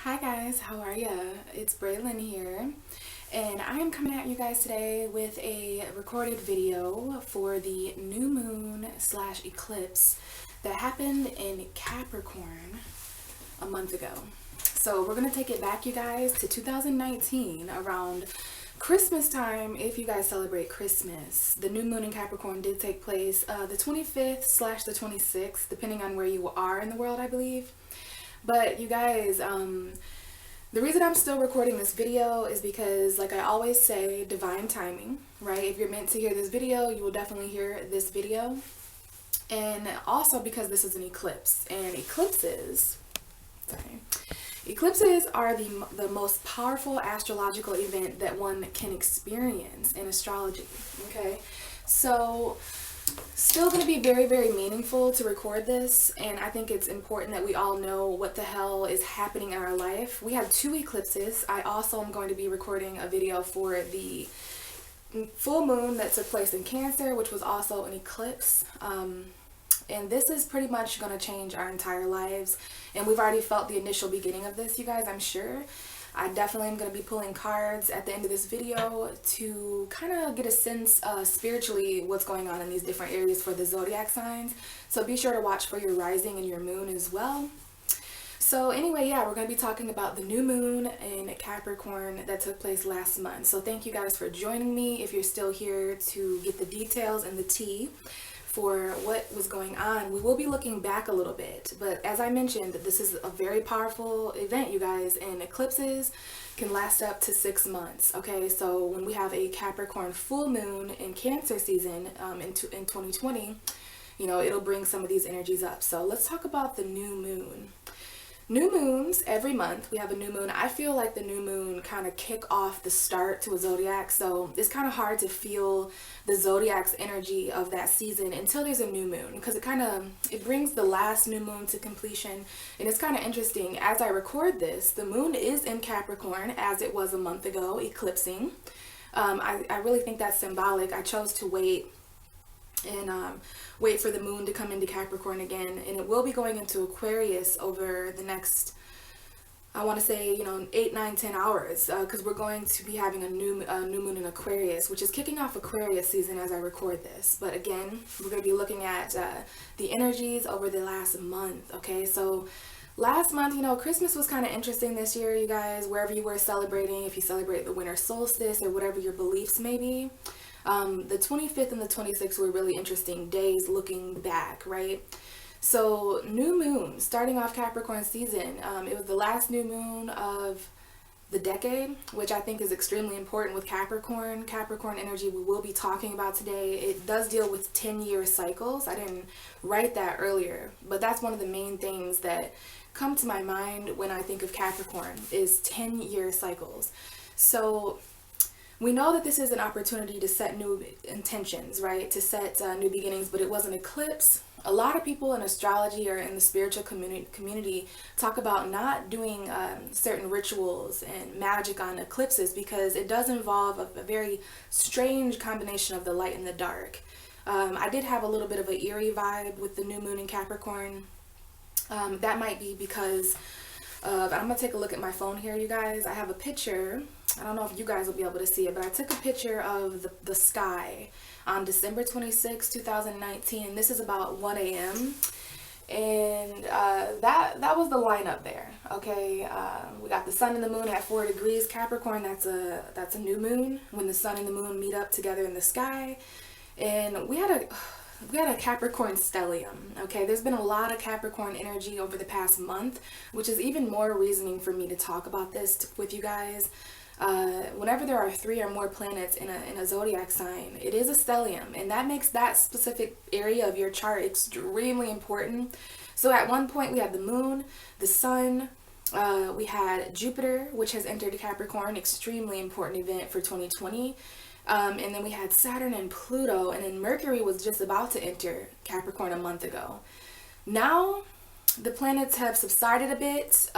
Hi guys, how are ya? It's Braylon here, and I am coming at you guys today with a recorded video for the new moon slash eclipse that happened in Capricorn a month ago. So we're gonna take it back, you guys, to 2019 around Christmas time. If you guys celebrate Christmas, the new moon in Capricorn did take place the 25th slash the 26th, depending on where you are in the world, I believe. But you guys, the reason I'm still recording this video is because, like I always say, divine timing, right? If you're meant to hear this video, you will definitely hear this video. And also because this is an eclipse, and eclipses are the most powerful astrological event that one can experience in astrology, okay? So still going to be very, very meaningful to record this, and I think it's important that we all know what the hell is happening in our life. We have two eclipses. I also am going to be recording a video for the full moon that took place in Cancer, which was also an eclipse. And this is pretty much going to change our entire lives, and we've already felt the initial beginning of this, you guys, I'm sure. I definitely am going to be pulling cards at the end of this video to kind of get a sense spiritually what's going on in these different areas for the zodiac signs. So be sure to watch for your rising and your moon as well. So anyway, yeah, we're going to be talking about the new moon in Capricorn that took place last month. So thank you guys for joining me if you're still here to get the details and the tea for what was going on. We will be looking back a little bit, but as I mentioned, this is a very powerful event, you guys, and eclipses can last up to 6 months. Okay, so when we have a Capricorn full moon in Cancer season in 2020, you know, it'll bring some of these energies up. So let's talk about the new moon. New moons, every month we have a new moon. I feel like the new moon kind of kick off the start to a zodiac, so it's kind of hard to feel the zodiac's energy of that season until there's a new moon, because it brings the last new moon to completion. And it's kind of interesting, as I record this, the moon is in Capricorn as it was a month ago, eclipsing. I really think that's symbolic. I chose to wait for the moon to come into Capricorn again, and it will be going into Aquarius over the next, I want to say, 8, 9, 10 hours, because we're going to be having a new moon in Aquarius, which is kicking off Aquarius season as I record this. But again, we're going to be looking at the energies over the last month. Okay, so last month, Christmas was kind of interesting this year, you guys, wherever you were celebrating, if you celebrate the winter solstice or whatever your beliefs may be. The 25th and the 26th were really interesting days looking back, right? So new moon, starting off Capricorn season, it was the last new moon of the decade, which I think is extremely important with Capricorn. Capricorn energy we will be talking about today. It does deal with 10-year cycles. I didn't write that earlier, but that's one of the main things that come to my mind when I think of Capricorn is 10-year cycles. So we know that this is an opportunity to set new intentions, right? To set new beginnings, but it was an eclipse. A lot of people in astrology or in the spiritual community talk about not doing certain rituals and magic on eclipses because it does involve a very strange combination of the light and the dark. I did have a little bit of an eerie vibe with the new moon in Capricorn. That might be because I'm going to take a look at my phone here, you guys. I have a picture. I don't know if you guys will be able to see it, but I took a picture of the sky on December 26, 2019. This is about 1 a.m. And that was the lineup there, okay? We got the sun and the moon at 4 degrees Capricorn. That's a new moon when the sun and the moon meet up together in the sky. And we had a Capricorn stellium, okay? There's been a lot of Capricorn energy over the past month, which is even more reasoning for me to talk about this with you guys. Whenever there are 3 or more planets in a zodiac sign, it is a stellium, and that makes that specific area of your chart extremely important. So at one point we had the moon, the sun, we had Jupiter, which has entered Capricorn, extremely important event for 2020. And then we had Saturn and Pluto, and then Mercury was just about to enter Capricorn a month ago. Now the planets have subsided a bit.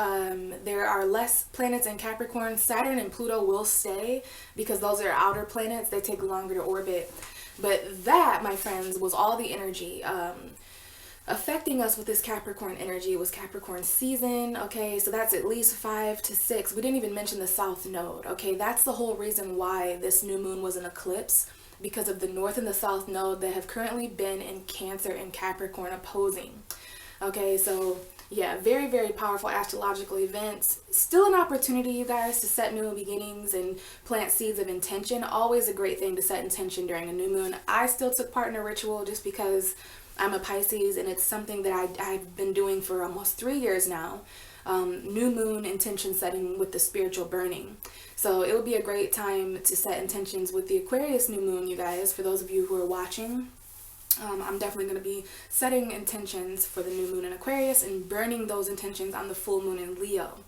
There are less planets in Capricorn. Saturn and Pluto will stay because those are outer planets. They take longer to orbit. But that, my friends, was all the energy. affecting us with this Capricorn energy was Capricorn season. Okay, so that's at least 5 to 6. We didn't even mention the South Node. Okay, that's the whole reason why this new moon was an eclipse, because of the North and the South Node that have currently been in Cancer and Capricorn opposing. Okay, so yeah, very, very powerful astrological events. Still an opportunity, you guys, to set new beginnings and plant seeds of intention. Always a great thing to set intention during a new moon. I still took part in a ritual just because I'm a Pisces, and it's something that I've been doing for almost 3 years now. New moon intention setting with the spiritual burning. So it would be a great time to set intentions with the Aquarius new moon, you guys, for those of you who are watching. I'm definitely going to be setting intentions for the new moon in Aquarius and burning those intentions on the full moon in Leo.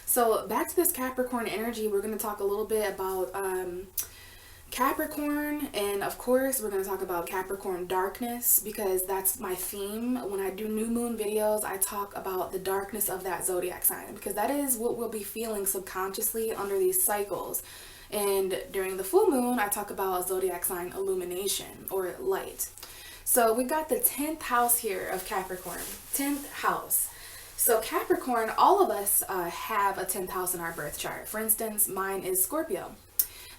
So back to this Capricorn energy, we're going to talk a little bit about Capricorn, and of course we're going to talk about Capricorn darkness, because that's my theme. When I do new moon videos, I talk about the darkness of that zodiac sign, because that is what we'll be feeling subconsciously under these cycles. And during the full moon, I talk about zodiac sign illumination or light. So we got the 10th house here of Capricorn, 10th house. So Capricorn, all of us have a 10th house in our birth chart. For instance, mine is Scorpio.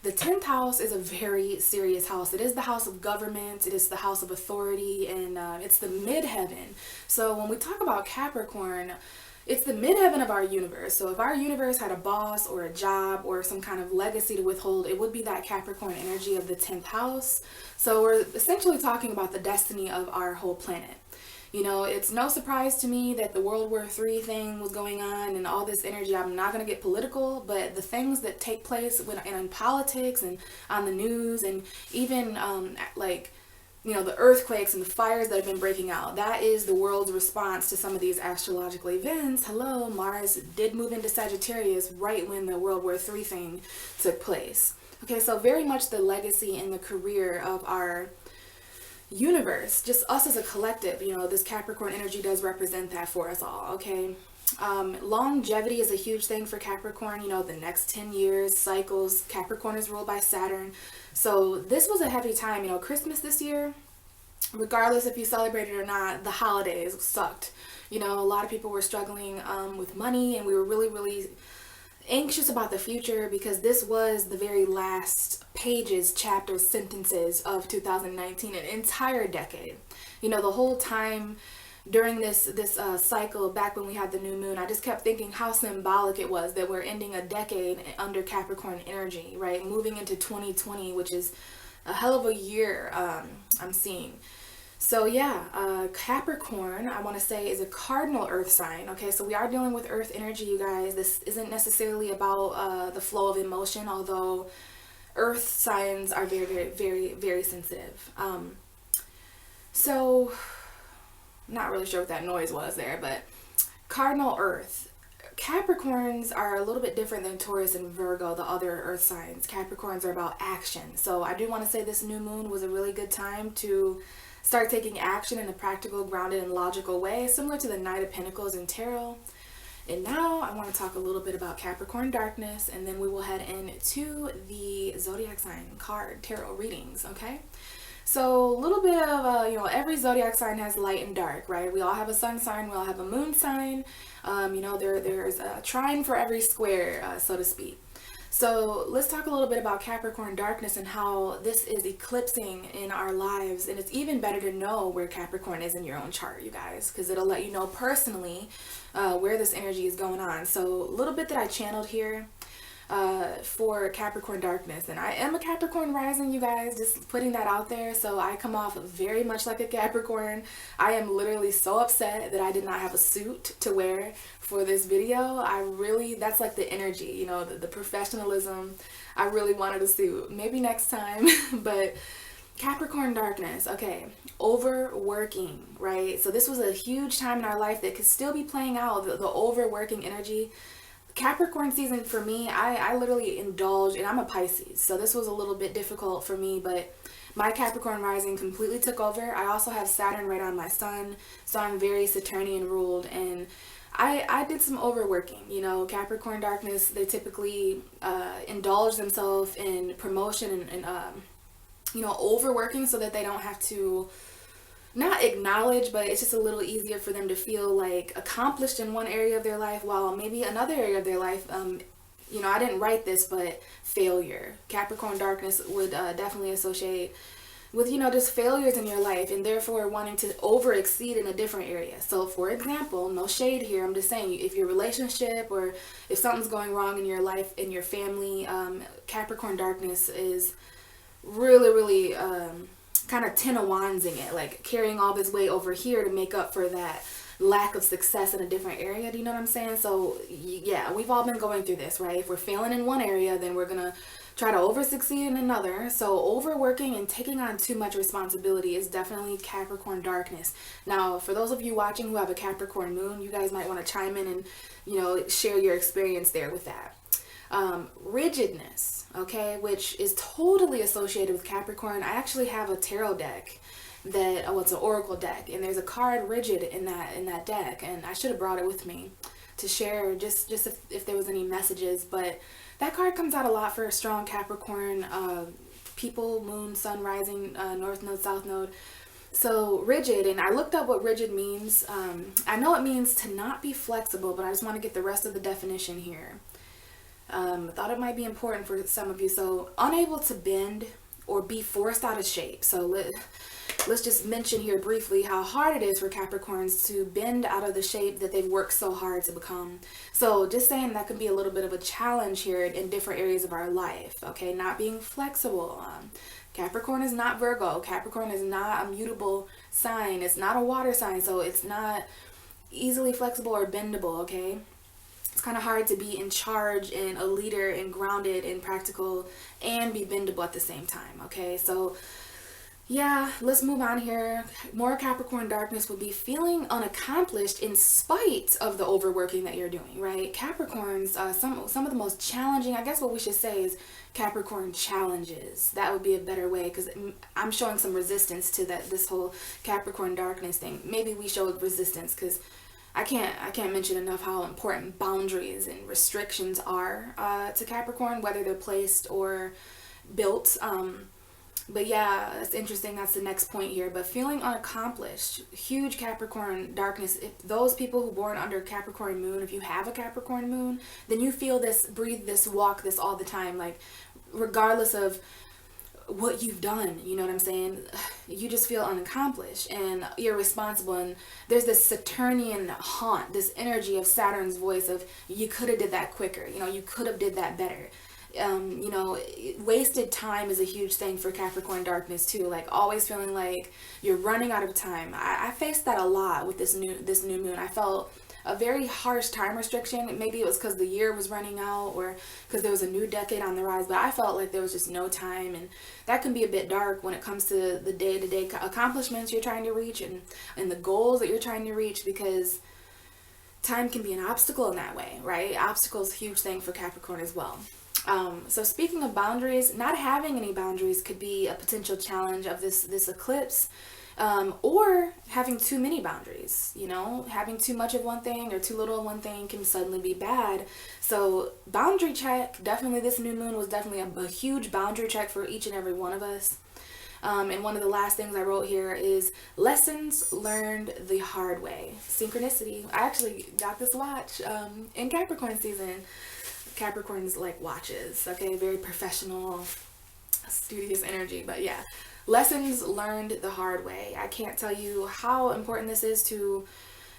The 10th house is a very serious house. It is the house of government. It is the house of authority, and it's the midheaven. So when we talk about Capricorn, it's the midheaven of our universe. So if our universe had a boss or a job or some kind of legacy to withhold, it would be that Capricorn energy of the 10th house. So we're essentially talking about the destiny of our whole planet. You know, it's no surprise to me that the World War III thing was going on and all this energy. I'm not going to get political, but the things that take place in politics and on the news, and even like, you know, the earthquakes and the fires that have been breaking out, that is the world's response to some of these astrological events. Hello, Mars did move into Sagittarius right when the World War III thing took place. Okay, so very much the legacy and the career of our universe, just us as a collective. You know, this Capricorn energy does represent that for us all. Okay, longevity is a huge thing for Capricorn. You know, the next 10 years cycles. Capricorn is ruled by Saturn, so this was a heavy time. You know, Christmas this year, regardless if you celebrated or not, the holidays sucked. You know, a lot of people were struggling with money, and we were really anxious about the future, because this was the very last pages, chapters, sentences of 2019, an entire decade. You know, the whole time during this cycle, back when we had the new moon, I just kept thinking how symbolic it was that we're ending a decade under Capricorn energy, right? Moving into 2020, which is a hell of a year, I'm seeing. So yeah, Capricorn, I want to say, is a cardinal earth sign. Okay, so we are dealing with earth energy, you guys. This isn't necessarily about the flow of emotion, although earth signs are very sensitive. So not really sure what that noise was there, but cardinal earth. Capricorns are a little bit different than Taurus and Virgo, the other earth signs. Capricorns are about action. So I do want to say this new moon was a really good time to start taking action in a practical, grounded, and logical way, similar to the Knight of Pentacles in Tarot. And now I want to talk a little bit about Capricorn darkness, and then we will head into the zodiac sign card tarot readings. Okay, so a little bit of you know, every zodiac sign has light and dark, right? We all have a sun sign, we all have a moon sign. You know, there's a trine for every square, so to speak. So let's talk a little bit about Capricorn darkness and how this is eclipsing in our lives. And it's even better to know where Capricorn is in your own chart, you guys, because it'll let you know personally where this energy is going on. So a little bit that I channeled here for Capricorn darkness, and I am a Capricorn rising, you guys, just putting that out there. So I come off very much like a Capricorn. I am literally so upset that I did not have a suit to wear for this video. That's like the energy, you know, the professionalism. I really wanted a suit, maybe next time. But Capricorn darkness, okay, overworking, right? So this was a huge time in our life that could still be playing out, the overworking energy. Capricorn season for me, I literally indulge, and I'm a Pisces, so this was a little bit difficult for me, but my Capricorn rising completely took over. I also have Saturn right on my sun, so I'm very Saturnian ruled, and I did some overworking. You know, Capricorn darkness, they typically indulge themselves in promotion and you know, overworking so that they don't have to not acknowledge, but it's just a little easier for them to feel like accomplished in one area of their life, while maybe another area of their life, I didn't write this, but failure. Capricorn darkness would definitely associate with, just failures in your life, and therefore wanting to over exceed in a different area. So for example, no shade here, I'm just saying, if your relationship or if something's going wrong in your life, in your family, Capricorn darkness is really, really kind of 10 of wandsing it, like carrying all this weight over here to make up for that lack of success in a different area. Do you know what I'm saying? So yeah, we've all been going through this, right? If we're failing in one area, then we're gonna try to over succeed in another. So overworking and taking on too much responsibility is definitely Capricorn darkness. Now, for those of you watching who have a Capricorn moon, you guys might want to chime in and share your experience there with that. Rigidness, okay, which is totally associated with Capricorn. I actually have a tarot deck it's an oracle deck, and there's a card rigid in that deck, and I should have brought it with me to share just if there was any messages. But that card comes out a lot for a strong Capricorn people, moon, sun, rising, north node, south node. So rigid, and I looked up what rigid means. I know it means to not be flexible, but I just want to get the rest of the definition here. Thought it might be important for some of you. So unable to bend or be forced out of shape. So let's just mention here briefly how hard it is for Capricorns to bend out of the shape that they've worked so hard to become. So just saying that can be a little bit of a challenge here in different areas of our life. Okay, not being flexible. Capricorn is not Virgo. Capricorn is not a mutable sign. It's not a water sign, so it's not easily flexible or bendable. Okay. It's kind of hard to be in charge and a leader and grounded and practical and be bendable at the same time. Okay, so yeah, let's move on here. More Capricorn darkness would be feeling unaccomplished in spite of the overworking that you're doing, right? Capricorns, some of the most challenging, I guess what we should say is Capricorn challenges. That would be a better way, because I'm showing some resistance to this whole Capricorn darkness thing. Maybe we showed resistance because I can't mention enough how important boundaries and restrictions are to Capricorn, whether they're placed or built. But yeah, it's interesting. That's the next point here. But feeling unaccomplished, huge Capricorn darkness. If those people who born under Capricorn moon, if you have a Capricorn moon, then you feel this, breathe this, walk this all the time. Like regardless of what you've done, you know what I'm saying? You just feel unaccomplished and irresponsible. And there's this Saturnian haunt, this energy of Saturn's voice of you could have did that quicker. You could have did that better. Wasted time is a huge thing for Capricorn darkness too. Like always feeling like you're running out of time. I faced that a lot with this new moon. I felt a very harsh time restriction. Maybe it was because the year was running out or because there was a new decade on the rise, but I felt like there was just no time, and that can be a bit dark when it comes to the day-to-day accomplishments you're trying to reach and the goals that you're trying to reach, because time can be an obstacle in that way, right? Obstacle is a huge thing for Capricorn as well. So speaking of boundaries, not having any boundaries could be a potential challenge of this eclipse, or having too many boundaries. Having too much of one thing or too little of one thing can suddenly be bad. So boundary check, definitely this new moon was definitely a huge boundary check for each and every one of us. And one of the last things I wrote here is lessons learned the hard way. Synchronicity. I actually got this watch in Capricorn season. Capricorn's like watches, okay? Very professional, studious energy. But yeah, lessons learned the hard way. I can't tell you how important this is to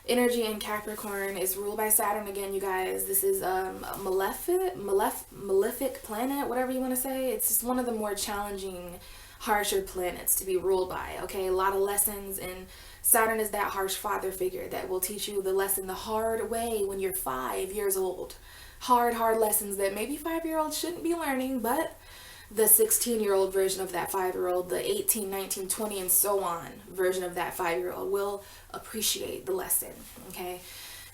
energy in Capricorn. It's ruled by Saturn again, you guys. This is a malefic planet, whatever you want to say. It's just one of the more challenging, harsher planets to be ruled by, okay? A lot of lessons, and Saturn is that harsh father figure that will teach you the lesson the hard way when you're 5 years old. Hard lessons that maybe 5-year-olds shouldn't be learning, but the 16-year-old version of that 5-year-old, the 18, 19, 20, and so on version of that 5-year-old will appreciate the lesson, okay?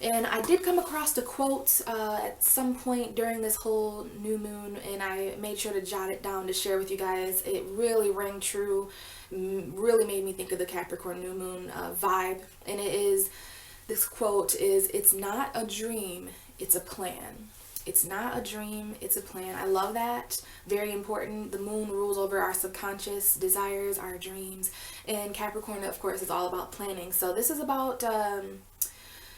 And I did come across the quote at some point during this whole new moon, and I made sure to jot it down to share with you guys. It really rang true, really made me think of the Capricorn new moon vibe. And this quote is, "It's not a dream, it's a plan." It's not a dream, it's a plan. I love that. Very important. The moon rules over our subconscious desires, our dreams. And Capricorn, of course, is all about planning. So this is about,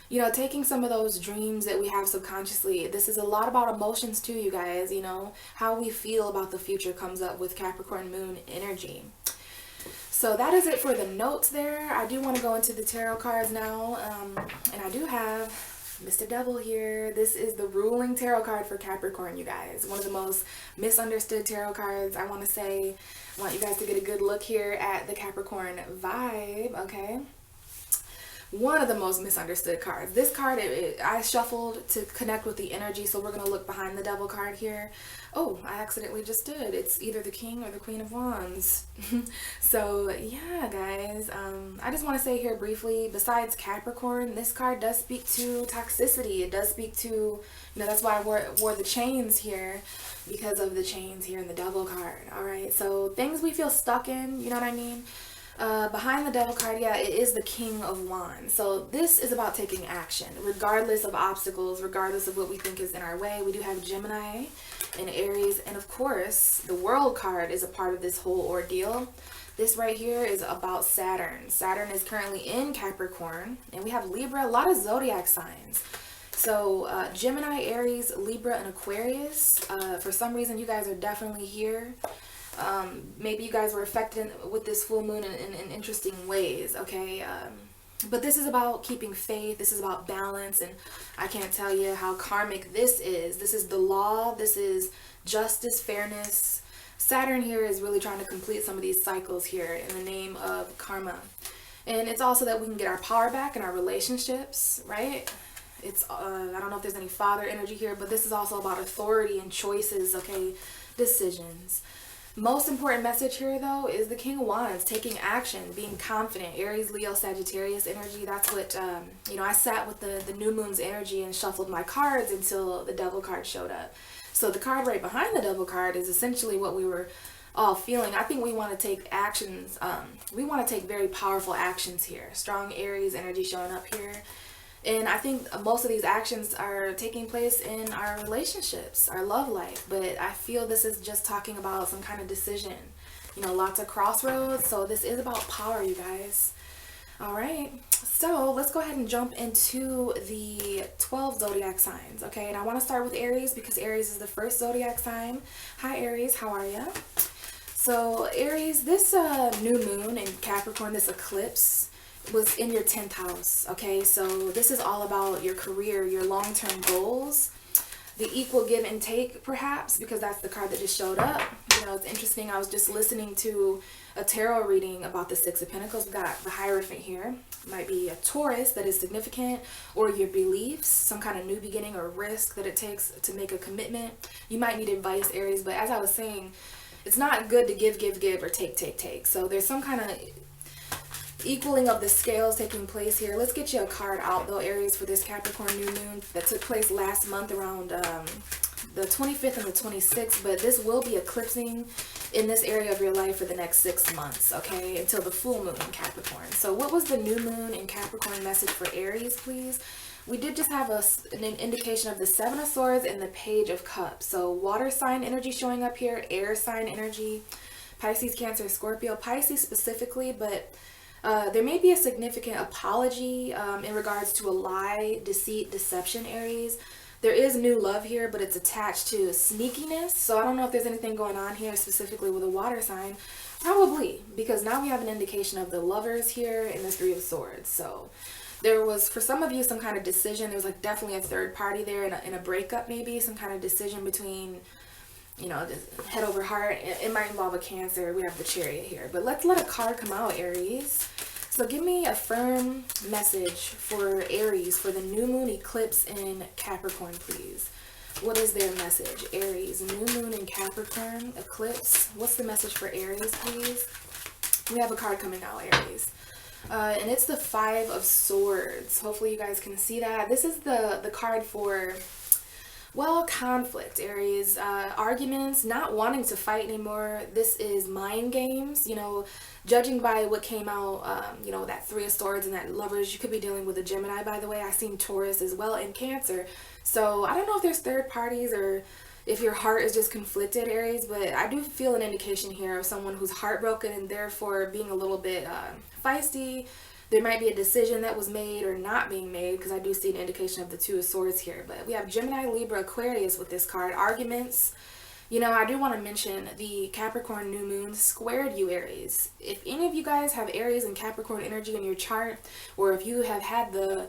you know, taking some of those dreams that we have subconsciously. This is a lot about emotions too, you guys. You know, how we feel about the future comes up with Capricorn moon energy. So that is it for the notes there. I do want to go into the tarot cards now. And I do have Mr. Devil here. This is the ruling tarot card for Capricorn, you guys. One of the most misunderstood tarot cards, I want to say. I want you guys to get a good look here at the Capricorn vibe, okay? One of the most misunderstood cards. This card, I shuffled to connect with the energy, so we're going to look behind the Devil card here. Oh, I accidentally just did. It's either the King or the Queen of Wands. So, yeah, guys. I just want to say here briefly, besides Capricorn, this card does speak to toxicity. It does speak to, you know, that's why I wore the chains here, because of the chains here in the Devil card. All right, so things we feel stuck in, you know what I mean? Behind the Devil card, yeah, it is the King of Wands. So this is about taking action, regardless of obstacles, regardless of what we think is in our way. We do have Gemini and Aries, and of course, the World card is a part of this whole ordeal. This right here is about Saturn. Saturn is currently in Capricorn, and we have Libra, a lot of zodiac signs. So Gemini, Aries, Libra, and Aquarius. For some reason, you guys are definitely here. Maybe you guys were affected with this full moon in interesting ways, okay? But this is about keeping faith. This is about balance, and I can't tell you how karmic this is. This is the law. This is justice, fairness. Saturn here is really trying to complete some of these cycles here in the name of karma. And it's also that we can get our power back in our relationships, right? It's, I don't know if there's any father energy here, but this is also about authority and choices, okay? Decisions. Most important message here, though, is the King of Wands, taking action, being confident. Aries, Leo, Sagittarius energy. That's what, you know, I sat with the new moon's energy and shuffled my cards until the Devil card showed up. So the card right behind the Devil card is essentially what we were all feeling. I think we want to take actions. We want to take very powerful actions here. Strong Aries energy showing up here. And I think most of these actions are taking place in our relationships, our love life. But I feel this is just talking about some kind of decision. You know, lots of crossroads. So this is about power, you guys. All right. So let's go ahead and jump into the 12 zodiac signs. Okay. And I want to start with Aries because Aries is the first zodiac sign. Hi, Aries. How are you? So Aries, this new moon in Capricorn, this eclipse, was in your 10th house. Okay, so this is all about your career, your long-term goals, the equal give and take, perhaps, because that's the card that just showed up. You know, it's interesting. I was just listening to a tarot reading about the Six of Pentacles. We've got the Hierophant here. Might be a Taurus that is significant, or your beliefs, some kind of new beginning or risk that it takes to make a commitment. You might need advice, Aries, but as I was saying, it's not good to give, or take. So there's some kind of equaling of the scales taking place here. Let's get you a card out though, Aries, for this Capricorn new moon that took place last month around the 25th and the 26th, but this will be eclipsing in this area of your life for the next 6 months, okay, until the full moon in Capricorn. So what was the new moon in Capricorn message for Aries, please? We did just have an indication of the Seven of Swords and the Page of Cups. So water sign energy showing up here, air sign energy, Pisces, Cancer, Scorpio, Pisces specifically, but there may be a significant apology in regards to a lie, deceit, deception, Aries. There is new love here, but it's attached to sneakiness. So I don't know if there's anything going on here specifically with a water sign. Probably, because now we have an indication of the Lovers here and the Three of Swords. So there was, for some of you, some kind of decision. There was like definitely a third party there in a breakup, maybe some kind of decision between, you know, head over heart. It might involve a Cancer. We have the Chariot here. But let's let a card come out, Aries. So give me a firm message for Aries for the new moon eclipse in Capricorn, please. What is their message? Aries, new moon in Capricorn, eclipse. What's the message for Aries, please? We have a card coming out, Aries. And it's the Five of Swords. Hopefully you guys can see that. This is the card for, well, conflict, Aries, arguments, not wanting to fight anymore. This is mind games, you know, judging by what came out, you know, that Three of Swords and that Lovers. You could be dealing with a Gemini, by the way. I seen Taurus as well, and Cancer. So I don't know if there's third parties or if your heart is just conflicted, Aries, but I do feel an indication here of someone who's heartbroken and therefore being a little bit feisty. There might be a decision that was made or not being made, because I do see an indication of the Two of Swords here. But we have Gemini, Libra, Aquarius with this card. Arguments. You know, I do want to mention the Capricorn new moon squared you, Aries. If any of you guys have Aries and Capricorn energy in your chart, or if you have had the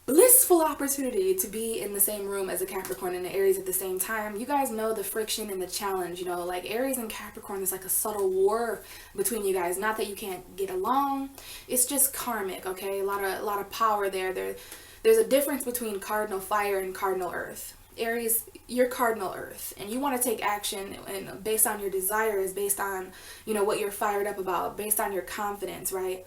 blissful opportunity to be in the same room as a Capricorn and an Aries at the same time, you guys know the friction and the challenge. You know, like Aries and Capricorn is like a subtle war between you guys. Not that you can't get along, it's just karmic, okay? A lot of power there. There's a difference between cardinal fire and cardinal earth. Aries, you're cardinal earth, and you want to take action, and based on your desires, based on, you know, what you're fired up about, based on your confidence, right?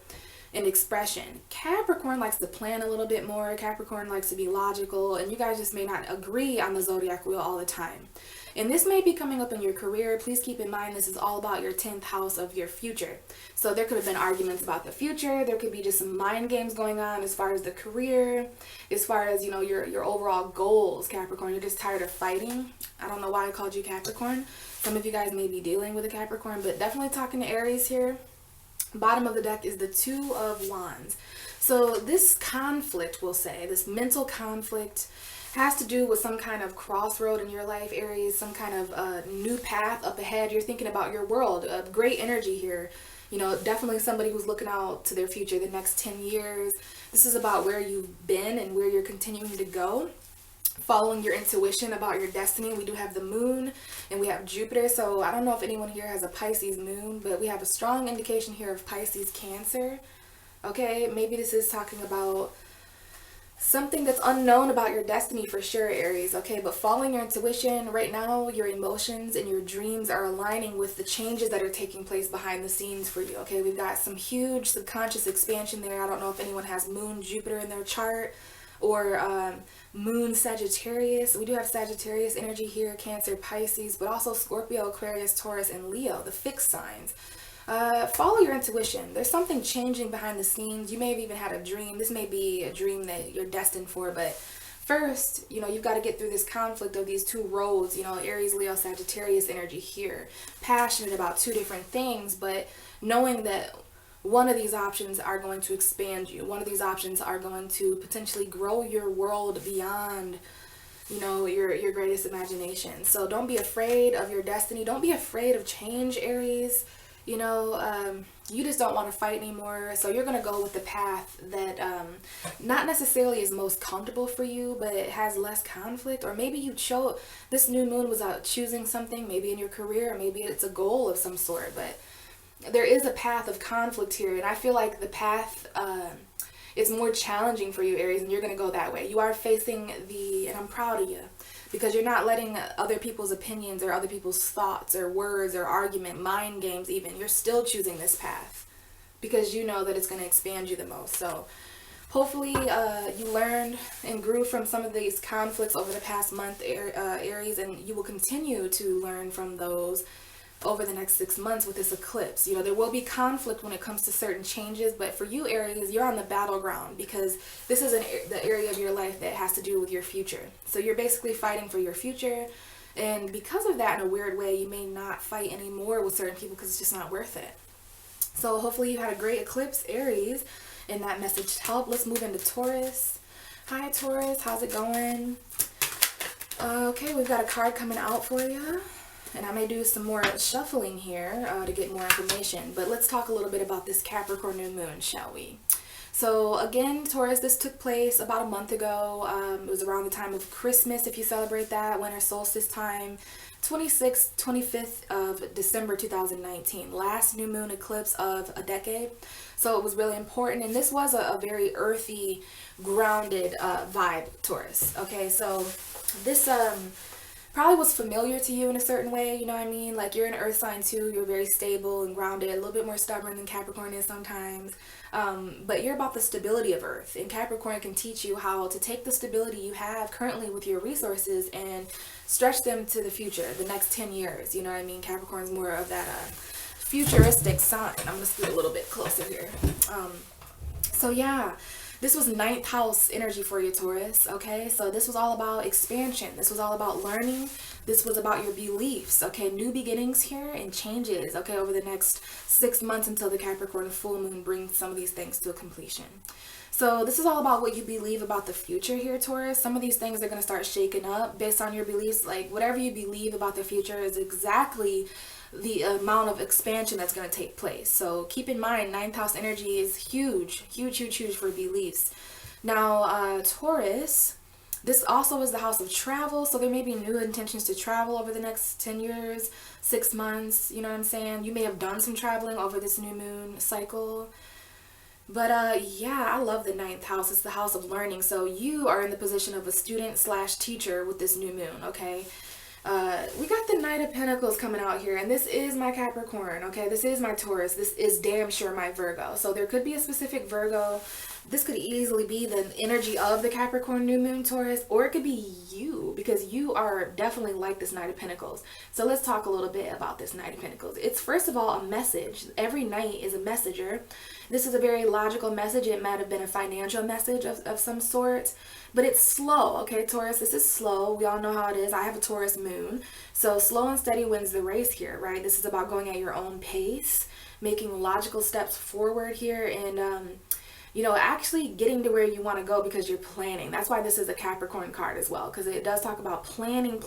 And expression. Capricorn likes to plan a little bit more. Capricorn likes to be logical, and you guys just may not agree on the zodiac wheel all the time. And this may be coming up in your career. Please keep in mind this is all about your 10th house of your future. So there could have been arguments about the future. There could be just some mind games going on as far as the career, as far as, you know, your overall goals, Capricorn. You're just tired of fighting. I don't know why I called you Capricorn. Some of you guys may be dealing with a Capricorn, but definitely talking to Aries here. Bottom of the deck is the Two of Wands. So this conflict, we'll say, this mental conflict has to do with some kind of crossroad in your life, Aries, some kind of new path up ahead. You're thinking about your world. Great energy here. You know, definitely somebody who's looking out to their future, the next 10 years. This is about where you've been and where you're continuing to go. Following your intuition about your destiny. We do have the moon and we have Jupiter. So I don't know if anyone here has a Pisces moon, but we have a strong indication here of Pisces Cancer. Okay, maybe this is talking about something that's unknown about your destiny for sure, Aries. Okay, but following your intuition right now, your emotions and your dreams are aligning with the changes that are taking place behind the scenes for you. Okay, we've got some huge subconscious expansion there. I don't know if anyone has moon Jupiter in their chart, or moon Sagittarius. We do have Sagittarius energy here, Cancer, Pisces, but also Scorpio, Aquarius, Taurus, and Leo, the fixed signs. Follow your intuition. There's something changing behind the scenes. You may have even had a dream. This may be a dream that you're destined for, but first, you know, you've got to get through this conflict of these two roles, you know, Aries, Leo, Sagittarius energy here. Passionate about two different things, but knowing that one of these options are going to expand you. One of these options are going to potentially grow your world beyond, you know, your greatest imagination. So don't be afraid of your destiny. Don't be afraid of change, Aries. You know, you just don't want to fight anymore. So you're going to go with the path that not necessarily is most comfortable for you, but it has less conflict. Or maybe you chose, this new moon was out choosing something, maybe in your career, or maybe it's a goal of some sort. But there is a path of conflict here. And I feel like the path is more challenging for you, Aries, and you're going to go that way. You are facing and I'm proud of you, because you're not letting other people's opinions or other people's thoughts or words or argument, mind games even. You're still choosing this path because you know that it's going to expand you the most. So hopefully you learned and grew from some of these conflicts over the past month, Aries, and you will continue to learn from those over the next 6 months with this eclipse. You know, there will be conflict when it comes to certain changes, but for you, Aries, you're on the battleground because this is the area of your life that has to do with your future. So you're basically fighting for your future, and because of that, in a weird way, you may not fight anymore with certain people because it's just not worth it. So hopefully you had a great eclipse, Aries, and that message helped. Let's move into Taurus. Hi, Taurus. How's it going? Okay, we've got a card coming out for you. And I may do some more shuffling here to get more information. But let's talk a little bit about this Capricorn new moon, shall we? So again, Taurus, this took place about a month ago. It was around the time of Christmas, if you celebrate that, winter solstice time. 26th, 25th of December 2019. Last new moon eclipse of a decade. So it was really important. And this was a very earthy, grounded vibe, Taurus. Okay, so this probably was familiar to you in a certain way, you know what I mean? Like, you're an earth sign too, you're very stable and grounded, a little bit more stubborn than Capricorn is sometimes, but you're about the stability of earth, and Capricorn can teach you how to take the stability you have currently with your resources and stretch them to the future, the next 10 years, you know what I mean? Capricorn's more of that futuristic sign. I'm gonna scoot a little bit closer here. So yeah, This was ninth house energy for you, Taurus. Okay, so this was all about expansion. This was all about learning. This was about your beliefs. Okay, new beginnings here and changes. Okay, over the next 6 months until the Capricorn full moon brings some of these things to a completion. So this is all about what you believe about the future here, Taurus. Some of these things are going to start shaking up based on your beliefs. Like whatever you believe about the future is exactly the amount of expansion that's going to take place. So keep in mind, ninth house energy is huge, huge, huge, huge for beliefs. Now, Taurus, this also is the house of travel. So there may be new intentions to travel over the next 10 years, 6 months. You know what I'm saying? You may have done some traveling over this new moon cycle. But yeah, I love the ninth house. It's the house of learning. So you are in the position of a student slash teacher with this new moon, okay? We got the Knight of Pentacles coming out here, and this is my Capricorn, okay? This is my Taurus. This is damn sure my Virgo. So there could be a specific Virgo. This could easily be the energy of the Capricorn new moon, Taurus, or it could be you, because you are definitely like this Knight of Pentacles. So let's talk a little bit about this Knight of Pentacles. It's first of all a message. Every knight is a messenger. This is a very logical message. It might have been a financial message of some sort, but it's slow, okay, Taurus? This is slow. We all know how it is. I have a Taurus moon. So slow and steady wins the race here, right? This is about going at your own pace, making logical steps forward here, and you know, actually getting to where you want to go because you're planning. That's why this is a Capricorn card as well, because it does talk about planning,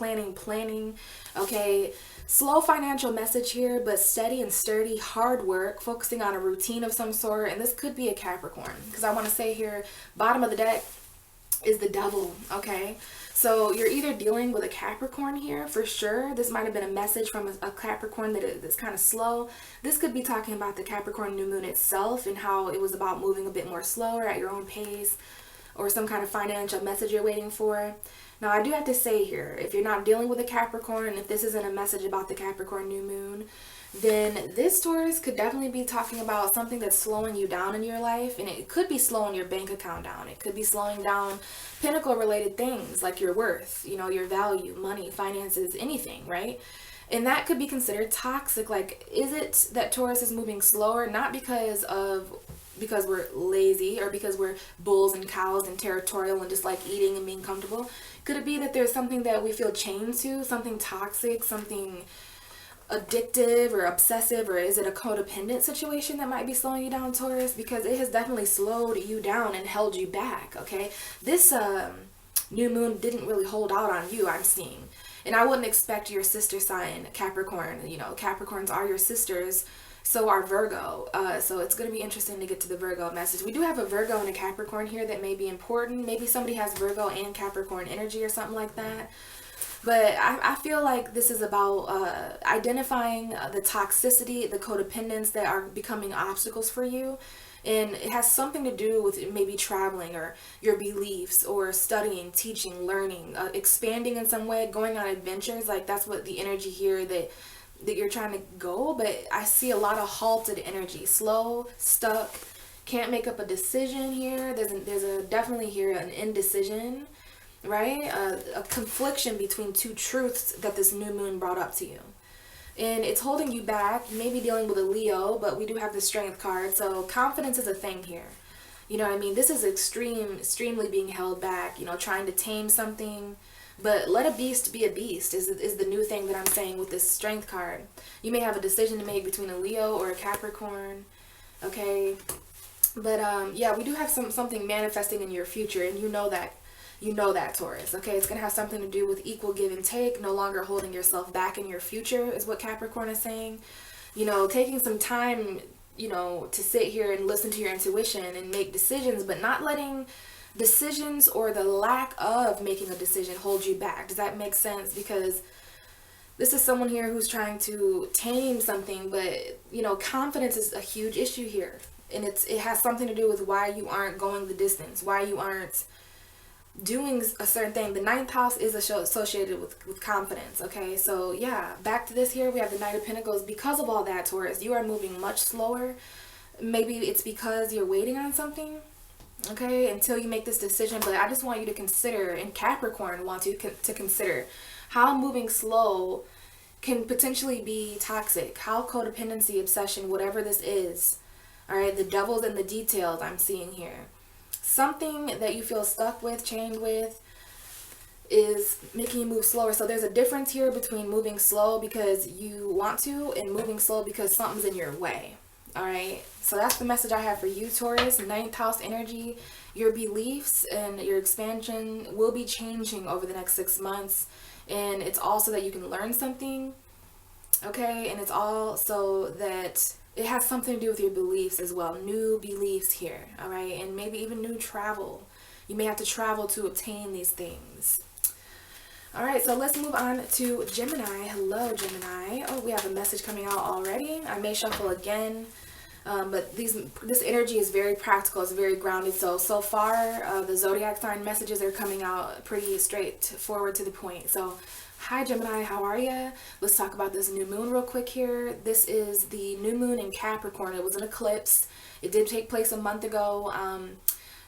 okay? Slow financial message here, but steady and sturdy, hard work, focusing on a routine of some sort. And this could be a Capricorn, because I want to say here, bottom of the deck is the Devil, okay? So you're either dealing with a Capricorn here for sure. This might have been a message from a Capricorn that's kind of slow. This could be talking about the Capricorn new moon itself and how it was about moving a bit more slower at your own pace, or some kind of financial message you're waiting for. Now, I do have to say here, if you're not dealing with a Capricorn, and if this isn't a message about the Capricorn new moon, then this Taurus could definitely be talking about something that's slowing you down in your life. And it could be slowing your bank account down. It could be slowing down pinnacle related things like your worth, you know, your value, money, finances, anything, right? And that could be considered toxic. Like, is it that Taurus is moving slower, not because we're lazy or because we're bulls and cows and territorial and just like eating and being comfortable? Could it be that there's something that we feel chained to, something toxic, something addictive or obsessive, or is it a codependent situation that might be slowing you down, Taurus? Because it has definitely slowed you down and held you back, okay? This new moon didn't really hold out on you, I'm seeing. And I wouldn't expect your sister sign, Capricorn. You know, Capricorns are your sisters, so are Virgo. So it's going to be interesting to get to the Virgo message. We do have a Virgo and a Capricorn here that may be important. Maybe somebody has Virgo and Capricorn energy or something like that. But I feel like this is about identifying the toxicity, the codependence that are becoming obstacles for you. And it has something to do with maybe traveling or your beliefs or studying, teaching, learning, expanding in some way, going on adventures. Like that's what the energy here that you're trying to go. But I see a lot of halted energy, slow, stuck, can't make up a decision here. There's a definitely here an indecision, right? A confliction between two truths that this new moon brought up to you. And it's holding you back. You may be dealing with a Leo, but we do have the Strength card. So confidence is a thing here. You know what I mean? This is extremely being held back, you know, trying to tame something. But let a beast be a beast is the new thing that I'm saying with this Strength card. You may have a decision to make between a Leo or a Capricorn, okay? But yeah, we do have something manifesting in your future, and you know that. You know that, Taurus, okay? It's going to have something to do with equal give and take, no longer holding yourself back in your future is what Capricorn is saying. You know, taking some time, you know, to sit here and listen to your intuition and make decisions, but not letting decisions or the lack of making a decision hold you back. Does that make sense? Because this is someone here who's trying to tame something, but, you know, confidence is a huge issue here. And it has something to do with why you aren't going the distance, why you aren't doing a certain thing. The ninth house is associated with confidence, okay? So yeah, back to this here, we have the Knight of Pentacles. Because of all that, Taurus, you are moving much slower. Maybe it's because you're waiting on something, okay, until you make this decision. But I just want you to consider, and Capricorn wants you to consider how moving slow can potentially be toxic, how codependency, obsession, whatever this is, all right, the devil's in the details I'm seeing here. something that you feel stuck with, chained with, is making you move slower. So there's a difference here between moving slow because you want to and moving slow because something's in your way. All right, so that's the message I have for you, Taurus. Ninth house energy, your beliefs and your expansion will be changing over the next 6 months, and it's also that you can learn something, okay? And it's all so that it has something to do with your beliefs as well. New beliefs here, all right? And maybe even new travel. You may have to travel to obtain these things. All right, so let's move on to Gemini. Hello, Gemini. Oh, we have a message coming out already. I may shuffle again, but this energy is very practical. It's very grounded. So far, the zodiac sign messages are coming out pretty straightforward to the point. So, hi, Gemini. How are you? Let's talk about this new moon real quick here. This is the new moon in Capricorn. It was an eclipse. It did take place a month ago.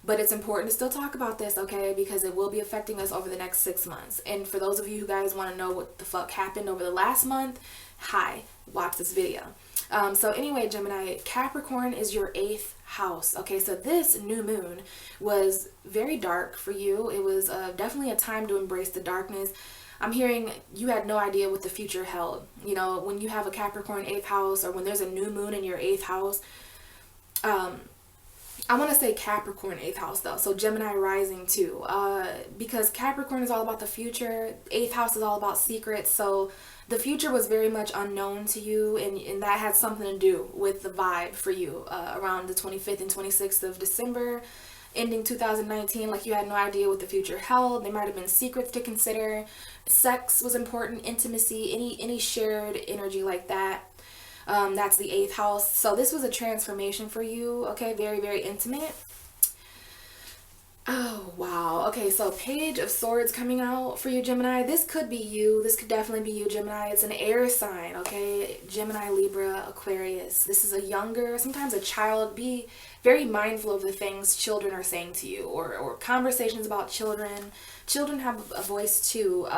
But it's important to still talk about this, okay? Because it will be affecting us over the next 6 months. And for those of you who guys want to know what the fuck happened over the last month, hi, watch this video. So anyway, Gemini, Capricorn is your 8th house. Okay, so this new moon was very dark for you. It was definitely a time to embrace the darkness. I'm hearing you had no idea what the future held. You know, when you have a Capricorn 8th house, or when there's a new moon in your 8th house, I want to say Capricorn 8th house though, so Gemini rising too, because Capricorn is all about the future, 8th house is all about secrets, so the future was very much unknown to you, and that had something to do with the vibe for you around the 25th and 26th of December, ending 2019, like you had no idea what the future held. There might have been secrets to consider. Sex was important, intimacy, any shared energy like that. That's the 8th house. So this was a transformation for you, okay? Very, very intimate. Oh, wow. Okay, so Page of Swords coming out for you, Gemini. This could be you. This could definitely be you, Gemini. It's an air sign, okay? Gemini, Libra, Aquarius. This is a younger, sometimes a child. Be very mindful of the things children are saying to you, or conversations about children. Children have a voice too.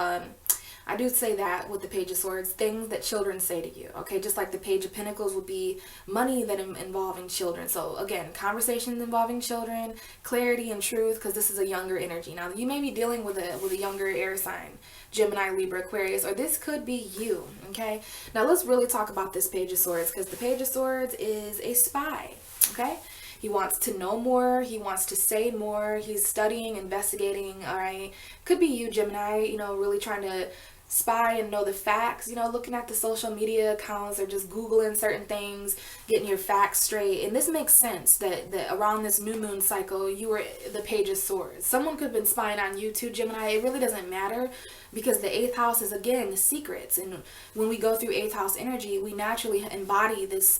I do say that with the Page of Swords, things that children say to you, okay? Just like the Page of Pentacles would be money that involving children. So again, conversations involving children, clarity and truth, because this is a younger energy. Now, you may be dealing with a younger air sign, Gemini, Libra, Aquarius, or this could be you, okay? Now, let's really talk about this Page of Swords, because the Page of Swords is a spy, okay? He wants to know more. He wants to say more. He's studying, investigating, all right? Could be you, Gemini, you know, really trying to spy and know the facts, you know, looking at the social media accounts or just Googling certain things, getting your facts straight. And this makes sense that around this new moon cycle, you were the Page of Swords. Someone could have been spying on you too, Gemini. It really doesn't matter, because the 8th house is, again, the secrets. And when we go through 8th house energy, we naturally embody this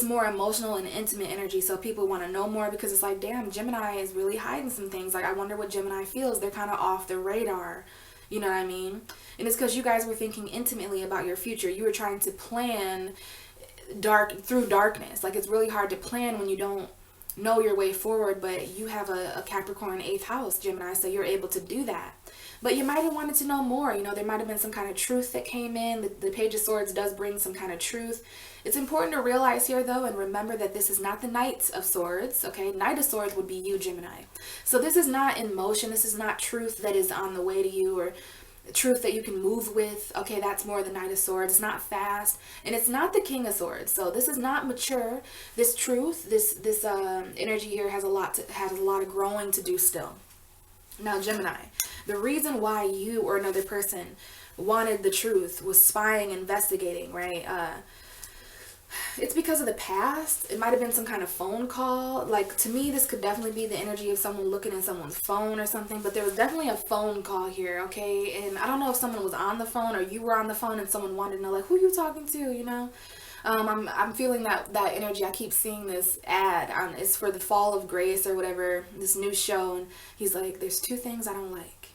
more emotional and intimate energy. So people want to know more, because it's like, damn, Gemini is really hiding some things. Like, I wonder what Gemini feels. They're kind of off the radar. You know what I mean? And it's because you guys were thinking intimately about your future. You were trying to plan through darkness. Like, it's really hard to plan when you don't know your way forward, but you have a Capricorn 8th house, Gemini, so you're able to do that. But you might have wanted to know more. You know, there might have been some kind of truth that came in. The Page of Swords does bring some kind of truth. It's important to realize here, though, and remember that this is not the Knight of Swords, okay? Knight of Swords would be you, Gemini. So this is not in motion. This is not truth that is on the way to you, or truth that you can move with. Okay, that's more the Knight of Swords. It's not fast, and it's not the King of Swords. So this is not mature. This truth, this energy here has a lot of growing to do still. Now, Gemini, the reason why you or another person wanted the truth was spying, investigating, right? It's because of the past. It might have been some kind of phone call. Like, to me, this could definitely be the energy of someone looking at someone's phone or something, but there was definitely a phone call here, okay? And I don't know if someone was on the phone or you were on the phone and someone wanted to know, like, who you talking to, you know? I'm feeling that energy. I keep seeing this ad on, it's for the Fall of Grace or whatever, this new show, and he's like, there's 2 things I don't like: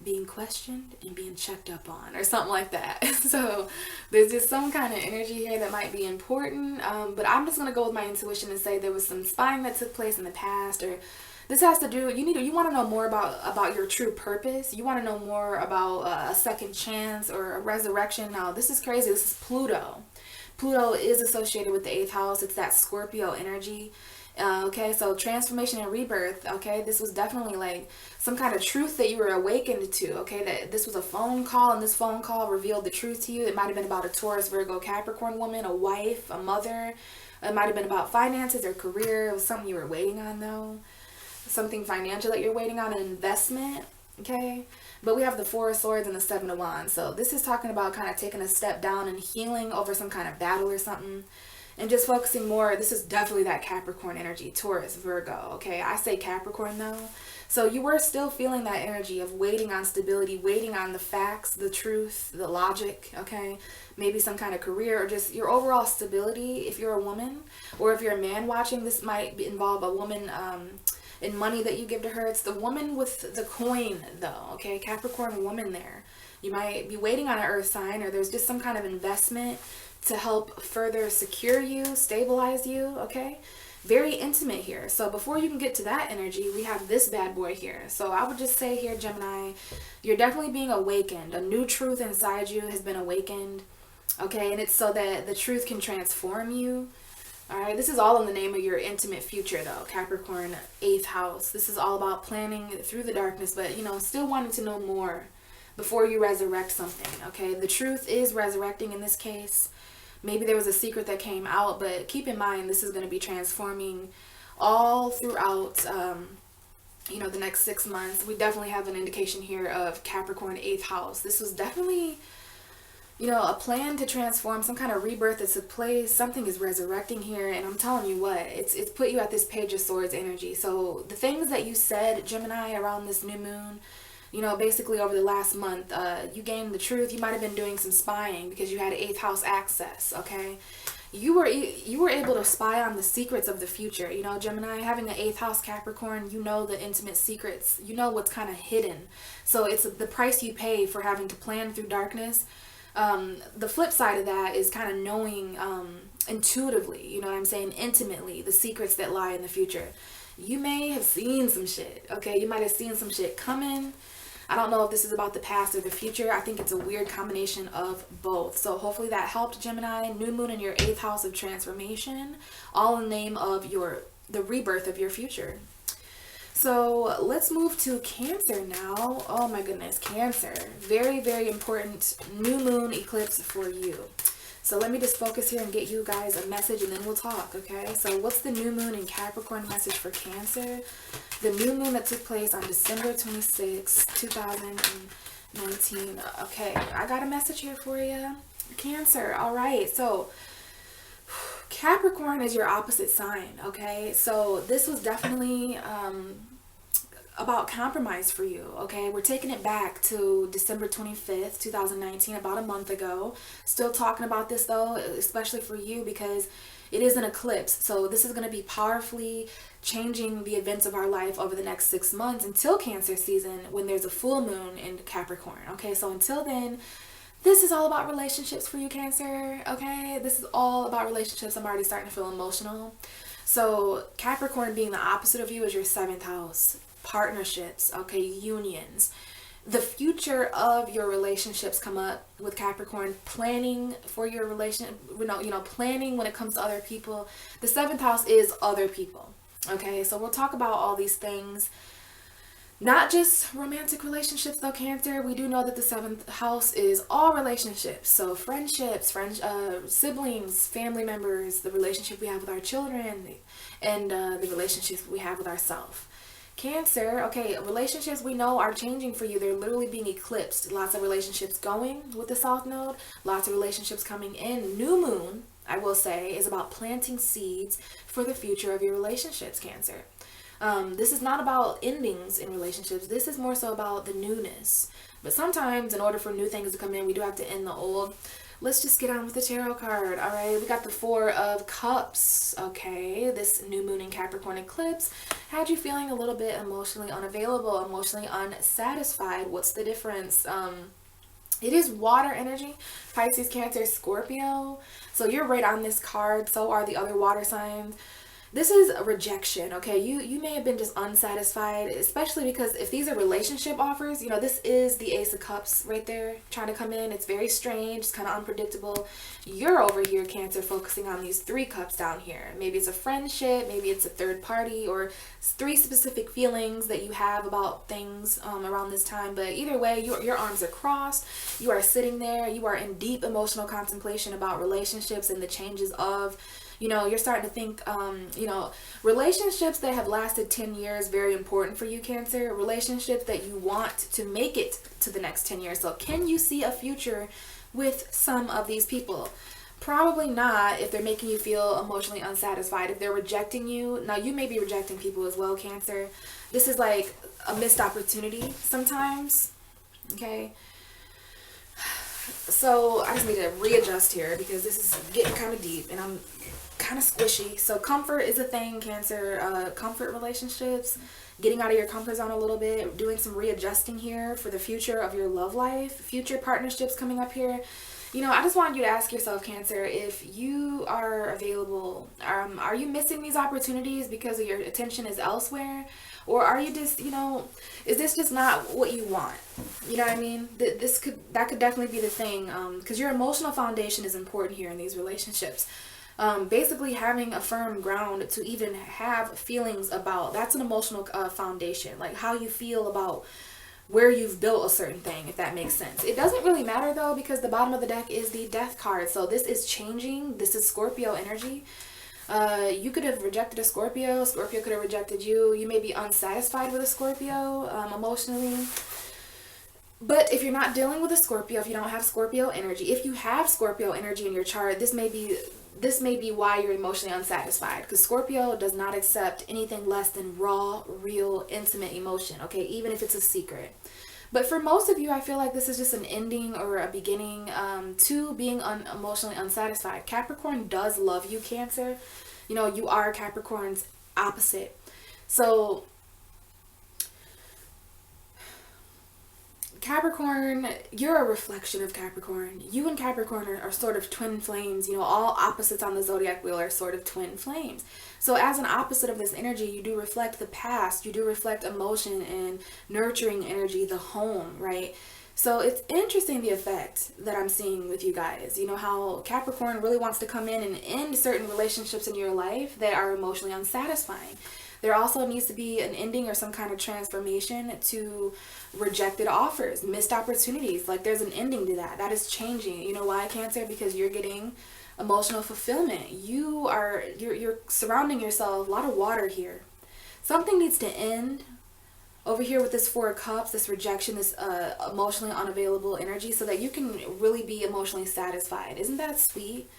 being questioned and being checked up on, or something like that. So there's just some kind of energy here that might be important, but I'm just going to go with my intuition and say there was some spying that took place in the past, or this has to do, you want to know more about your true purpose. You want to know more about a second chance or a resurrection. Now, this is crazy. This is Pluto. Pluto is associated with the 8th house. It's that Scorpio energy. Okay, so transformation and rebirth. Okay, this was definitely like some kind of truth that you were awakened to. Okay, that this was a phone call, and this phone call revealed the truth to you. It might have been about a Taurus, Virgo, Capricorn woman, a wife, a mother. It might have been about finances or career. It was something you were waiting on, though. Something financial that you're waiting on, an investment. Okay, but we have the Four of Swords and the Seven of Wands. So this is talking about kind of taking a step down and healing over some kind of battle or something, and just focusing more. This is definitely that Capricorn energy, Taurus, Virgo. Okay, I say Capricorn though. So you were still feeling that energy of waiting on stability, waiting on the facts, the truth, the logic. Okay, maybe some kind of career or just your overall stability. If you're a woman, or if you're a man watching, this might involve a woman in money that you give to her. It's the woman with the coin though. Okay, Capricorn woman there. You might be waiting on an earth sign, or there's just some kind of investment to help further secure you, stabilize you. Okay, very intimate here. So before you can get to that energy, we have this bad boy here. So I would just say here, Gemini, you're definitely being awakened. A new truth inside you has been awakened. Okay, and it's so that the truth can transform you. All right, this is all in the name of your intimate future though, Capricorn, 8th house. This is all about planning through the darkness, but you know, still wanting to know more before you resurrect something. Okay, the truth is resurrecting in this case. Maybe there was a secret that came out, but keep in mind this is going to be transforming all throughout you know, the next 6 months. We definitely have an indication here of Capricorn 8th house. This was definitely, you know, a plan to transform, some kind of rebirth that took place. Something is resurrecting here, and I'm telling you what, it's put you at this Page of Swords energy. So the things that you said, Gemini, around this new moon, you know, basically over the last month, you gained the truth. You might have been doing some spying because you had 8th house access. Okay, you were able to spy on the secrets of the future. You know, Gemini, having an 8th house Capricorn, you know the intimate secrets. You know what's kind of hidden. So it's the price you pay for having to plan through darkness. The flip side of that is kind of knowing intuitively, you know what I'm saying, intimately, the secrets that lie in the future. You may have seen some shit, okay? You might have seen some shit coming. I don't know if this is about the past or the future. I think it's a weird combination of both. So hopefully that helped, Gemini. New moon in your 8th house of transformation, all in the name of the rebirth of your future. So let's move to Cancer now. Oh my goodness, Cancer. Very, very important new moon eclipse for you. So let me just focus here and get you guys a message, and then we'll talk, okay? So what's the new moon in Capricorn message for Cancer? The new moon that took place on December 26, 2019. Okay, I got a message here for you. Cancer, all right. So Capricorn is your opposite sign, okay? So this was definitely about compromise for you, okay? We're taking it back to December 25th, 2019, about a month ago. Still talking about this though, especially for you because it is an eclipse. So this is going to be powerfully changing the events of our life over the next 6 months until Cancer season, when there's a full moon in Capricorn, okay? So until then, this is all about relationships for you, Cancer, okay? This is all about relationships. I'm already starting to feel emotional. So Capricorn being the opposite of you is your 7th house. Partnerships, okay, unions. The future of your relationships come up with Capricorn. Planning for your relationship, you know, planning when it comes to other people. The 7th house is other people, okay? So we'll talk about all these things. Not just romantic relationships though, Cancer. We do know that the 7th house is all relationships. So friendships, siblings, family members, the relationship we have with our children, and the relationships we have with ourselves. Cancer, okay, relationships we know are changing for you. They're literally being eclipsed. Lots of relationships going with the South Node. Lots of relationships coming in. New moon, I will say, is about planting seeds for the future of your relationships, Cancer. This is not about endings in relationships. This is more so about the newness. But sometimes in order for new things to come in, we do have to end the old. Let's just get on with the tarot card. All right, we got the 4 of Cups. Okay, this new moon in Capricorn eclipse had you feeling a little bit emotionally unavailable, emotionally unsatisfied. What's the difference? It is water energy, Pisces, Cancer, Scorpio. So you're right on this card. So are the other water signs. this is a rejection, okay? You may have been just unsatisfied, especially because if these are relationship offers, you know, this is the Ace of Cups right there trying to come in. It's very strange, it's kind of unpredictable. You're over here, Cancer, focusing on these 3 cups down here. Maybe it's a friendship, maybe it's a third party, or 3 specific feelings that you have about things around this time. But either way, your arms are crossed. You are sitting there. You are in deep emotional contemplation about relationships and the changes of, you know, you're starting to think, you know, relationships that have lasted 10 years, very important for you, Cancer. Relationships that you want to make it to the next 10 years. So can you see a future with some of these people? Probably not if they're making you feel emotionally unsatisfied. If they're rejecting you, now you may be rejecting people as well, Cancer. This is like a missed opportunity sometimes, okay? So I just need to readjust here because this is getting kind of deep and I'm kind of squishy. So comfort is a thing, Cancer. Comfort relationships, getting out of your comfort zone a little bit, doing some readjusting here for the future of your love life, future partnerships coming up here. You know, I just want you to ask yourself, Cancer, if you are available, are you missing these opportunities because of your attention is elsewhere? Or are you just, you know, is this just not what you want? You know what I mean? That could definitely be the thing, because your emotional foundation is important here in these relationships. Basically having a firm ground to even have feelings about, that's an emotional foundation, like how you feel about where you've built a certain thing, if that makes sense. It doesn't really matter though, because the bottom of the deck is the Death card. So this is changing. This is Scorpio energy. You could have rejected a Scorpio. Scorpio could have rejected you. You may be unsatisfied with a Scorpio emotionally. But if you're not dealing with a Scorpio, if you don't have Scorpio energy, if you have Scorpio energy in your chart, this may be why you're emotionally unsatisfied, because Scorpio does not accept anything less than raw, real, intimate emotion, okay, even if it's a secret. But for most of you, I feel like this is just an ending or a beginning to being emotionally unsatisfied. Capricorn does love you, Cancer. You know, you are Capricorn's opposite. So Capricorn, you're a reflection of Capricorn. You and Capricorn are sort of twin flames. You know, all opposites on the zodiac wheel are sort of twin flames. So as an opposite of this energy, you do reflect the past. You do reflect emotion and nurturing energy, the home, right? So it's interesting the effect that I'm seeing with you guys. You know, how Capricorn really wants to come in and end certain relationships in your life that are emotionally unsatisfying. There also needs to be an ending or some kind of transformation to rejected offers, missed opportunities. Like there's an ending to that. That is changing. You know why, Cancer? Because you're getting emotional fulfillment. You're surrounding yourself, a lot of water here. Something needs to end over here with this 4 of Cups, this rejection, this emotionally unavailable energy, so that you can really be emotionally satisfied. Isn't that sweet?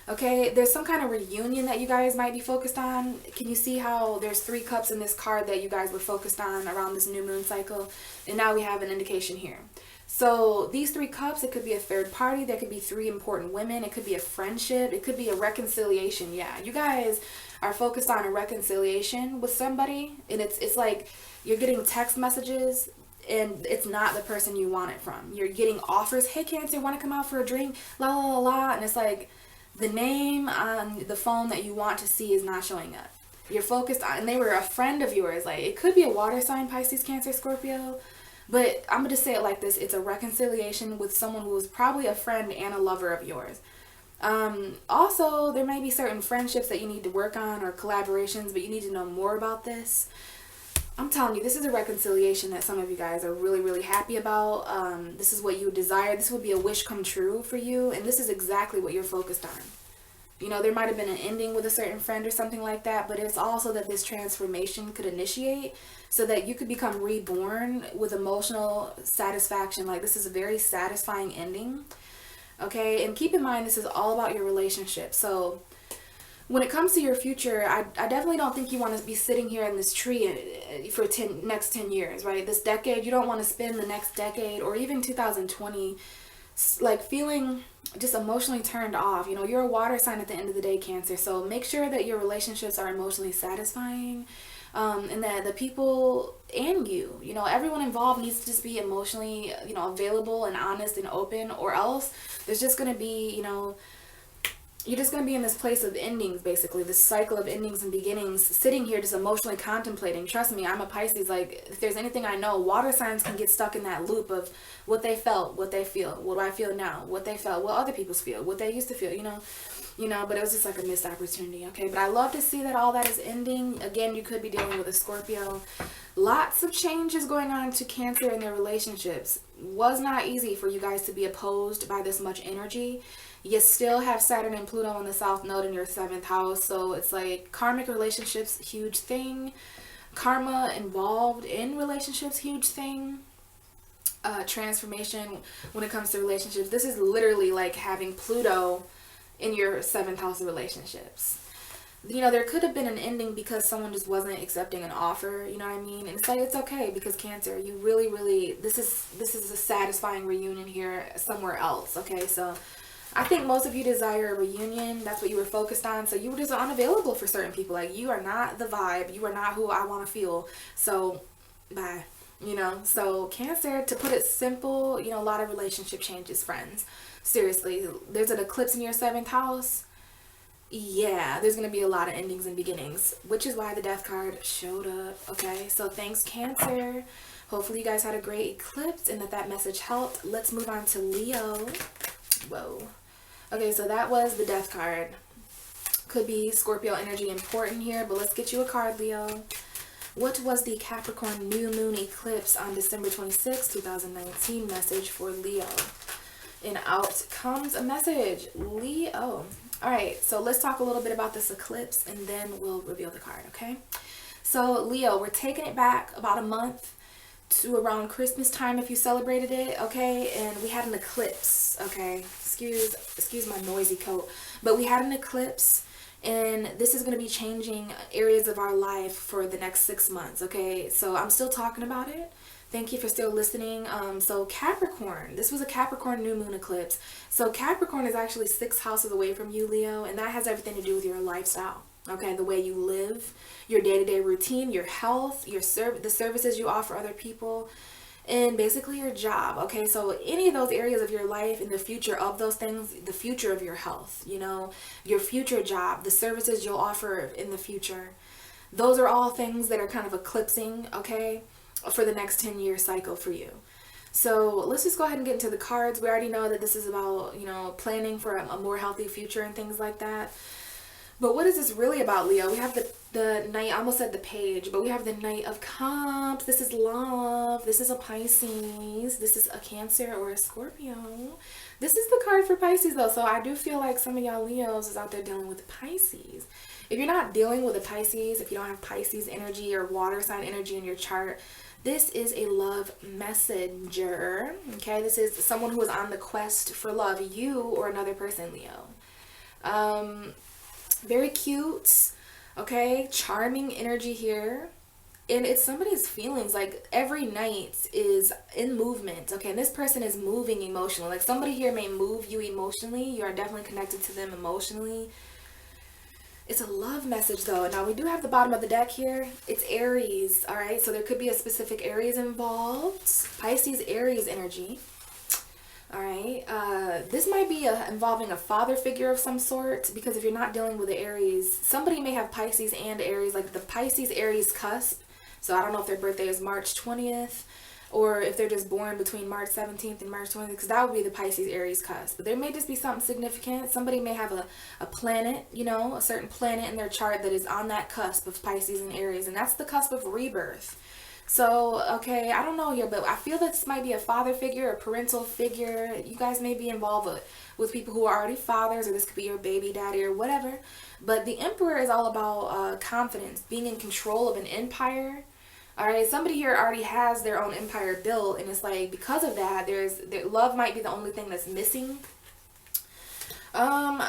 Okay, there's some kind of reunion that you guys might be focused on. Can you see how there's 3 cups in this card that you guys were focused on around this new moon cycle? And now we have an indication here. So these 3 cups, it could be a third party. There could be 3 important women. It could be a friendship. It could be a reconciliation. Yeah, you guys are focused on a reconciliation with somebody. And it's like you're getting text messages and it's not the person you want it from. You're getting offers. Hey, Cancer, want to come out for a drink? La, la, la, la. And it's like, the name on the phone that you want to see is not showing up. You're focused on, and they were a friend of yours. Like, it could be a water sign, Pisces, Cancer, Scorpio. But I'm going to say it like this. It's a reconciliation with someone who is probably a friend and a lover of yours. Also, there may be certain friendships that you need to work on or collaborations, but you need to know more about this. I'm telling you, this is a reconciliation that some of you guys are really, really happy about. This is what you desire. This would be a wish come true for you. And this is exactly what you're focused on. You know, there might have been an ending with a certain friend or something like that, but it's also that this transformation could initiate so that you could become reborn with emotional satisfaction. Like, this is a very satisfying ending. Okay, and keep in mind, this is all about your relationship. So when it comes to your future, I definitely don't think you want to be sitting here in this tree for next 10 years, right? This decade, you don't want to spend the next decade or even 2020 like feeling just emotionally turned off. You know, you're a water sign at the end of the day, Cancer. So make sure that your relationships are emotionally satisfying, and that the people and you know, everyone involved needs to just be emotionally, you know, available and honest and open, or else there's just going to be, you know, you're just going to be in this place of endings, basically, this cycle of endings and beginnings, sitting here just emotionally contemplating. Trust me, I'm a Pisces. Like, if there's anything I know, water signs can get stuck in that loop of what they felt, what they feel, what do I feel now, what they felt, what other people feel, what they used to feel, but it was just like a missed opportunity. Okay, but I love to see that all that is ending. Again, you could be dealing with a Scorpio. Lots of changes going on to Cancer in their relationships. Was not easy for you guys to be opposed by this much energy. You still have Saturn and Pluto on the South Node in your 7th house. So it's like karmic relationships, huge thing. Karma involved in relationships, huge thing. Transformation when it comes to relationships. This is literally like having Pluto in your 7th house of relationships. There could have been an ending because someone just wasn't accepting an offer, you know what I mean? And it's like, it's okay, because Cancer, you really, this is a satisfying reunion here somewhere else, okay? So I think most of you desire a reunion. That's what you were focused on. So you were just unavailable for certain people. Like, you are not the vibe. You are not who I want to feel. So, bye. So Cancer, to put it simple, a lot of relationship changes, friends. Seriously, there's an eclipse in your 7th house. Yeah, there's going to be a lot of endings and beginnings, which is why the Death card showed up. Okay, so thanks, Cancer. Hopefully you guys had a great eclipse and that message helped. Let's move on to Leo. Whoa. Okay, so that was the Death card. Could be Scorpio energy important here, but let's get you a card, Leo. What was the Capricorn new moon eclipse on December 26, 2019 message for Leo? And out comes a message, Leo. All right, so let's talk a little bit about this eclipse and then we'll reveal the card, okay? So Leo, we're taking it back about a month to around Christmas time if you celebrated it, okay? And we had an eclipse, okay? Excuse my noisy coat. But we had an eclipse, and this is going to be changing areas of our life for the next 6 months, okay? So I'm still talking about it. Thank you for still listening. So Capricorn, this was a Capricorn new moon eclipse. So Capricorn is actually 6 houses away from you, Leo, and that has everything to do with your lifestyle. Okay, the way you live, your day-to-day routine, your health, the services you offer other people, and basically your job. Okay, so any of those areas of your life and the future of those things, the future of your health, your future job, the services you'll offer in the future, those are all things that are kind of eclipsing, okay, for the next 10-year cycle for you. So let's just go ahead and get into the cards. We already know that this is about, planning for a more healthy future and things like that. But what is this really about, Leo? We have the Knight, I almost said the Page, but we have the Knight of Cups. This is love. This is a Pisces. This is a Cancer or a Scorpio. This is the card for Pisces, though. So I do feel like some of y'all Leos is out there dealing with Pisces. If you're not dealing with a Pisces, if you don't have Pisces energy or water sign energy in your chart, this is a love messenger. Okay, this is someone who is on the quest for love, you or another person, Leo. Very cute, okay, charming energy here, and it's somebody's feelings. Like, every night is in movement, okay, and this person is moving emotionally. Like, somebody here may move you emotionally. You are definitely connected to them emotionally. It's a love message, though. Now, we do have the bottom of the deck here. It's Aries, all right, so there could be a specific Aries involved. Pisces, Aries energy. All right, this might be involving a father figure of some sort, because if you're not dealing with the Aries, somebody may have Pisces and Aries, like the Pisces-Aries cusp. So I don't know if their birthday is March 20th or if they're just born between March 17th and March 20th, because that would be the Pisces-Aries cusp. But there may just be something significant. Somebody may have a planet, a certain planet in their chart that is on that cusp of Pisces and Aries, and that's the cusp of rebirth. So, okay, I don't know here, but I feel this might be a father figure, a parental figure. You guys may be involved with people who are already fathers, or this could be your baby daddy or whatever. But the Emperor is all about confidence, being in control of an empire. All right, somebody here already has their own empire built, and it's like, because of that, love might be the only thing that's missing.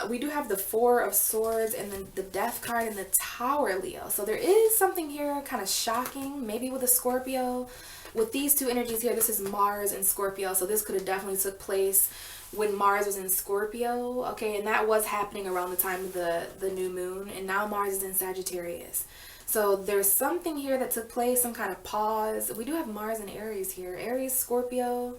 We do have the Four of Swords and then the Death card and the Tower, Leo. So there is something here kind of shocking, maybe with a Scorpio. With these two energies here, this is Mars and Scorpio. So this could have definitely took place when Mars was in Scorpio. Okay, and that was happening around the time of the new moon. And now Mars is in Sagittarius. So there's something here that took place, some kind of pause. We do have Mars and Aries here. Aries, Scorpio.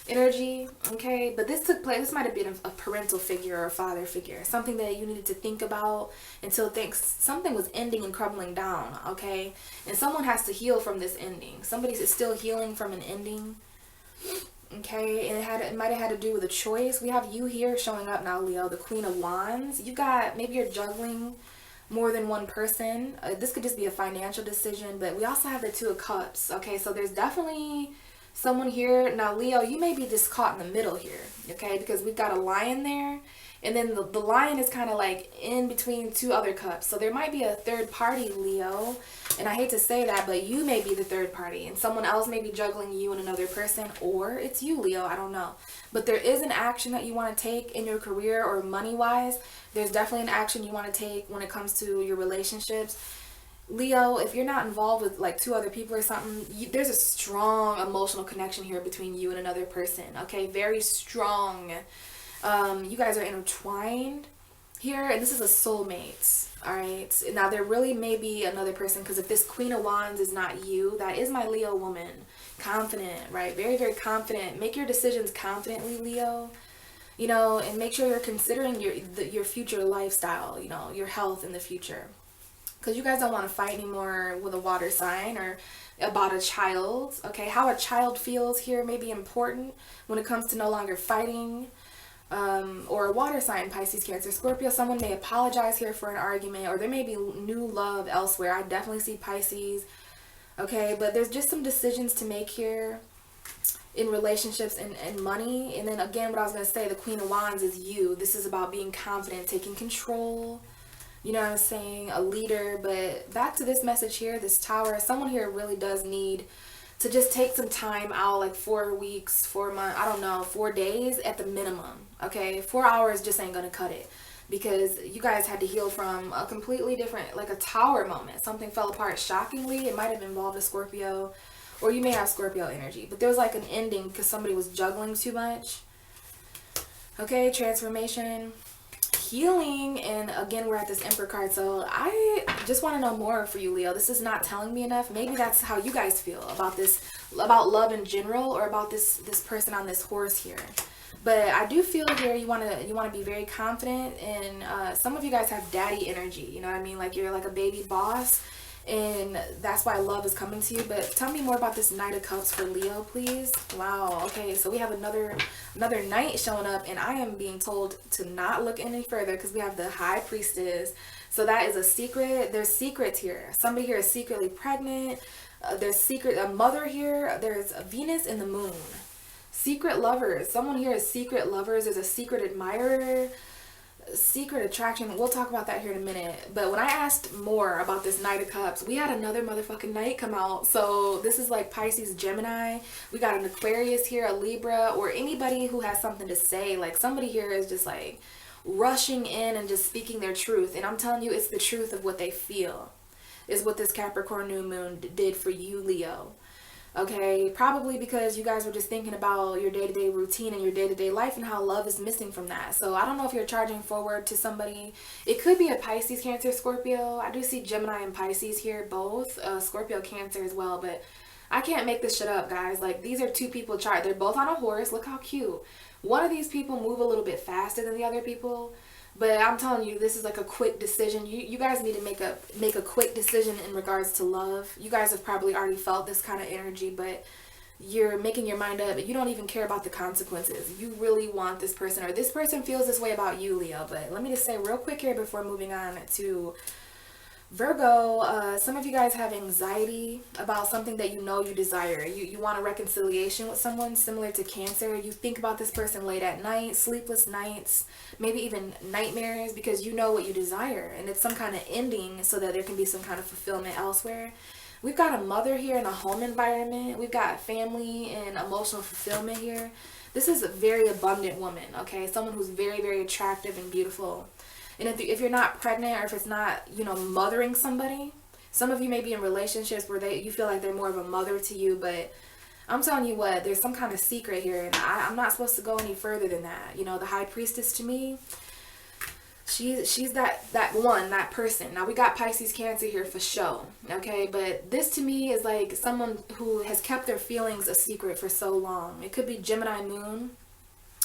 energy, okay? But this took place, this might have been a parental figure or a father figure, something that you needed to think about until something was ending and crumbling down, okay? And someone has to heal from this ending. Somebody is still healing from an ending, okay? And it might have had to do with a choice. We have you here showing up now, Leo, the Queen of Wands. You got, maybe you're juggling more than one person. This could just be a financial decision, but we also have the Two of Cups, okay? So there's definitely someone here. Now, Leo, you may be just caught in the middle here, okay? Because we've got a lion there, and then the lion is kind of like in between two other cups. So there might be a third party, Leo. And I hate to say that, but you may be the third party, and someone else may be juggling you and another person, or it's you, Leo. I don't know. But there is an action that you want to take in your career or money-wise. There's definitely an action you want to take when it comes to your relationships. Leo, if you're not involved with like two other people or something, there's a strong emotional connection here between you and another person, okay? Very strong. You guys are intertwined here, and this is a soulmate, all right? Now, there really may be another person, because if this Queen of Wands is not you, that is my Leo woman. Confident, right? Very, very confident. Make your decisions confidently, Leo. You know, and make sure you're considering your future lifestyle, you know, your health in the future. Because you guys don't want to fight anymore with a water sign or about a child, okay? How a child feels here may be important when it comes to no longer fighting. Or a water sign, Pisces, Cancer, Scorpio. Someone may apologize here for an argument, or there may be new love elsewhere. I definitely see Pisces, okay? But there's just some decisions to make here in relationships and money. And then again, what I was going to say, the Queen of Wands is you. This is about being confident, taking control. You know what I'm saying? A leader. But back to this message here, this Tower. Someone here really does need to just take some time out, like 4 weeks, 4 months, I don't know, 4 days at the minimum, okay? 4 hours just ain't gonna cut it, because you guys had to heal from a completely different, like a Tower moment. Something fell apart shockingly. It might have involved a Scorpio, or you may have Scorpio energy, but there was like an ending because somebody was juggling too much. Okay, transformation, healing, and again, we're at this Emperor card. So I just want to know more for you, Leo. This is not telling me enough. Maybe that's how you guys feel about this, about love in general, or about this person on this horse here. But I do feel here you want to be very confident, and some of you guys have daddy energy. You know what I mean? Like you're like a baby boss, and that's why love is coming to you. But tell me more about this Knight of Cups for Leo, please. Wow. Okay, so we have another knight showing up, and I am being told to not look any further because we have the High Priestess. So that is a secret. There's secrets here. Somebody here is secretly pregnant. There's a mother here. There's a Venus and the Moon. Secret lovers. Someone here is secret lovers. There's a secret admirer, secret attraction. We'll talk about that here in a minute. But when I asked more about this Knight of Cups, we had another motherfucking knight come out. So this is like Pisces, Gemini. We got an Aquarius here, a Libra, or anybody who has something to say. Like somebody here is just like rushing in and just speaking their truth. And I'm telling you, it's the truth of what they feel is what this Capricorn new moon did for you, Leo. Okay, probably because you guys were just thinking about your day-to-day routine and your day-to-day life and how love is missing from that. So I don't know if you're charging forward to somebody. It could be a Pisces, Cancer, Scorpio. I do see Gemini and Pisces here, both. Scorpio, Cancer as well. But I can't make this shit up, guys. Like, these are two people chart. They're both on a horse. Look how cute. One of these people move a little bit faster than the other people. But I'm telling you, this is like a quick decision. You guys need to make a quick decision in regards to love. You guys have probably already felt this kind of energy, but you're making your mind up. You don't even care about the consequences. You really want this person, or this person feels this way about you, Leo. But let me just say real quick here before moving on to Virgo, some of you guys have anxiety about something that you know you desire. You want a reconciliation with someone, similar to Cancer. You think about this person late at night, sleepless nights, maybe even nightmares, because you know what you desire. And it's some kind of ending so that there can be some kind of fulfillment elsewhere. We've got a mother here in a home environment. We've got family and emotional fulfillment here. This is a very abundant woman, okay? Someone who's very, very attractive and beautiful. And if you're not pregnant, or if it's not, you know, mothering somebody, some of you may be in relationships where you feel like they're more of a mother to you, but I'm telling you what, there's some kind of secret here, and I'm not supposed to go any further than that. You know, the High Priestess to me, She's that person. Now we got Pisces Cancer here for show, okay? But this to me is like someone who has kept their feelings a secret for so long. It could be Gemini moon.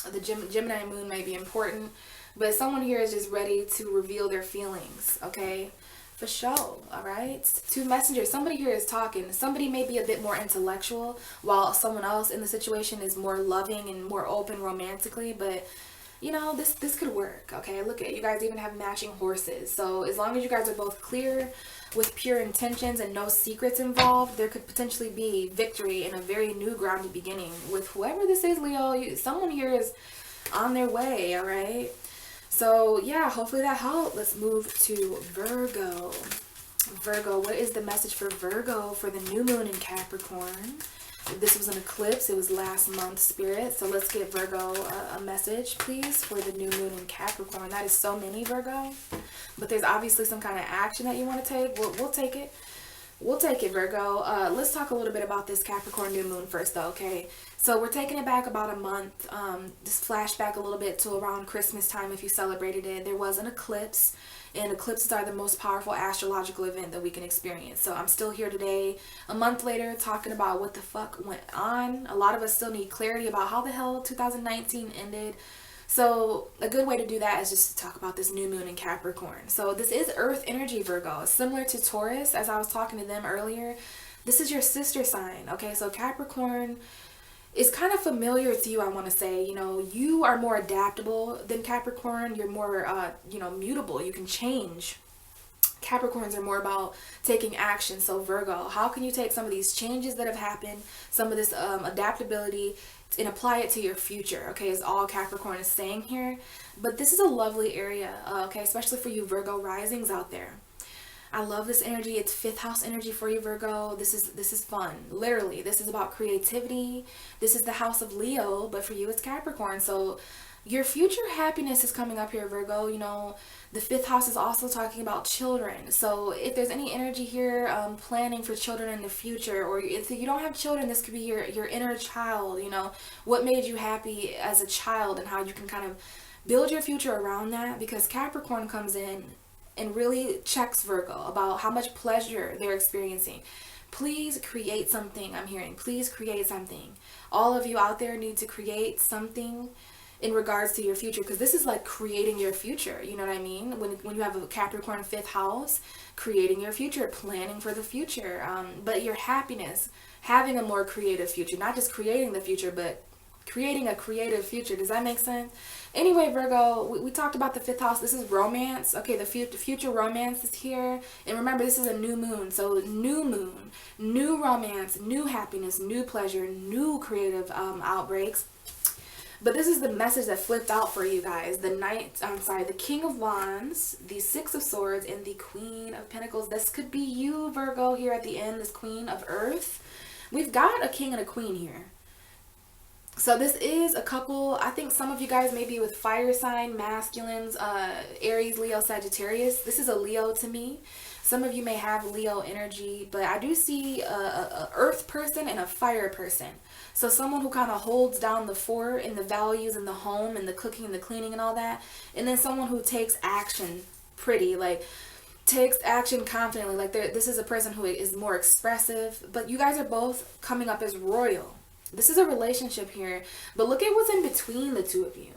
The Gemini moon may be important, but someone here is just ready to reveal their feelings, okay? For show, all right? Two messengers. Somebody here is talking. Somebody may be a bit more intellectual, while someone else in the situation is more loving and more open romantically, but you know, this could work, okay? Look at, you guys even have matching horses. So as long as you guys are both clear with pure intentions and no secrets involved, there could potentially be victory in a very new grounded beginning with whoever this is, Leo. Someone here is on their way, all right? So yeah, hopefully that helped. Let's move to Virgo. Virgo, what is the message for Virgo for the new moon in Capricorn? This was an eclipse. It was last month, Spirit. So let's give Virgo a message, please, for the new moon in Capricorn. That is so many, Virgo. But there's obviously some kind of action that you want to take. We'll take it. We'll take it, Virgo. Let's talk a little bit about this Capricorn new moon first, though, okay? So we're taking it back about a month. Just flashback a little bit to around Christmas time if you celebrated it. There was an eclipse. And eclipses are the most powerful astrological event that we can experience. So I'm still here today, a month later, talking about what the fuck went on. A lot of us still need clarity about how the hell 2019 ended. So a good way to do that is just to talk about this new moon in Capricorn. So this is Earth energy, Virgo. Similar to Taurus, as I was talking to them earlier. This is your sister sign, okay? So Capricorn is kind of familiar to you, I want to say. You know, you are more adaptable than Capricorn. You're more, mutable. You can change. Capricorns are more about taking action. So Virgo, how can you take some of these changes that have happened, some of this adaptability, and apply it to your future, okay, is all Capricorn is saying here. But this is a lovely area, okay, especially for you Virgo risings out there. I love this energy. It's fifth house energy for you, Virgo. This is fun. Literally, this is about creativity. This is the house of Leo, but for you, it's Capricorn. So your future happiness is coming up here, Virgo. You know, the fifth house is also talking about children. So if there's any energy here, planning for children in the future, or if you don't have children, this could be your inner child. You know, what made you happy as a child and how you can kind of build your future around that, because Capricorn comes in and really checks Virgo about how much pleasure they're experiencing. Please create something, I'm hearing. Please create something. All of you out there need to create something in regards to your future, because this is like creating your future. You know what I mean? When you have a Capricorn fifth house, creating your future, planning for the future. But your happiness, having a more creative future, not just creating the future, but creating a creative future. Does that make sense? Anyway, Virgo, we talked about the fifth house. This is romance. Okay, the future romance is here. And remember, this is a new moon. So new moon, new romance, new happiness, new pleasure, new creative outbreaks. But this is the message that flipped out for you guys. The King of Wands, the Six of Swords, and the Queen of Pentacles. This could be you, Virgo, here at the end, this Queen of Earth. We've got a king and a queen here. So this is a couple, I think some of you guys may be with fire sign, masculines, Aries, Leo, Sagittarius. This is a Leo to me. Some of you may have Leo energy, but I do see a earth person and a fire person. So someone who kind of holds down the fort and the values and the home and the cooking and the cleaning and all that. And then someone who takes action takes action confidently. Like this is a person who is more expressive, but you guys are both coming up as royal. This is a relationship here, but look at what's in between the two of you.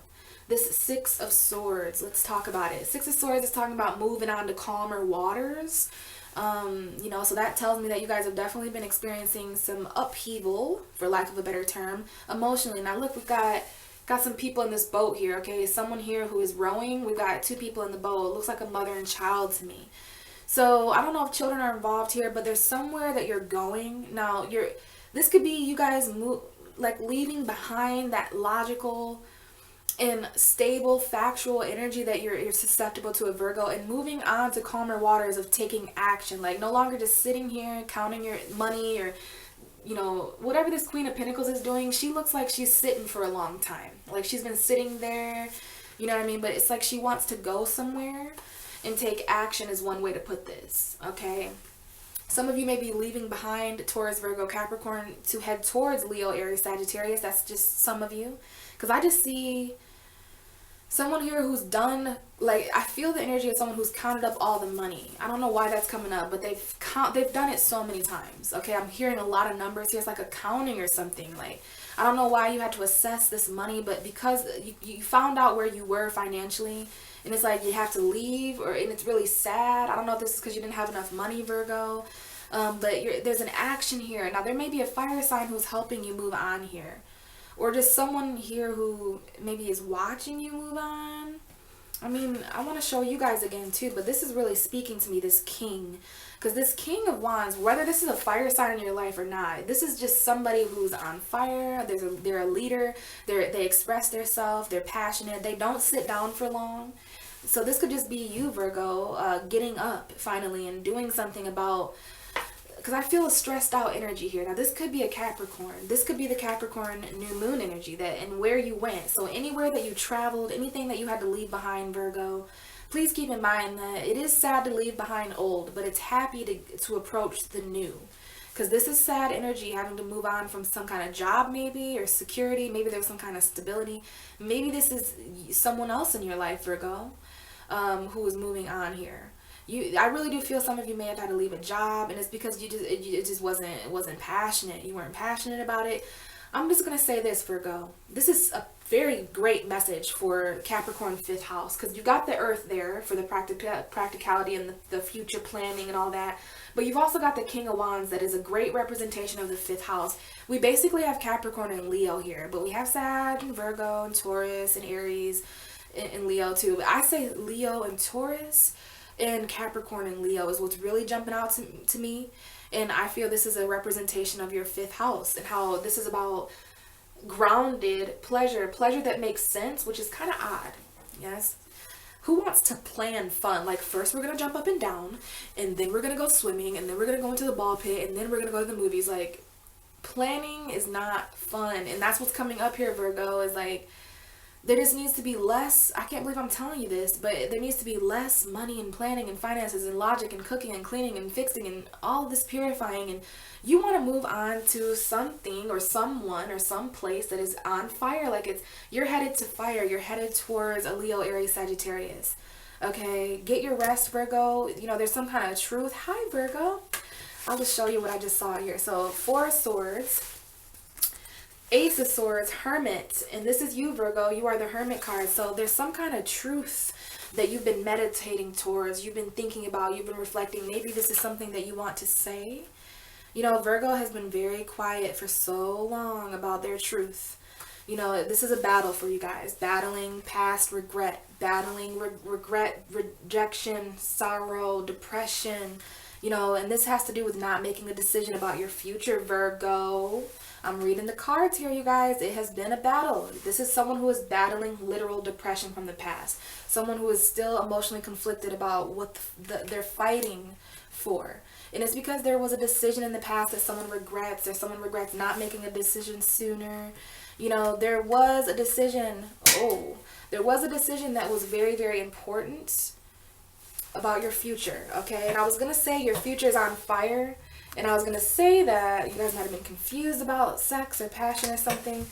This Six of Swords, let's talk about it. Six of Swords is talking about moving on to calmer waters. So that tells me that you guys have definitely been experiencing some upheaval, for lack of a better term, emotionally. Now look, we've got some people in this boat here, okay? Someone here who is rowing. We've got two people in the boat. It looks like a mother and child to me. So I don't know if children are involved here, but there's somewhere that you're going. Now this could be you guys leaving behind that logical and stable factual energy that you're susceptible to a Virgo, and moving on to calmer waters of taking action. Like no longer just sitting here counting your money, or whatever this Queen of Pentacles is doing. She looks like she's sitting for a long time. Like she's been sitting there, you know what I mean? But it's like she wants to go somewhere, and take action is one way to put this, okay? Some of you may be leaving behind Taurus, Virgo, Capricorn to head towards Leo, Aries, Sagittarius. That's just some of you. Because I just see someone here who's done, like, I feel the energy of someone who's counted up all the money. I don't know why that's coming up, but they've done it so many times. Okay, I'm hearing a lot of numbers here. It's like accounting or something. Like, I don't know why you had to assess this money, but because you found out where you were financially, and it's like you have to leave, and it's really sad. I don't know if this is because you didn't have enough money, Virgo, but there's an action here. Now, there may be a fire sign who's helping you move on here, or just someone here who maybe is watching you move on. I mean, I want to show you guys again too, but this is really speaking to me, this king. Because this King of Wands, whether this is a fire sign in your life or not, this is just somebody who's on fire. They're a leader. They express themselves. They're passionate. They don't sit down for long. So this could just be you, Virgo, getting up finally and doing something about, because I feel a stressed out energy here. Now, this could be a Capricorn. This could be the Capricorn new moon energy, that and where you went. So anywhere that you traveled, anything that you had to leave behind, Virgo, please keep in mind that it is sad to leave behind old, but it's happy to approach the new. Because this is sad energy, having to move on from some kind of job maybe, or security. Maybe there's some kind of stability. Maybe this is someone else in your life, Virgo, who is moving on here. I really do feel some of you may have had to leave a job, and it's because it just wasn't passionate. You weren't passionate about it. I'm just gonna say this, Virgo. This is a very great message for Capricorn 5th house, because you got the Earth there for the practicality and the future planning and all that. But you've also got the King of Wands that is a great representation of the 5th house. We basically have Capricorn and Leo here, but we have Sag and Virgo and Taurus and Aries and Leo too. But I say Leo and Taurus and Capricorn and Leo is what's really jumping out to me. And I feel this is a representation of your 5th house, and how this is about grounded pleasure that makes sense, which is kind of odd. Yes. Who wants to plan fun? Like, first we're going to jump up and down, and then we're going to go swimming, and then we're going to go into the ball pit, and then we're going to go to the movies. Like, planning is not fun. And that's what's coming up here, Virgo, is like, there just needs to be less. I can't believe I'm telling you this, but there needs to be less money and planning and finances and logic and cooking and cleaning and fixing and all this purifying. And you want to move on to something or someone or some place that is on fire. Like, you're headed to fire. You're headed towards a Leo, Aries, Sagittarius. Okay, get your rest, Virgo. You know, there's some kind of truth. Hi, Virgo. I'll just show you what I just saw here. So 4 of Swords, Ace of Swords, Hermit, and this is you, Virgo. You are the Hermit card. So there's some kind of truth that you've been meditating towards, you've been thinking about, you've been reflecting. Maybe this is something that you want to say. You know, Virgo has been very quiet for so long about their truth. You know, this is a battle for you guys. Battling past regret, battling regret, rejection, sorrow, depression. You know, and this has to do with not making a decision about your future, Virgo. I'm reading the cards here, you guys. It has been a battle. This is someone who is battling literal depression from the past. Someone who is still emotionally conflicted about what they're fighting for. And it's because there was a decision in the past that someone regrets, or someone regrets not making a decision sooner. You know, there was a decision. There was a decision that was very, very important about your future, okay? And I was going to say your future is on fire. And I was going to say that you guys might have been confused about sex or passion or something.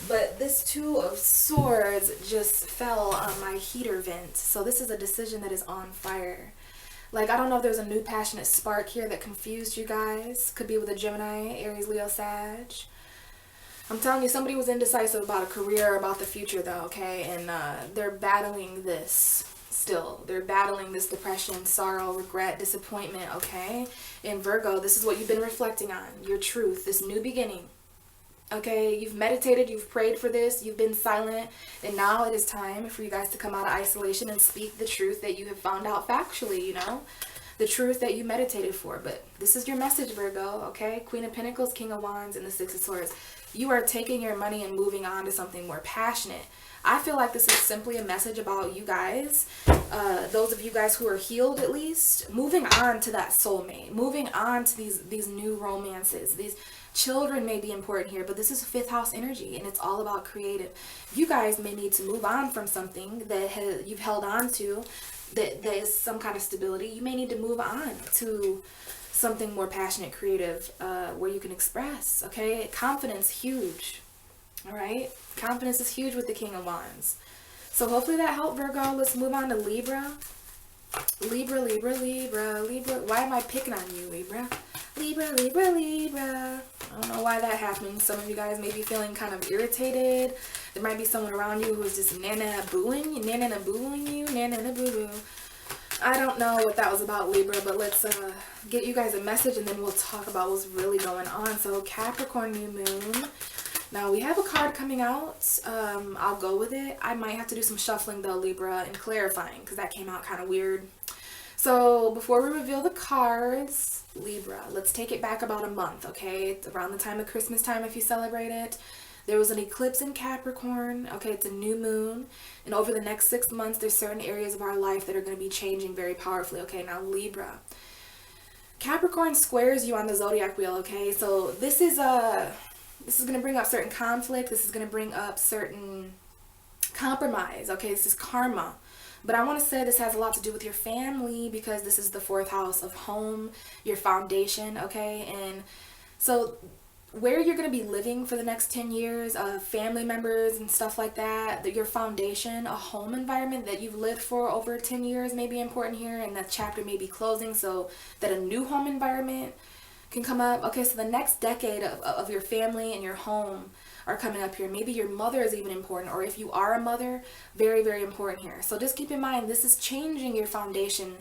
But this 2 of Swords just fell on my heater vent. So this is a decision that is on fire. Like, I don't know if there's a new passionate spark here that confused you guys. Could be with a Gemini, Aries, Leo, Sag. I'm telling you, somebody was indecisive about a career or about the future, though, okay? And they're battling this. Still, they're battling this depression, sorrow, regret, disappointment, okay? In Virgo, this is what you've been reflecting on, your truth, this new beginning, okay? You've meditated, you've prayed for this, you've been silent, and now it is time for you guys to come out of isolation and speak the truth that you have found out factually, you know? The truth that you meditated for. But this is your message, Virgo, okay? Queen of Pentacles, King of Wands, and the 6 of Swords. You are taking your money and moving on to something more passionate. I feel like this is simply a message about you guys, those of you guys who are healed at least, moving on to that soulmate, moving on to these new romances. These children may be important here, but this is 5th house energy, and it's all about creative. You guys may need to move on from something that you've held on to, that is some kind of stability. You may need to move on to something more passionate, creative, where you can express, okay? Confidence, huge. All right, confidence is huge with the King of Wands. So hopefully that helped, Virgo. Let's move on to Libra. Libra, Libra, Libra, Libra. Why am I picking on you, Libra? Libra, Libra, Libra. I don't know why that happens. Some of you guys may be feeling kind of irritated. There might be someone around you who's just nana-booing you, nana-boo-boo. I don't know what that was about, Libra, but let's get you guys a message and then we'll talk about what's really going on. So Capricorn new moon. Now we have a card coming out. I'll go with it. I might have to do some shuffling though, Libra, and clarifying because that came out kind of weird. So before we reveal the cards, Libra, let's take it back about a month, okay? It's around the time of Christmas time if you celebrate it. There was an eclipse in Capricorn, okay? It's a new moon. And over the next 6 months, there's certain areas of our life that are going to be changing very powerfully, okay? Now, Libra. Capricorn squares you on the zodiac wheel, okay? So this is going to bring up certain conflict. This is going to bring up certain compromise, okay? This is karma. But I want to say this has a lot to do with your family because this is the 4th house of home, your foundation, okay? And so where you're going to be living for the next 10 years, family members and stuff like that, your foundation, a home environment that you've lived for over 10 years may be important here, and that chapter may be closing so that a new home environment can come up. Okay, so the next decade of your family and your home are coming up here. Maybe your mother is even important, or if you are a mother, very, very important here. So just keep in mind, this is changing your foundation.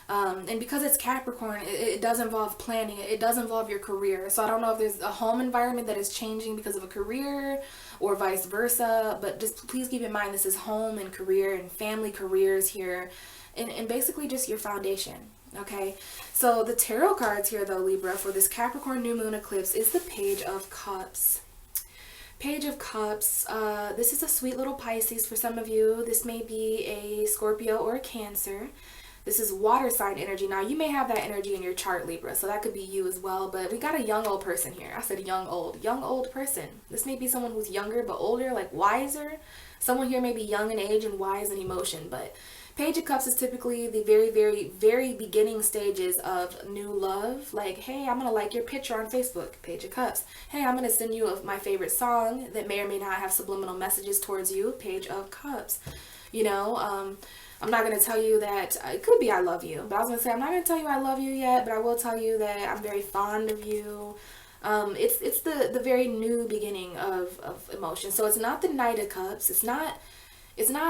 And because it's Capricorn, it does involve planning. It does involve your career. So I don't know if there's a home environment that is changing because of a career or vice versa. But just please keep in mind, this is home and career and family careers here. And basically just your foundation. Okay, so the tarot cards here though, Libra, for this Capricorn new moon eclipse is the Page of Cups. Page of Cups, this is a sweet little Pisces for some of you. This may be a Scorpio or a Cancer. This is water sign energy. Now, you may have that energy in your chart, Libra, so that could be you as well. But we got a young old person here. I said young old person. This may be someone who's younger but older, like wiser. Someone here may be young in age and wise in emotion. But Page of Cups is typically the very, very, very beginning stages of new love. Like, hey, I'm going to like your picture on Facebook. Page of Cups. Hey, I'm going to send you my favorite song that may or may not have subliminal messages towards you. Page of Cups. You know, I'm not going to tell you that, it could be I love you, but I was going to say, I'm not going to tell you I love you yet, but I will tell you that I'm very fond of you. It's the very new beginning of emotion. So it's not the Knight of Cups. It's not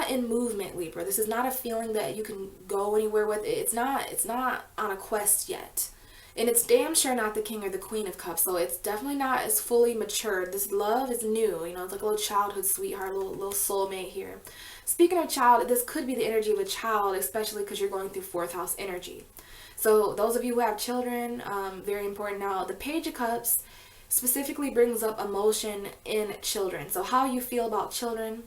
in movement, Libra. This is not a feeling that you can go anywhere with. It's not on a quest yet. And it's damn sure not the King or the Queen of Cups. So it's definitely not as fully matured. This love is new. You know, it's like a little childhood sweetheart, little soulmate here. Speaking of child, this could be the energy of a child, especially because you're going through 4th house energy. So those of you who have children, very important now. The Page of Cups specifically brings up emotion in children. So how you feel about children,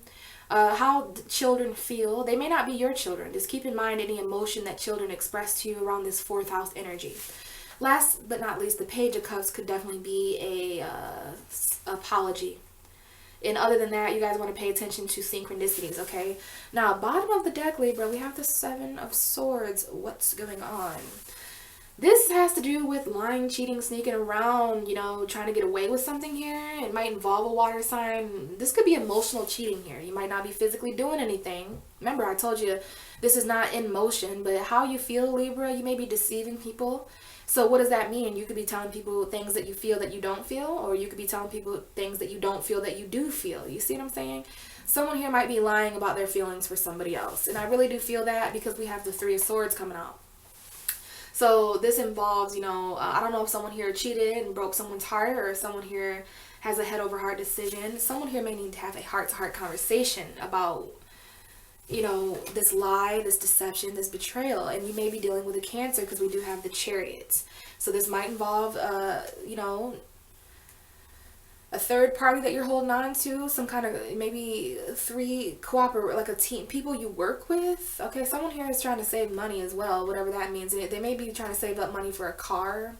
how children feel. They may not be your children. Just keep in mind any emotion that children express to you around this 4th house energy. Last but not least, the Page of Cups could definitely be a apology. And other than that, you guys want to pay attention to synchronicities, okay? Now, bottom of the deck, Libra, we have the 7 of Swords. What's going on? This has to do with lying, cheating, sneaking around, you know, trying to get away with something here. It might involve a water sign. This could be emotional cheating here. You might not be physically doing anything. Remember, I told you this is not in motion, but how you feel, Libra, you may be deceiving people. So what does that mean? You could be telling people things that you feel that you don't feel, or you could be telling people things that you don't feel that you do feel. You see what I'm saying? Someone here might be lying about their feelings for somebody else. And I really do feel that because we have the 3 of Swords coming out. So this involves, you know, I don't know if someone here cheated and broke someone's heart, or if someone here has a head over heart decision. Someone here may need to have a heart-to-heart conversation about, you know, this lie, this deception, this betrayal. And you may be dealing with a Cancer because we do have the Chariots. So this might involve, you know, a third party that you're holding on to, some kind of maybe 3 cooperate, like a team, people you work with. Okay, someone here is trying to save money as well, whatever that means. They may be trying to save up money for a car.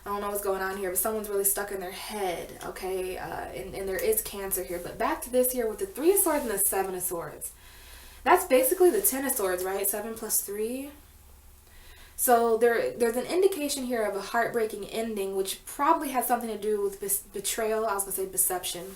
I don't know what's going on here, but someone's really stuck in their head, okay? And there is Cancer here. But back to this here with the 3 of Swords and the 7 of Swords. That's basically the 10 of Swords, right? 7 plus 3. So there's an indication here of a heartbreaking ending, which probably has something to do with betrayal. I was going to say deception.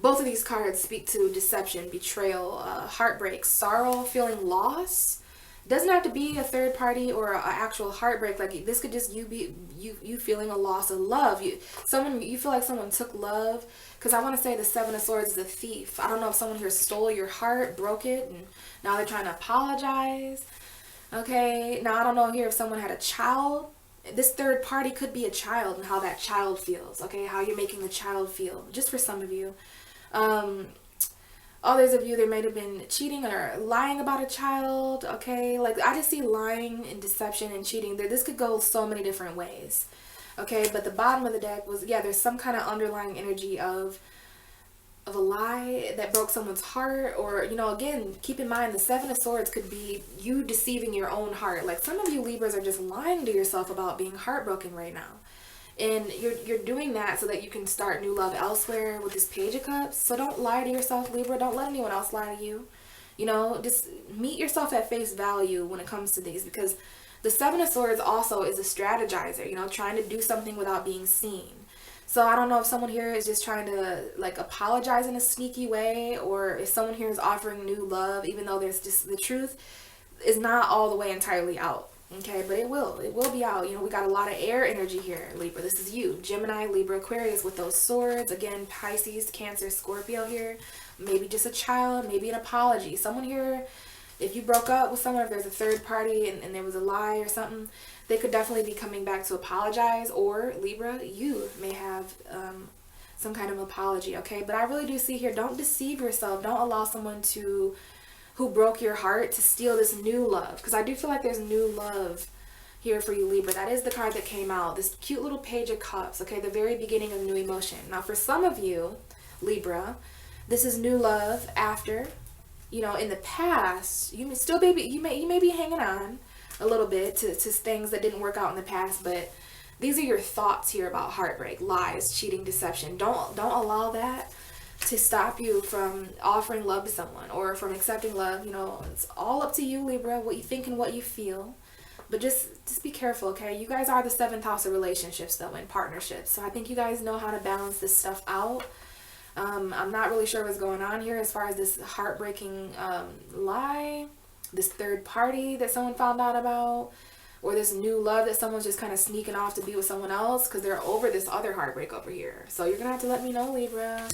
both of these cards speak to deception, betrayal, heartbreak, sorrow, feeling loss. Doesn't have to be a third party or an actual heartbreak. Like, this could just you feeling a loss of love. You feel like someone took love. Because I want to say the Seven of Swords is a thief. I don't know if someone here stole your heart, broke it, and now they're trying to apologize. Okay, now I don't know here if someone had a child. This third party could be a child and how that child feels. Okay, how you're making the child feel. Just for some of you. Others of you, there may have been cheating or lying about a child, okay? Like, I just see lying and deception and cheating. This could go so many different ways, okay? But the bottom of the deck was, yeah, there's some kind of underlying energy of a lie that broke someone's heart. Or, you know, again, keep in mind, the Seven of Swords could be you deceiving your own heart. Like, some of you Libras are just lying to yourself about being heartbroken right now. And you're doing that so that you can start new love elsewhere with this Page of Cups. So don't lie to yourself, Libra. Don't let anyone else lie to you. You know, just meet yourself at face value when it comes to these. Because the Seven of Swords also is a strategizer, you know, trying to do something without being seen. So I don't know if someone here is just trying to, like, apologize in a sneaky way. Or if someone here is offering new love, even though there's just the truth is not all the way entirely out. Okay, but it will be out. You know, we got a lot of air energy here, Libra. This is you, Gemini, Libra, Aquarius with those swords. Again, Pisces, Cancer, Scorpio here. Maybe just a child, maybe an apology. Someone here, if you broke up with someone, if there's a third party and there was a lie or something, they could definitely be coming back to apologize. Or, Libra, you may have some kind of apology, okay? But I really do see here, don't deceive yourself. Don't allow someone who broke your heart to steal this new love. Because I do feel like there's new love here for you, Libra. That is the card that came out. This cute little Page of Cups. Okay, the very beginning of new emotion. Now, for some of you, Libra, this is new love after, you know, in the past, you may be hanging on a little bit to things that didn't work out in the past. But these are your thoughts here about heartbreak, lies, cheating, deception. Don't allow that to stop you from offering love to someone or from accepting love. You know, it's all up to you, Libra, what you think and what you feel. But just be careful, okay? You guys are the 7th house of relationships, though, and partnerships. So I think you guys know how to balance this stuff out. I'm not really sure what's going on here as far as this heartbreaking lie, this third party that someone found out about, or this new love that someone's just kind of sneaking off to be with someone else because they're over this other heartbreak over here. So you're going to have to let me know, Libra.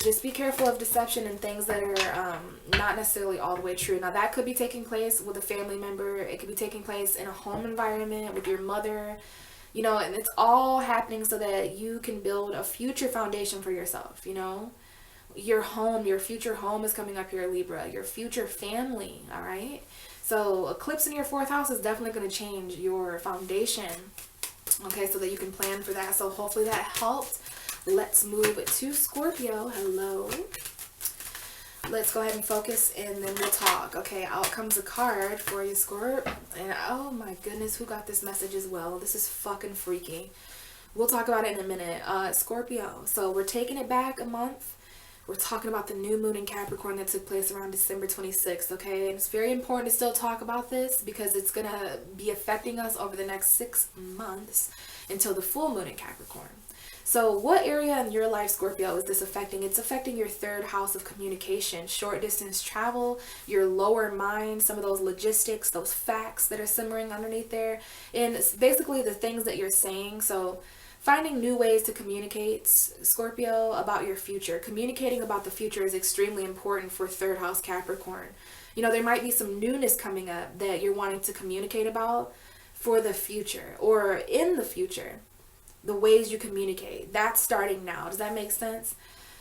Just be careful of deception and things that are not necessarily all the way true. Now, that could be taking place with a family member. It could be taking place in a home environment with your mother. You know, and it's all happening so that you can build a future foundation for yourself, you know. Your home, your future home is coming up here, Libra. Your future family, all right? So, eclipse in your 4th house is definitely going to change your foundation, okay, so that you can plan for that. So, hopefully that helped. Let's move to Scorpio. Hello. Let's go ahead and focus and then we'll talk. Okay, out comes a card for you, Scorp. And oh my goodness, who got this message as well? This is fucking freaky. We'll talk about it in a minute. Scorpio. So we're taking it back a month. We're talking about the new moon in Capricorn that took place around December 26th, okay? And it's very important to still talk about this because it's going to be affecting us over the next 6 months until the full moon in Capricorn. So what area in your life, Scorpio, is this affecting? It's affecting your 3rd house of communication, short distance travel, your lower mind, some of those logistics, those facts that are simmering underneath there. And it's basically the things that you're saying. So finding new ways to communicate, Scorpio, about your future. Communicating about the future is extremely important for 3rd house Capricorn. You know, there might be some newness coming up that you're wanting to communicate about for the future or in the future. The ways you communicate, that's starting now. Does that make sense?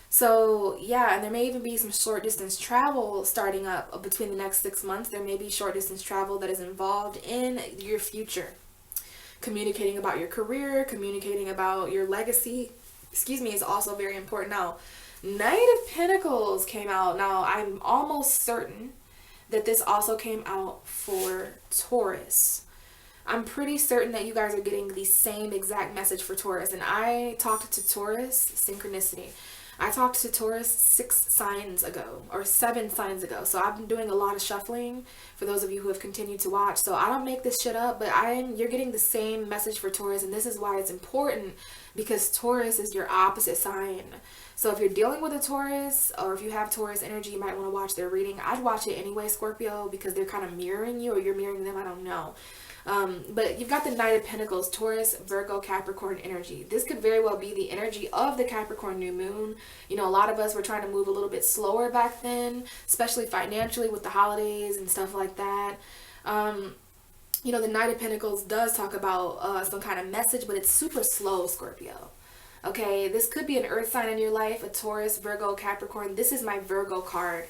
So yeah, and there may even be some short distance travel starting up between the next 6 months. There may be short distance travel that is involved in your future. Communicating about your career, communicating about your legacy, is also very important. Now, Knight of Pentacles came out. Now, I'm almost certain that this also came out for Taurus. I'm pretty certain that you guys are getting the same exact message for Taurus. And I talked to Taurus, synchronicity. I talked to Taurus 6 signs ago, or 7 signs ago. So I've been doing a lot of shuffling for those of you who have continued to watch. So I don't make this shit up, but you're getting the same message for Taurus. And this is why it's important because Taurus is your opposite sign. So if you're dealing with a Taurus, or if you have Taurus energy, you might want to watch their reading. I'd watch it anyway, Scorpio, because they're kind of mirroring you, or you're mirroring them, I don't know. But you've got the Knight of Pentacles, Taurus, Virgo, Capricorn energy. This could very well be the energy of the Capricorn new moon. You know, a lot of us were trying to move a little bit slower back then, especially financially with the holidays and stuff like that. You know, the Knight of Pentacles does talk about some kind of message, but it's super slow, Scorpio. Okay, this could be an earth sign in your life, a Taurus, Virgo, Capricorn. This is my Virgo card.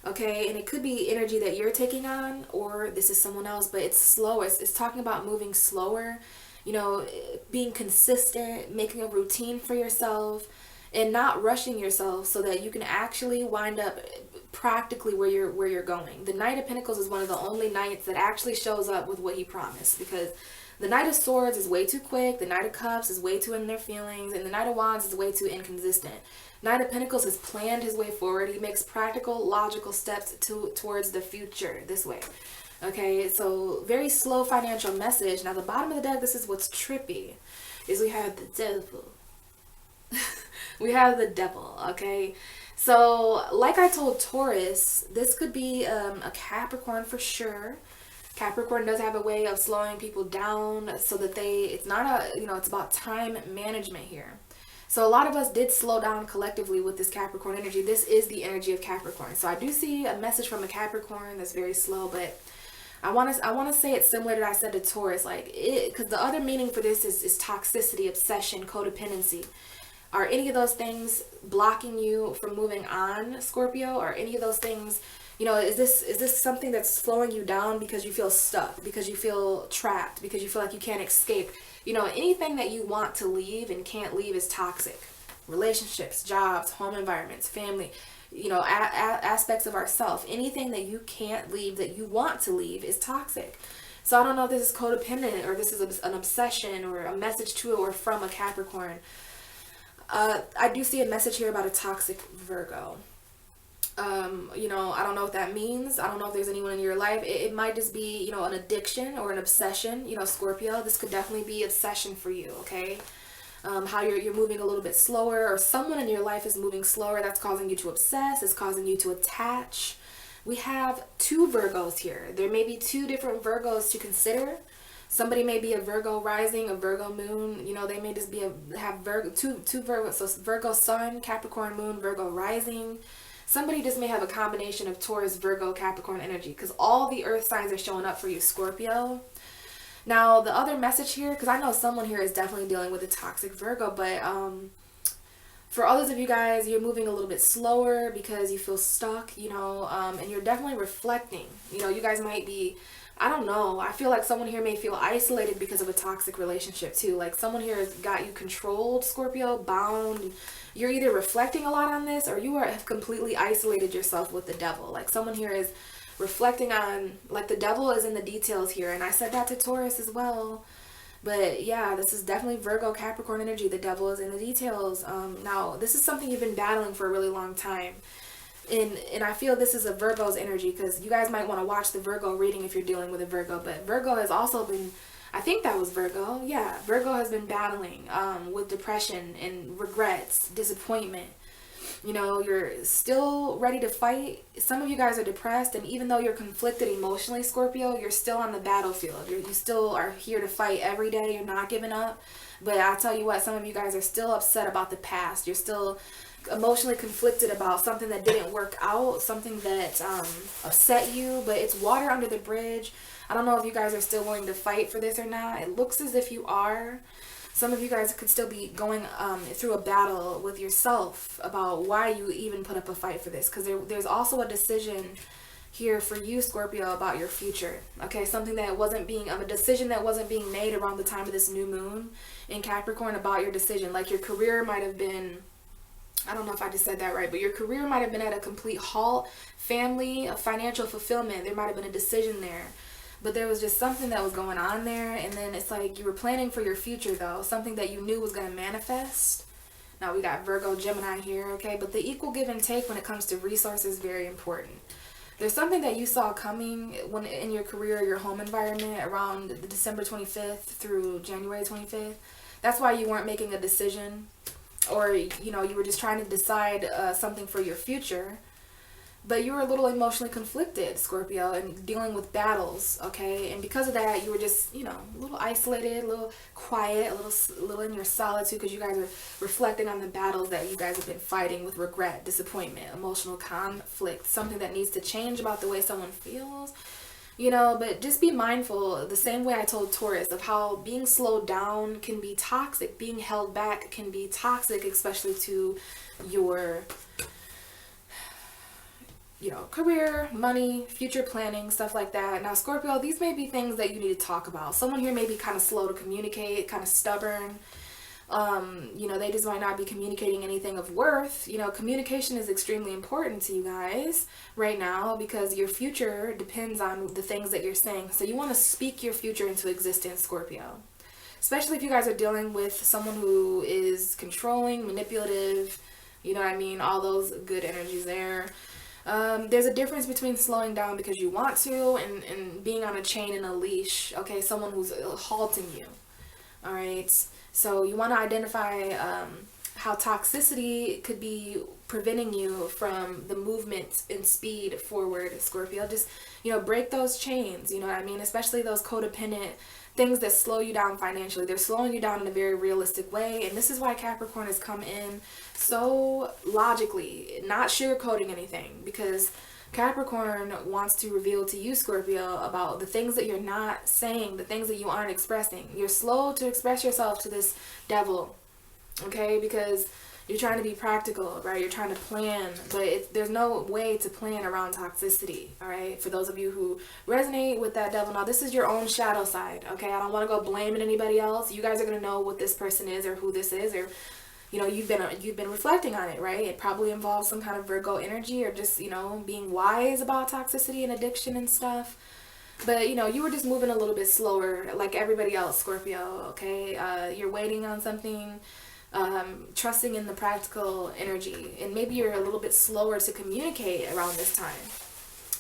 Okay, and it could be energy that you're taking on, or this is someone else, but it's slow. It's talking about moving slower, you know, being consistent, making a routine for yourself, and not rushing yourself so that you can actually wind up practically where you're going. The Knight of Pentacles is one of the only knights that actually shows up with what he promised, because the Knight of Swords is way too quick, the Knight of Cups is way too in their feelings, and the Knight of Wands is way too inconsistent. Knight of Pentacles has planned his way forward. He makes practical, logical steps towards the future this way. Okay, so very slow financial message. Now the bottom of the deck, this is what's trippy, is we have the devil. We have the devil, okay? So like I told Taurus, this could be a Capricorn for sure. Capricorn does have a way of slowing people down so that it's not a, you know, it's about time management here. So a lot of us did slow down collectively with this Capricorn energy. This is the energy of Capricorn. So I do see a message from a Capricorn that's very slow, but I want to say it's similar to what I said to Taurus, like it, because the other meaning for this is toxicity, obsession, codependency. Are any of those things blocking you from moving on, Scorpio? Are any of those things, you know, is this something that's slowing you down because you feel stuck, because you feel trapped, because you feel like you can't escape? You know, anything that you want to leave and can't leave is toxic. Relationships, jobs, home environments, family, you know, aspects of ourself. Anything that you can't leave that you want to leave is toxic. So I don't know if this is codependent, or this is an obsession, or a message to or from a Capricorn. I do see a message here about a toxic Virgo. You know, I don't know what that means. I don't know if there's anyone in your life. It might just be, you know, an addiction or an obsession. You know, Scorpio, this could definitely be obsession for you, okay? How you're moving a little bit slower, or someone in your life is moving slower. That's causing you to obsess. It's causing you to attach. We have two Virgos here. There may be two different Virgos to consider. Somebody may be a Virgo rising, a Virgo moon. You know, they may just be have Virgo, two Virgos. So Virgo sun, Capricorn moon, Virgo rising. Somebody just may have a combination of Taurus, Virgo, Capricorn energy, because all the earth signs are showing up for you, Scorpio. Now, the other message here, because I know someone here is definitely dealing with a toxic Virgo, but for others of you guys, you're moving a little bit slower because you feel stuck, you know, and you're definitely reflecting. You know, you guys might be, I don't know, I feel like someone here may feel isolated because of a toxic relationship too. Like someone here has got you controlled, Scorpio, bound. You're either reflecting a lot on this, or you have completely isolated yourself with the devil. Like someone here is reflecting on, like the devil is in the details here. And I said that to Taurus as well. But yeah, this is definitely Virgo, Capricorn energy. The devil is in the details. Now, this is something you've been battling for a really long time. And I feel this is a Virgo's energy, because you guys might want to watch the Virgo reading if you're dealing with a Virgo. But Virgo has also been, I think that was Virgo. Yeah, Virgo has been battling with depression and regrets, disappointment. You know, you're still ready to fight. Some of you guys are depressed, and even though you're conflicted emotionally, Scorpio, you're still on the battlefield. You still are here to fight every day. You're not giving up. But I tell you what, some of you guys are still upset about the past. You're still emotionally conflicted about something that didn't work out, something that upset you, but it's water under the bridge. I don't know if you guys are still willing to fight for this or not. It looks as if you are. Some of you guys could still be going through a battle with yourself about why you even put up a fight for this, because there's also a decision here for you, Scorpio, about your future. Okay, something that wasn't being, a decision that wasn't being made around the time of this new moon in Capricorn about your decision. Like your career might have been, I don't know if I just said that right, but your career might have been at a complete halt. Family, financial fulfillment, there might have been a decision there. But there was just something that was going on there, and then it's like you were planning for your future, though. Something that you knew was going to manifest. Now we got Virgo, Gemini here, okay? But the equal give and take when it comes to resources is very important. There's something that you saw coming when in your career, your home environment, around the December 25th through January 25th. That's why you weren't making a decision, or you know, you were just trying to decide something for your future, but you were a little emotionally conflicted, Scorpio, and dealing with battles, okay? And because of that, you were just, you know, a little isolated, a little quiet, a little in your solitude, because you guys are reflecting on the battles that you guys have been fighting with regret, disappointment, emotional conflict, something that needs to change about the way someone feels, you know. But just be mindful, the same way I told Taurus, of how being slowed down can be toxic. Being held back can be toxic, especially to your, you know, career, money, future planning, stuff like that. Now, Scorpio, these may be things that you need to talk about. Someone here may be kind of slow to communicate, kind of stubborn. You know, they just might not be communicating anything of worth. You know, communication is extremely important to you guys right now, because your future depends on the things that you're saying. So you want to speak your future into existence, Scorpio. Especially if you guys are dealing with someone who is controlling, manipulative, you know what I mean? All those good energies there. There's a difference between slowing down because you want to, and being on a chain and a leash, okay? Someone who's halting you, all right? So you want to identify how toxicity could be preventing you from the movement and speed forward, Scorpio. Just, you know, break those chains, you know what I mean? Especially those codependent things that slow you down financially. They're slowing you down in a very realistic way, and this is why Capricorn has come in so logically, not sugarcoating anything, because Capricorn wants to reveal to you, Scorpio, about the things that you're not saying, the things that you aren't expressing. You're slow to express yourself to this devil, okay? Because you're trying to be practical, right? You're trying to plan, but there's no way to plan around toxicity, all right? For those of you who resonate with that devil, now this is your own shadow side, okay? I don't want to go blaming anybody else. You guys are going to know what this person is or who this is, or, you know, you've been reflecting on it, right? It probably involves some kind of Virgo energy, or just, you know, being wise about toxicity and addiction and stuff. But, you know, you were just moving a little bit slower like everybody else, Scorpio, okay? You're waiting on something, trusting in the practical energy, and maybe you're a little bit slower to communicate around this time,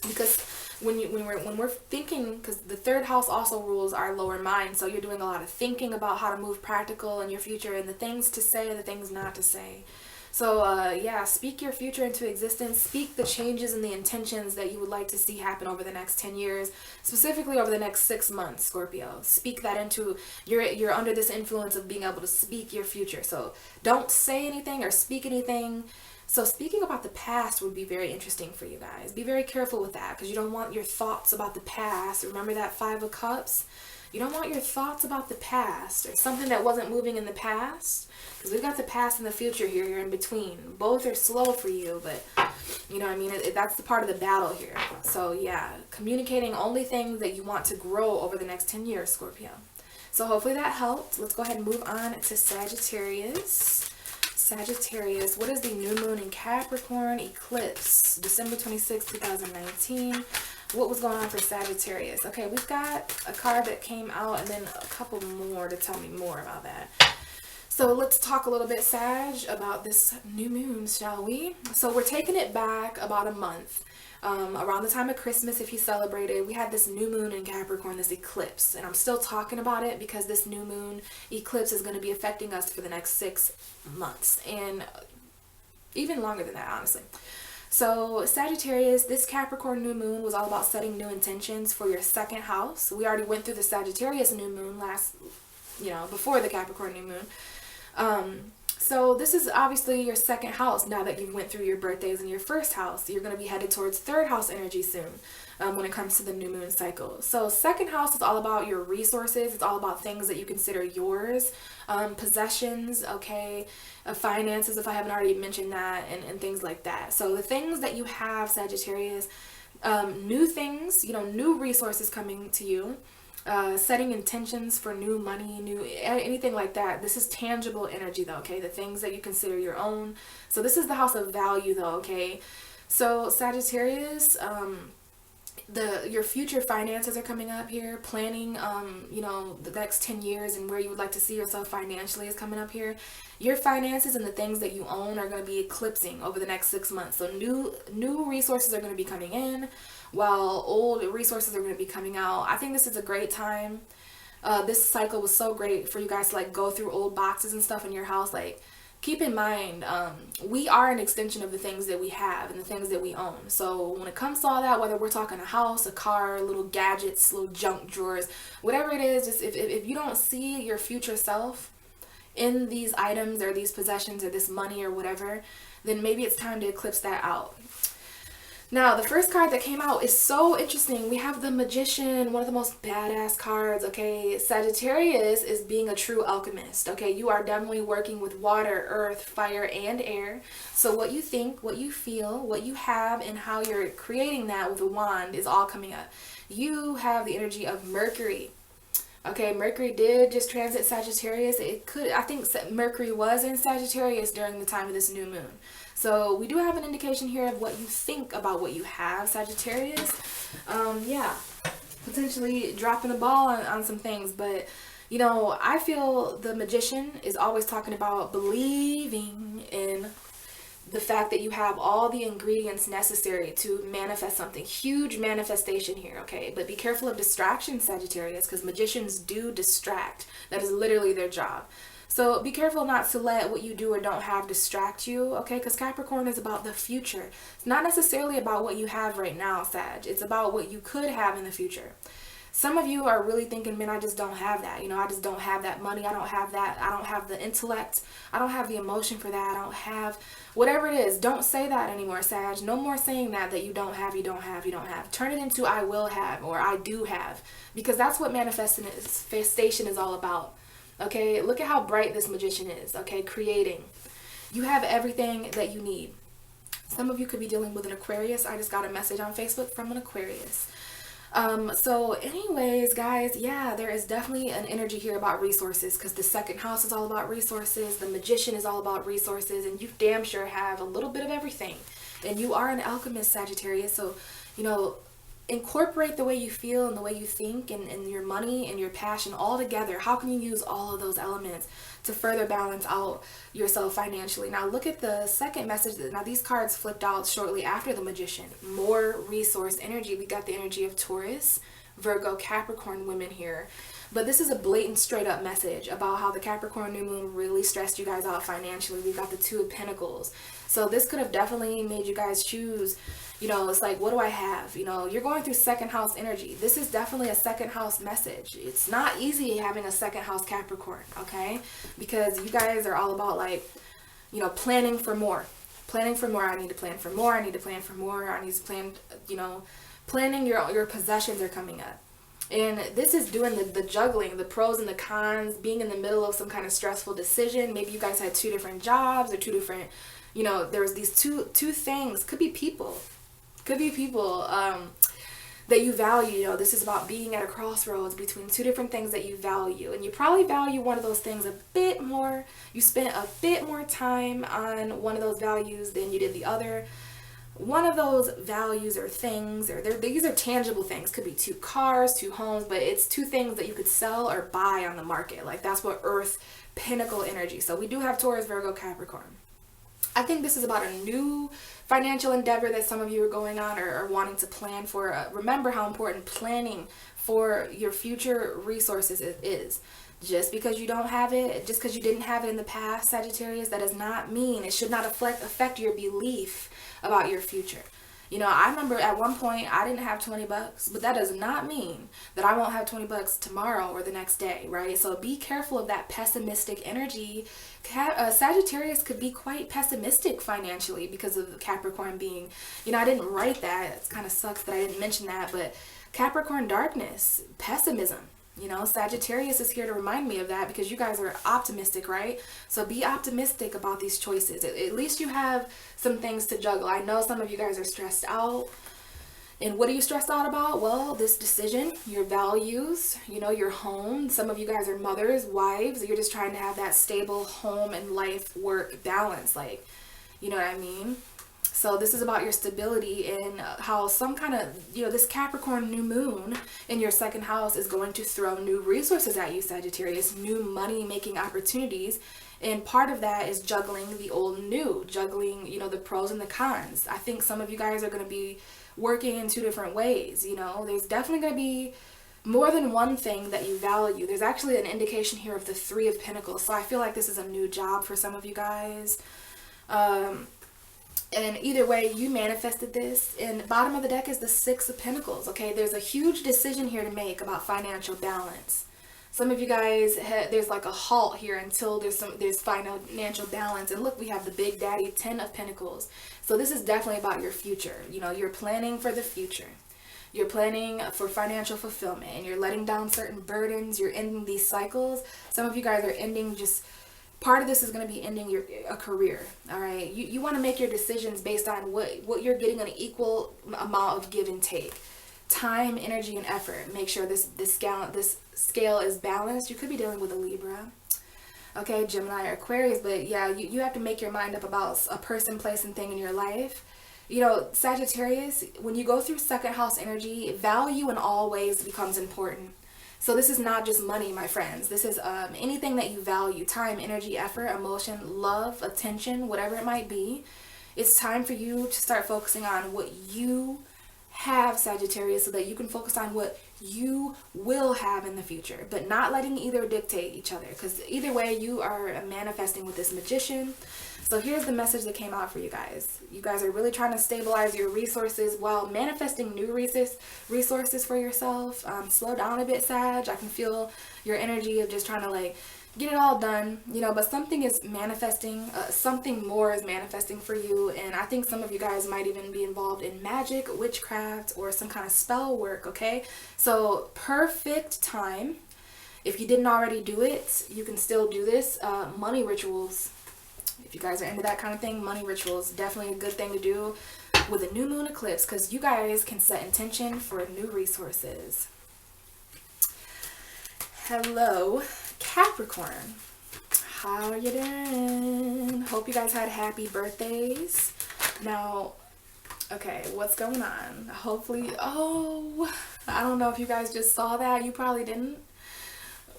because when we're thinking, because the third house also rules our lower mind, so you're doing a lot of thinking about how to move practical in your future, and the things to say and the things not to say. So yeah, speak your future into existence. Speak the changes and the intentions that you would like to see happen over the next 10 years, specifically over the next 6 months, Scorpio. Speak that into, you're under this influence of being able to speak your future. So don't say anything or speak anything. So speaking about the past would be very interesting for you guys. Be very careful with that, because you don't want your thoughts about the past. Remember that 5 of Cups? You don't want your thoughts about the past or something that wasn't moving in the past, because we've got the past and the future here. You're in between. Both are slow for you, but you know what I mean? That's the part of the battle here. So yeah, communicating only things that you want to grow over the next 10 years, Scorpio. So hopefully that helped. Let's go ahead and move on to Sagittarius. Sagittarius, what is the new moon in Capricorn eclipse? December 26, 2019. What was going on for Sagittarius? Okay, we've got a card that came out and then a couple more to tell me more about that. So let's talk a little bit, Sag, about this new moon, shall we? So we're taking it back about a month. Around the time of Christmas, if you celebrated, we had this new moon in Capricorn, this eclipse, and I'm still talking about it because this new moon eclipse is going to be affecting us for the next 6 months, and even longer than that, honestly. So Sagittarius, this Capricorn new moon was all about setting new intentions for your second house. We already went through the Sagittarius new moon before the Capricorn new moon. So this is obviously your second house. Now that you went through your birthdays in your first house, you're going to be headed towards third house energy soon when it comes to the new moon cycle. So second house is all about your resources. It's all about things that you consider yours, possessions, okay, finances, if I haven't already mentioned that, and things like that. So the things that you have, Sagittarius, new things, new resources coming to you. Setting intentions for new money, anything like that. This is tangible energy though, okay? The things that you consider your own. So this is the house of value though, okay? So Sagittarius, your future finances are coming up here. Planning, the next 10 years and where you would like to see yourself financially is coming up here. Your finances and the things that you own are going to be eclipsing over the next 6 months. So new resources are going to be coming in, while old resources are going to be coming out. I think this is a great time This cycle was so great for you guys to like go through old boxes and stuff in your house. Like, keep in mind, we are an extension of the things that we have and the things that we own. So when it comes to all that, whether we're talking a house, a car, little gadgets, little junk drawers, whatever it is, just if you don't see your future self in these items or these possessions or this money or whatever, then maybe it's time to eclipse that out. Now, the first card that came out is so interesting. We have the Magician, one of the most badass cards, okay? Sagittarius is being a true alchemist, okay? You are definitely working with water, earth, fire, and air. So what you think, what you feel, what you have, and how you're creating that with a wand is all coming up. You have the energy of Mercury. Okay, Mercury did just transit Sagittarius. I think Mercury was in Sagittarius during the time of this new moon. So we do have an indication here of what you think about what you have, Sagittarius. Yeah, potentially dropping the ball on some things. But, you know, I feel the Magician is always talking about believing in the fact that you have all the ingredients necessary to manifest something. Huge manifestation here, okay? But be careful of distraction, Sagittarius, because magicians do distract. That is literally their job. So be careful not to let what you do or don't have distract you, okay? Because Capricorn is about the future. It's not necessarily about what you have right now, Sag. It's about what you could have in the future. Some of you are really thinking, man, I just don't have that. You know, I just don't have that money. I don't have that. I don't have the intellect. I don't have the emotion for that. I don't have whatever it is. Don't say that anymore, Sag. No more saying that you don't have, you don't have, you don't have. Turn it into I will have or I do have, because that's what manifestation is all about. Okay, look at how bright this Magician is. Okay, creating. You have everything that you need. Some of you could be dealing with an Aquarius. I just got a message on Facebook from an Aquarius. So anyways, guys, yeah, there is definitely an energy here about resources, because the second house is all about resources. The Magician is all about resources, and you damn sure have a little bit of everything. And you are an alchemist, Sagittarius. So, you know, incorporate the way you feel and the way you think and your money and your passion all together. How can you use all of those elements to further balance out yourself financially? Now look at the second message. Now these cards flipped out shortly after the Magician. More resource energy. We got the energy of Taurus, Virgo, Capricorn women here. But this is a blatant straight up message about how the Capricorn new moon really stressed you guys out financially. We've got the Two of Pentacles. So this could have definitely made you guys choose, you know, it's like, what do I have? You know, you're going through second house energy. This is definitely a second house message. It's not easy having a second house Capricorn, okay? Because you guys are all about, like, you know, planning for more. Planning for more. I need to plan for more. I need to plan for more. I need to plan, you know, planning your possessions are coming up. And this is doing the juggling, the pros and the cons, being in the middle of some kind of stressful decision. Maybe you guys had two different jobs or two different, you know, there was these two things. Could be people that you value. You know, this is about being at a crossroads between two different things that you value, and you probably value one of those things a bit more. You spent a bit more time on one of those values than you did the other. One of those values or things, or these are tangible things. Could be two cars, two homes, but it's two things that you could sell or buy on the market. Like, that's what Earth Pinnacle energy. So we do have Taurus, Virgo, Capricorn. I think this is about a new financial endeavor that some of you are going on or wanting to plan for. Remember how important planning for your future resources is. Just because you don't have it, just because you didn't have it in the past, Sagittarius, that does not mean, it should not affect your belief about your future. You know, I remember at one point I didn't have 20 bucks, but that does not mean that I won't have 20 bucks tomorrow or the next day, right? So be careful of that pessimistic energy. Sagittarius could be quite pessimistic financially because of Capricorn being, you know, I didn't write that. It kind of sucks that I didn't mention that, but Capricorn darkness, pessimism. You know, Sagittarius is here to remind me of that, because you guys are optimistic, right? So be optimistic about these choices. At least you have some things to juggle. I know some of you guys are stressed out. And what are you stressed out about? Well, this decision, your values, you know, your home. Some of you guys are mothers, wives. You're just trying to have that stable home and life work balance. Like, you know what I mean? So this is about your stability and how some kind of, you know, this Capricorn new moon in your second house is going to throw new resources at you, Sagittarius, new money making opportunities. And part of that is juggling the old and new, juggling, you know, the pros and the cons. I think some of you guys are going to be working in two different ways. You know, there's definitely going to be more than one thing that you value. There's actually an indication here of the Three of Pentacles. So I feel like this is a new job for some of you guys. And either way, you manifested this. And bottom of the deck is the Six of Pentacles. Okay, there's a huge decision here to make about financial balance. Some of you guys, there's like a halt here until there's financial balance. And look, we have the Big Daddy, 10 of Pentacles. So this is definitely about your future. You know, you're planning for the future. You're planning for financial fulfillment, and you're letting down certain burdens. You're ending these cycles. Some of you guys are ending just... Part of this is going to be ending a career, all right? You want to make your decisions based on what you're getting an equal amount of give and take. Time, energy, and effort. Make sure this scale is balanced. You could be dealing with a Libra, okay, Gemini or Aquarius, but yeah, you have to make your mind up about a person, place, and thing in your life. You know, Sagittarius, when you go through second house energy, value in all ways becomes important. So this is not just money, my friends. This is anything that you value. Time, energy, effort, emotion, love, attention, whatever it might be. It's time for you to start focusing on what you have, Sagittarius, so that you can focus on what you will have in the future, but not letting either dictate each other, because either way you are manifesting with this Magician. So here's the message that came out for you guys. You guys are really trying to stabilize your resources while manifesting new resources for yourself. Slow down a bit, Sag. I can feel your energy of just trying to like get it all done, you know, but something is manifesting, something more is manifesting for you. And I think some of you guys might even be involved in magic, witchcraft, or some kind of spell work, okay? So perfect time. If you didn't already do it, you can still do this. Money rituals. If you guys are into that kind of thing, money rituals, definitely a good thing to do with a new moon eclipse, because you guys can set intention for new resources. Hello, Capricorn. How are you doing? Hope you guys had happy birthdays. Now, okay, what's going on? Hopefully, oh, I don't know if you guys just saw that. You probably didn't.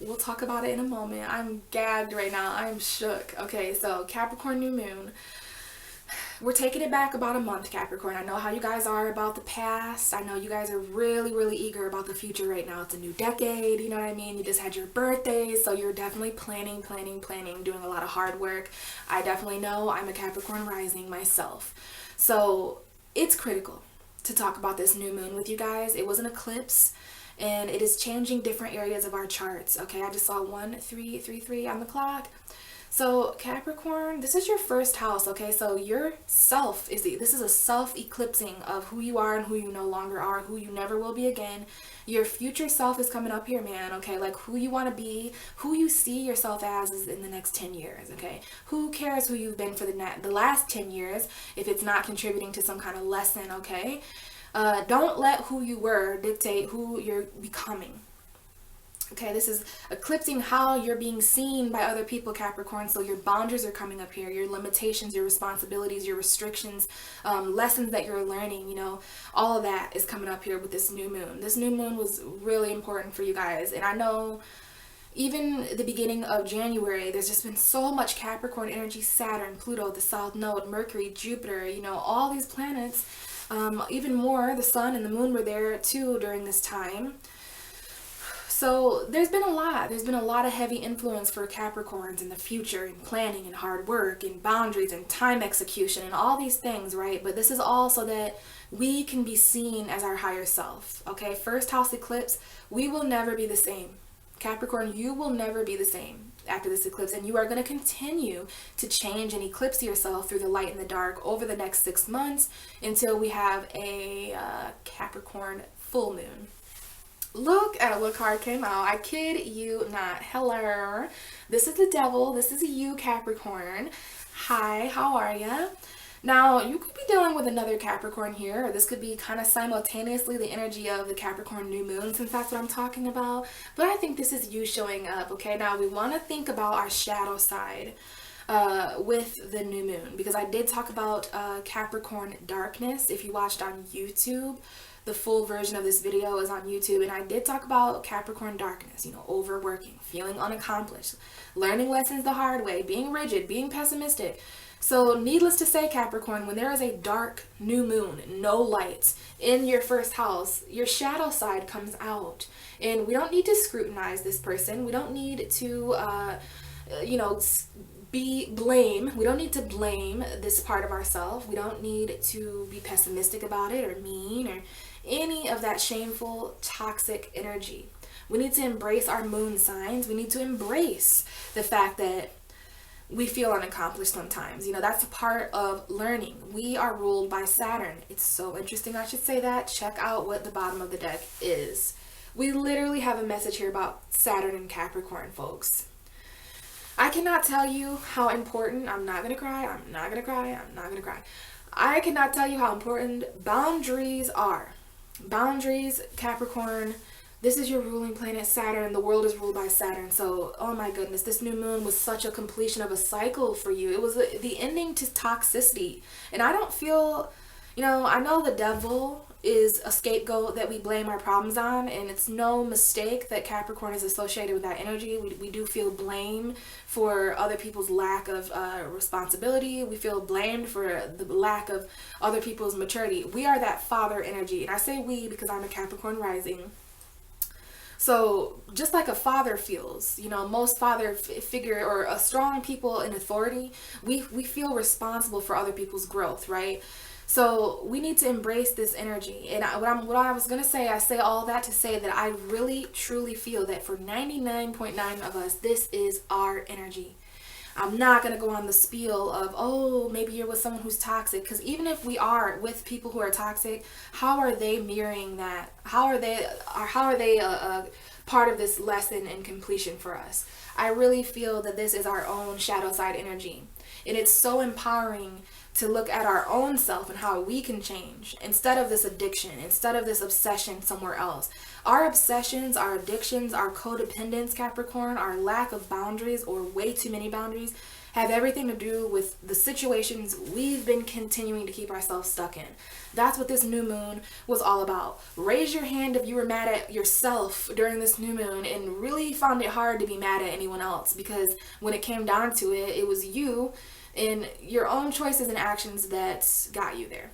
We'll talk about it in a moment. I'm gagged right now. I'm shook. Okay, so Capricorn new moon. We're taking it back about a month, Capricorn. I know how you guys are about the past. I know you guys are really, really eager about the future right now. It's a new decade, you know what I mean? You just had your birthdays, so you're definitely planning, doing a lot of hard work. I definitely know. I'm a Capricorn rising myself. So it's critical to talk about this new moon with you guys. It was an eclipse, and it is changing different areas of our charts. Okay, I just saw 1333 on the clock. So Capricorn, this is your first house, okay? So your self this is a self-eclipsing of who you are and who you no longer are, who you never will be again. Your future self is coming up here, man, okay? Like who you want to be, who you see yourself as is in the next 10 years, okay? Who cares who you've been for the last 10 years if it's not contributing to some kind of lesson, okay? Don't let who you were dictate who you're becoming. Okay, this is eclipsing how you're being seen by other people, Capricorn. So your boundaries are coming up here, your limitations, your responsibilities, your restrictions, lessons that you're learning, you know, all of that is coming up here with this new moon. This new moon was really important for you guys. And I know even the beginning of January, there's just been so much Capricorn energy, Saturn, Pluto, the South Node, Mercury, Jupiter, you know, all these planets. Even more, the sun and the moon were there too during this time. So there's been a lot of heavy influence for Capricorns in the future, in planning and hard work and boundaries and time execution and all these things, right? But this is all so that we can be seen as our higher self, okay? First house eclipse, we will never be the same. Capricorn, you will never be the same after this eclipse, and you are going to continue to change and eclipse yourself through the light and the dark over the next 6 months until we have a Capricorn full moon. Look at what card came out. I kid you not. Hello. This is the devil. This is you, Capricorn. Hi, how are ya? Now, you could be dealing with another Capricorn here, or this could be kind of simultaneously the energy of the Capricorn new moon, since that's what I'm talking about. But I think this is you showing up, okay? Now, we want to think about our shadow side with the new moon, because I did talk about Capricorn darkness. If you watched on YouTube, the full version of this video is on YouTube, and I did talk about Capricorn darkness, you know, overworking, feeling unaccomplished, learning lessons the hard way, being rigid, being pessimistic. So needless to say, Capricorn, when there is a dark new moon, no light in your first house, your shadow side comes out. And we don't need to scrutinize this person. We don't need to, you know, blame. We don't need to blame this part of ourselves. We don't need to be pessimistic about it or mean or any of that shameful, toxic energy. We need to embrace our moon signs. We need to embrace the fact that we feel unaccomplished sometimes. You know, that's a part of learning. We are ruled by Saturn. It's so interesting I should say that. Check out what the bottom of the deck is. We literally have a message here about Saturn and Capricorn, folks. I cannot tell you how important, I'm not going to cry, I'm not going to cry, I'm not going to cry. I cannot tell you how important boundaries are. Boundaries, Capricorn, this is your ruling planet, Saturn. The world is ruled by Saturn. So, oh my goodness, this new moon was such a completion of a cycle for you. It was the ending to toxicity. And I don't feel, you know, I know the devil is a scapegoat that we blame our problems on, and it's no mistake that Capricorn is associated with that energy. We do feel blame for other people's lack of responsibility. We feel blamed for the lack of other people's maturity. We are that father energy, and I say we because I'm a Capricorn rising. So just like a father feels, you know, most father figure or a strong people in authority, we feel responsible for other people's growth, right? So we need to embrace this energy. And what I was going to say, I say all that to say that I really, truly feel that for 99.9 of us, this is our energy. I'm not going to go on the spiel of, oh, maybe you're with someone who's toxic. Because even if we are with people who are toxic, how are they mirroring that? How are they part of this lesson and completion for us? I really feel that this is our own shadow side energy. And it's so empowering to look at our own self and how we can change instead of this addiction, instead of this obsession somewhere else. Our obsessions, our addictions, our codependence, Capricorn, our lack of boundaries or way too many boundaries have everything to do with the situations we've been continuing to keep ourselves stuck in. That's what this new moon was all about. Raise your hand if you were mad at yourself during this new moon and really found it hard to be mad at anyone else, because when it came down to it, it was you and your own choices and actions that got you there.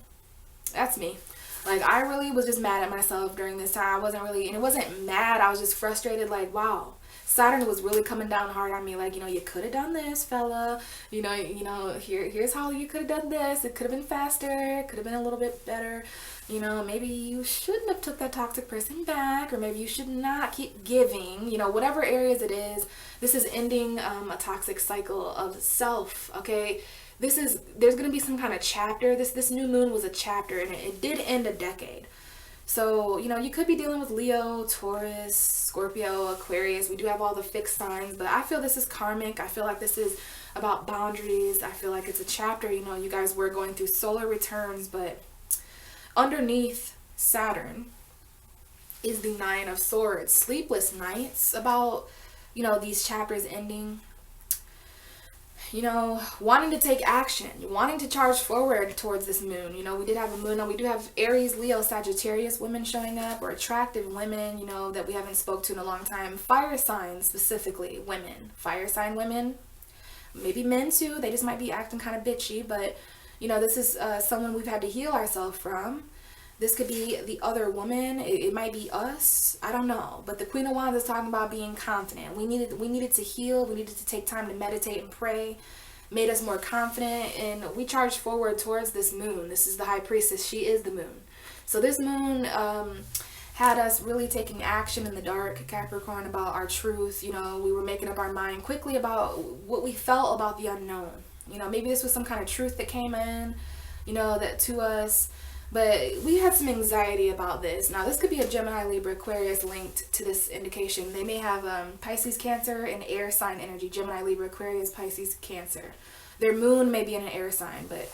That's me. Like, I really was just mad at myself during this time. I wasn't really, and it wasn't mad, I was just frustrated, like, wow, Saturn was really coming down hard on me, like, you know, you could have done this, fella, you know, here's how you could have done this, it could have been faster, it could have been a little bit better, you know, maybe you shouldn't have took that toxic person back, or maybe you should not keep giving, you know, whatever areas it is. This is ending a toxic cycle of self, okay? There's going to be some kind of chapter. This new moon was a chapter, and it did end a decade. So, you know, you could be dealing with Leo, Taurus, Scorpio, Aquarius. We do have all the fixed signs, but I feel this is karmic. I feel like this is about boundaries. I feel like it's a chapter. You know, you guys were going through solar returns, but underneath Saturn is the Nine of Swords, sleepless nights, about, you know, these chapters ending. You know, wanting to take action, wanting to charge forward towards this moon. You know, we did have a moon, we do have Aries, Leo, Sagittarius women showing up, or attractive women, you know, that we haven't spoke to in a long time. Fire signs, specifically women, fire sign women, maybe men too. They just might be acting kind of bitchy, but you know, this is someone we've had to heal ourselves from. This could be the other woman. It might be us. I don't know. But the Queen of Wands is talking about being confident. We needed to heal. We needed to take time to meditate and pray. Made us more confident. And we charged forward towards this moon. This is the High Priestess. She is the moon. So this moon had us really taking action in the dark, Capricorn, about our truth. You know, we were making up our mind quickly about what we felt about the unknown. You know, maybe this was some kind of truth that came in, you know, that to us. But we had some anxiety about this. Now, this could be a Gemini, Libra, Aquarius linked to this indication. They may have Pisces, Cancer, and air sign energy. Gemini, Libra, Aquarius, Pisces, Cancer. Their moon may be in an air sign. But,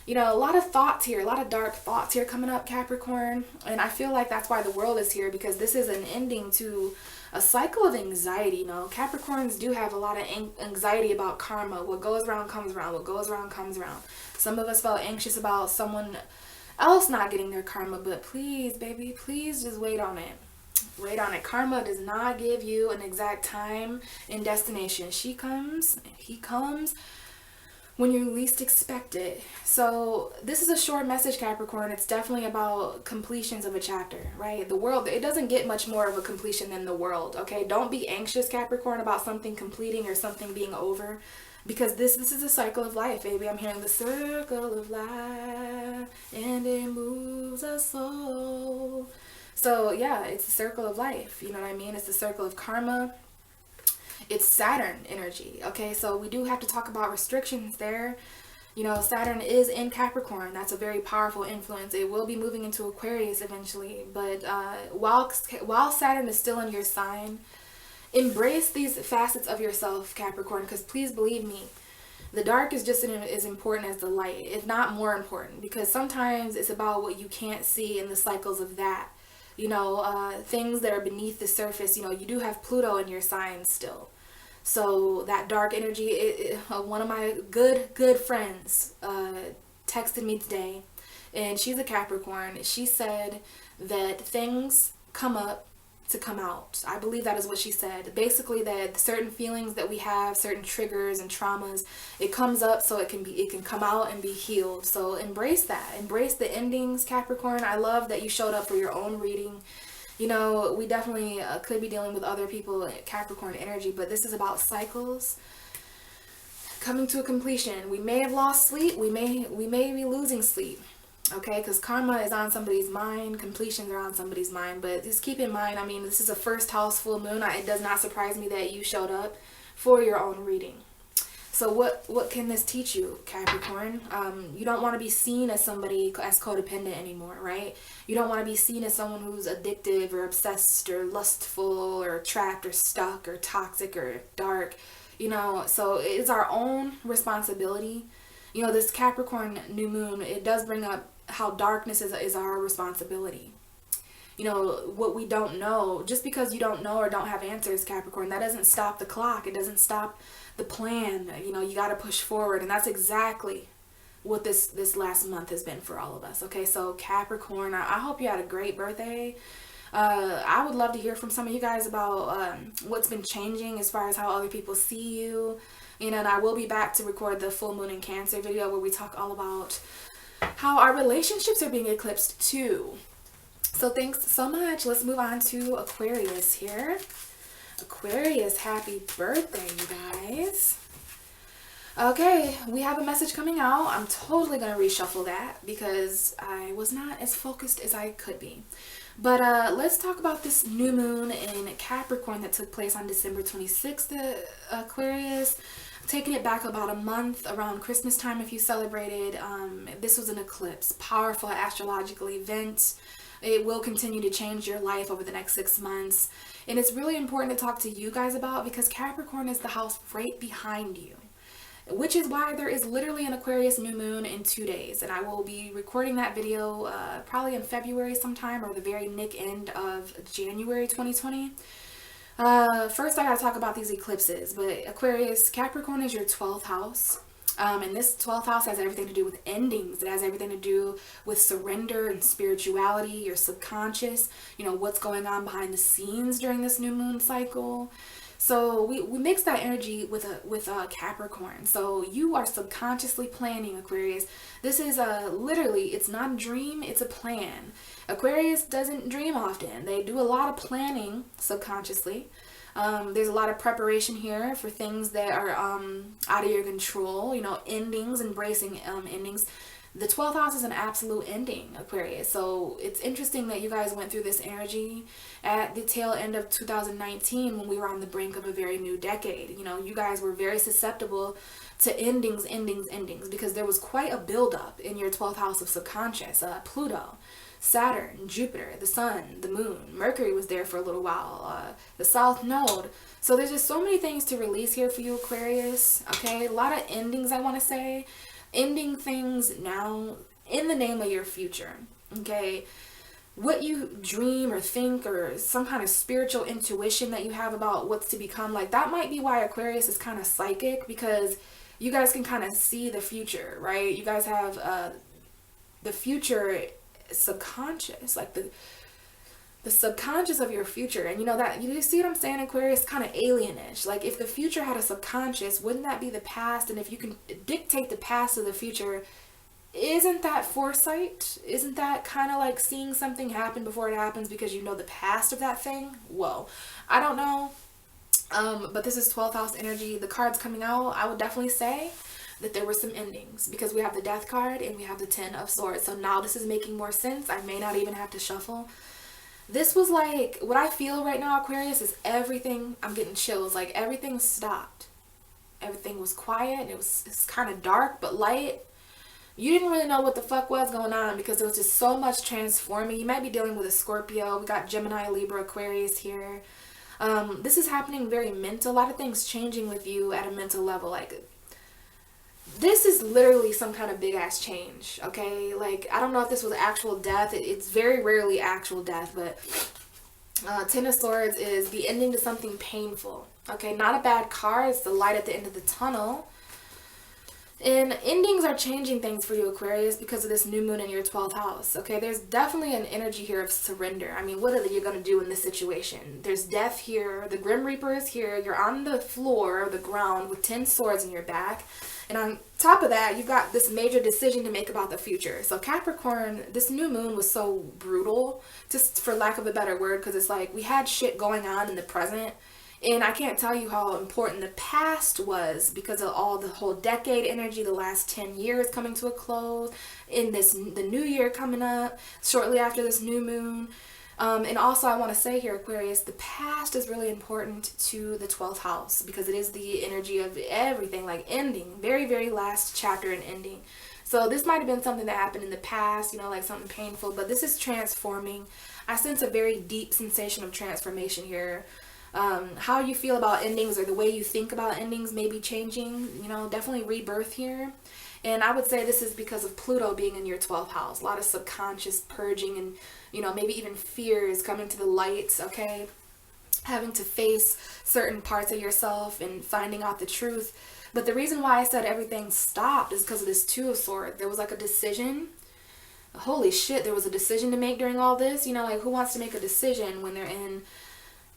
you know, a lot of thoughts here, a lot of dark thoughts here coming up, Capricorn. And I feel like that's why the world is here, because this is an ending to a cycle of anxiety. You know, Capricorns do have a lot of anxiety about karma. What goes around comes around. What goes around comes around. Some of us felt anxious about someone else not getting their karma, but please, baby, please just wait on it. Wait on it. Karma does not give you an exact time and destination. She comes, he comes when you least expect it. So this is a short message, Capricorn. It's definitely about completions of a chapter, right? The world, it doesn't get much more of a completion than the world, okay? Don't be anxious, Capricorn, about something completing or something being over, because this is a cycle of life, baby. I'm hearing the circle of life, and it moves us all. So yeah, it's the circle of life, you know what I mean? It's the circle of karma. It's Saturn energy, okay? So we do have to talk about restrictions there. You know, Saturn is in Capricorn. That's a very powerful influence. It will be moving into Aquarius eventually. But while Saturn is still in your sign, embrace these facets of yourself, Capricorn, because please believe me, the dark is just as important as the light, if not more important, because sometimes it's about what you can't see in the cycles of that. You know, things that are beneath the surface. You know, you do have Pluto in your sign still. So that dark energy, one of my good friends texted me today, and she's a Capricorn. She said that things come up to come out. I believe that is what she said. Basically, that certain feelings that we have, certain triggers and traumas, it comes up so it can come out and be healed. So embrace that. Embrace the endings, Capricorn. I love that you showed up for your own reading. You know, we definitely could be dealing with other people, Capricorn energy, but this is about cycles coming to a completion. We may have lost sleep. We may be losing sleep. Okay, because karma is on somebody's mind, completions are on somebody's mind, but just keep in mind, I mean, this is a first house full moon. It does not surprise me that you showed up for your own reading. So what can this teach you, Capricorn? You don't want to be seen as somebody as codependent anymore, right? You don't want to be seen as someone who's addictive or obsessed or lustful or trapped or stuck or toxic or dark, you know. So it's our own responsibility. You know, this Capricorn new moon, it does bring up how darkness is our responsibility. You know, what we don't know, just because you don't know or don't have answers, Capricorn, that doesn't stop the clock. It doesn't stop the plan. You know, you got to push forward. And that's exactly what this last month has been for all of us. Okay, so Capricorn, I hope you had a great birthday. I would love to hear from some of you guys about what's been changing as far as how other people see you. You know, and I will be back to record the full moon in Cancer video where we talk all about how our relationships are being eclipsed too. So thanks so much. Let's move on to Aquarius here. Aquarius, happy birthday, you guys. Okay, we have a message coming out. I'm totally going to reshuffle that because I was not as focused as I could be. But let's talk about this new moon in Capricorn that took place on December 26th, Aquarius. Taking it back about a month, around Christmas time if you celebrated. This was an eclipse, powerful astrological event. It will continue to change your life over the next 6 months. And it's really important to talk to you guys about because Capricorn is the house right behind you. Which is why there is literally an Aquarius new moon in 2 days. And I will be recording that video probably in February sometime or the very end of January 2020. First I gotta talk about these eclipses, but Aquarius, Capricorn is your 12th house. And this 12th house has everything to do with endings. It has everything to do with surrender and spirituality, your subconscious, you know, what's going on behind the scenes during this new moon cycle. So we mix that energy with Capricorn. So you are subconsciously planning, Aquarius. This is literally, it's not a dream, it's a plan. Aquarius doesn't dream often. They do a lot of planning subconsciously. There's a lot of preparation here for things that are out of your control, you know, endings, embracing endings. The 12th house is an absolute ending, Aquarius. So it's interesting that you guys went through this energy at the tail end of 2019 when we were on the brink of a very new decade. You know, you guys were very susceptible to endings, because there was quite a buildup in your 12th house of subconscious. Pluto, Saturn, Jupiter, the Sun, the Moon, Mercury was there for a little while, the South Node. So there's just so many things to release here for you, Aquarius. Okay, a lot of endings, I want to say. Ending things now in the name of your future. Okay, what you dream or think or some kind of spiritual intuition that you have about what's to become, like that might be why Aquarius is kind of psychic, because you guys can kind of see the future, right? You guys have the future subconscious, like the subconscious of your future. And you know that, you see what I'm saying, Aquarius? Kind of alienish. Like if the future had a subconscious, wouldn't that be the past? And if you can dictate the past of the future, isn't that foresight? Isn't that kind of like seeing something happen before it happens because you know the past of that thing? Whoa. I don't know. But this is 12th house energy. The cards coming out, I would definitely say that there were some endings, because we have the Death card and we have the 10 of Swords. So now this is making more sense. I may not even have to shuffle. This was like, what I feel right now, Aquarius, is everything, I'm getting chills, like everything stopped. Everything was quiet. It's kind of dark but light. You didn't really know what the fuck was going on because there was just so much transforming. You might be dealing with a Scorpio. We got Gemini, Libra, Aquarius here. This is happening very mental. A lot of things changing with you at a mental level. Like, this is literally some kind of big ass change, okay? Like, I don't know if this was actual death. It's very rarely actual death, but 10 of Swords is the ending to something painful, okay? Not a bad card. It's the light at the end of the tunnel. And endings are changing things for you, Aquarius, because of this new moon in your 12th house. Okay, there's definitely an energy here of surrender. I mean, what are you going to do in this situation? There's death here. The Grim Reaper is here. You're on the floor, the ground, with 10 swords in your back. And on top of that, you've got this major decision to make about the future. So Capricorn, this new moon was so brutal, just for lack of a better word, because it's like we had shit going on in the present. And I can't tell you how important the past was because of all the whole decade energy, the last 10 years coming to a close, in the new year coming up, shortly after this new moon. And also I want to say here, Aquarius, the past is really important to the 12th house because it is the energy of everything, like ending, very, very last chapter and ending. So this might have been something that happened in the past, you know, like something painful, but this is transforming. I sense a very deep sensation of transformation here. How you feel about endings or the way you think about endings may be changing, you know, definitely rebirth here. And I would say this is because of Pluto being in your 12th house. A lot of subconscious purging and, you know, maybe even fears coming to the light, okay? Having to face certain parts of yourself and finding out the truth. But the reason why I said everything stopped is because of this Two of Swords. There was like a decision. Holy shit, there was a decision to make during all this. You know, like who wants to make a decision when they're in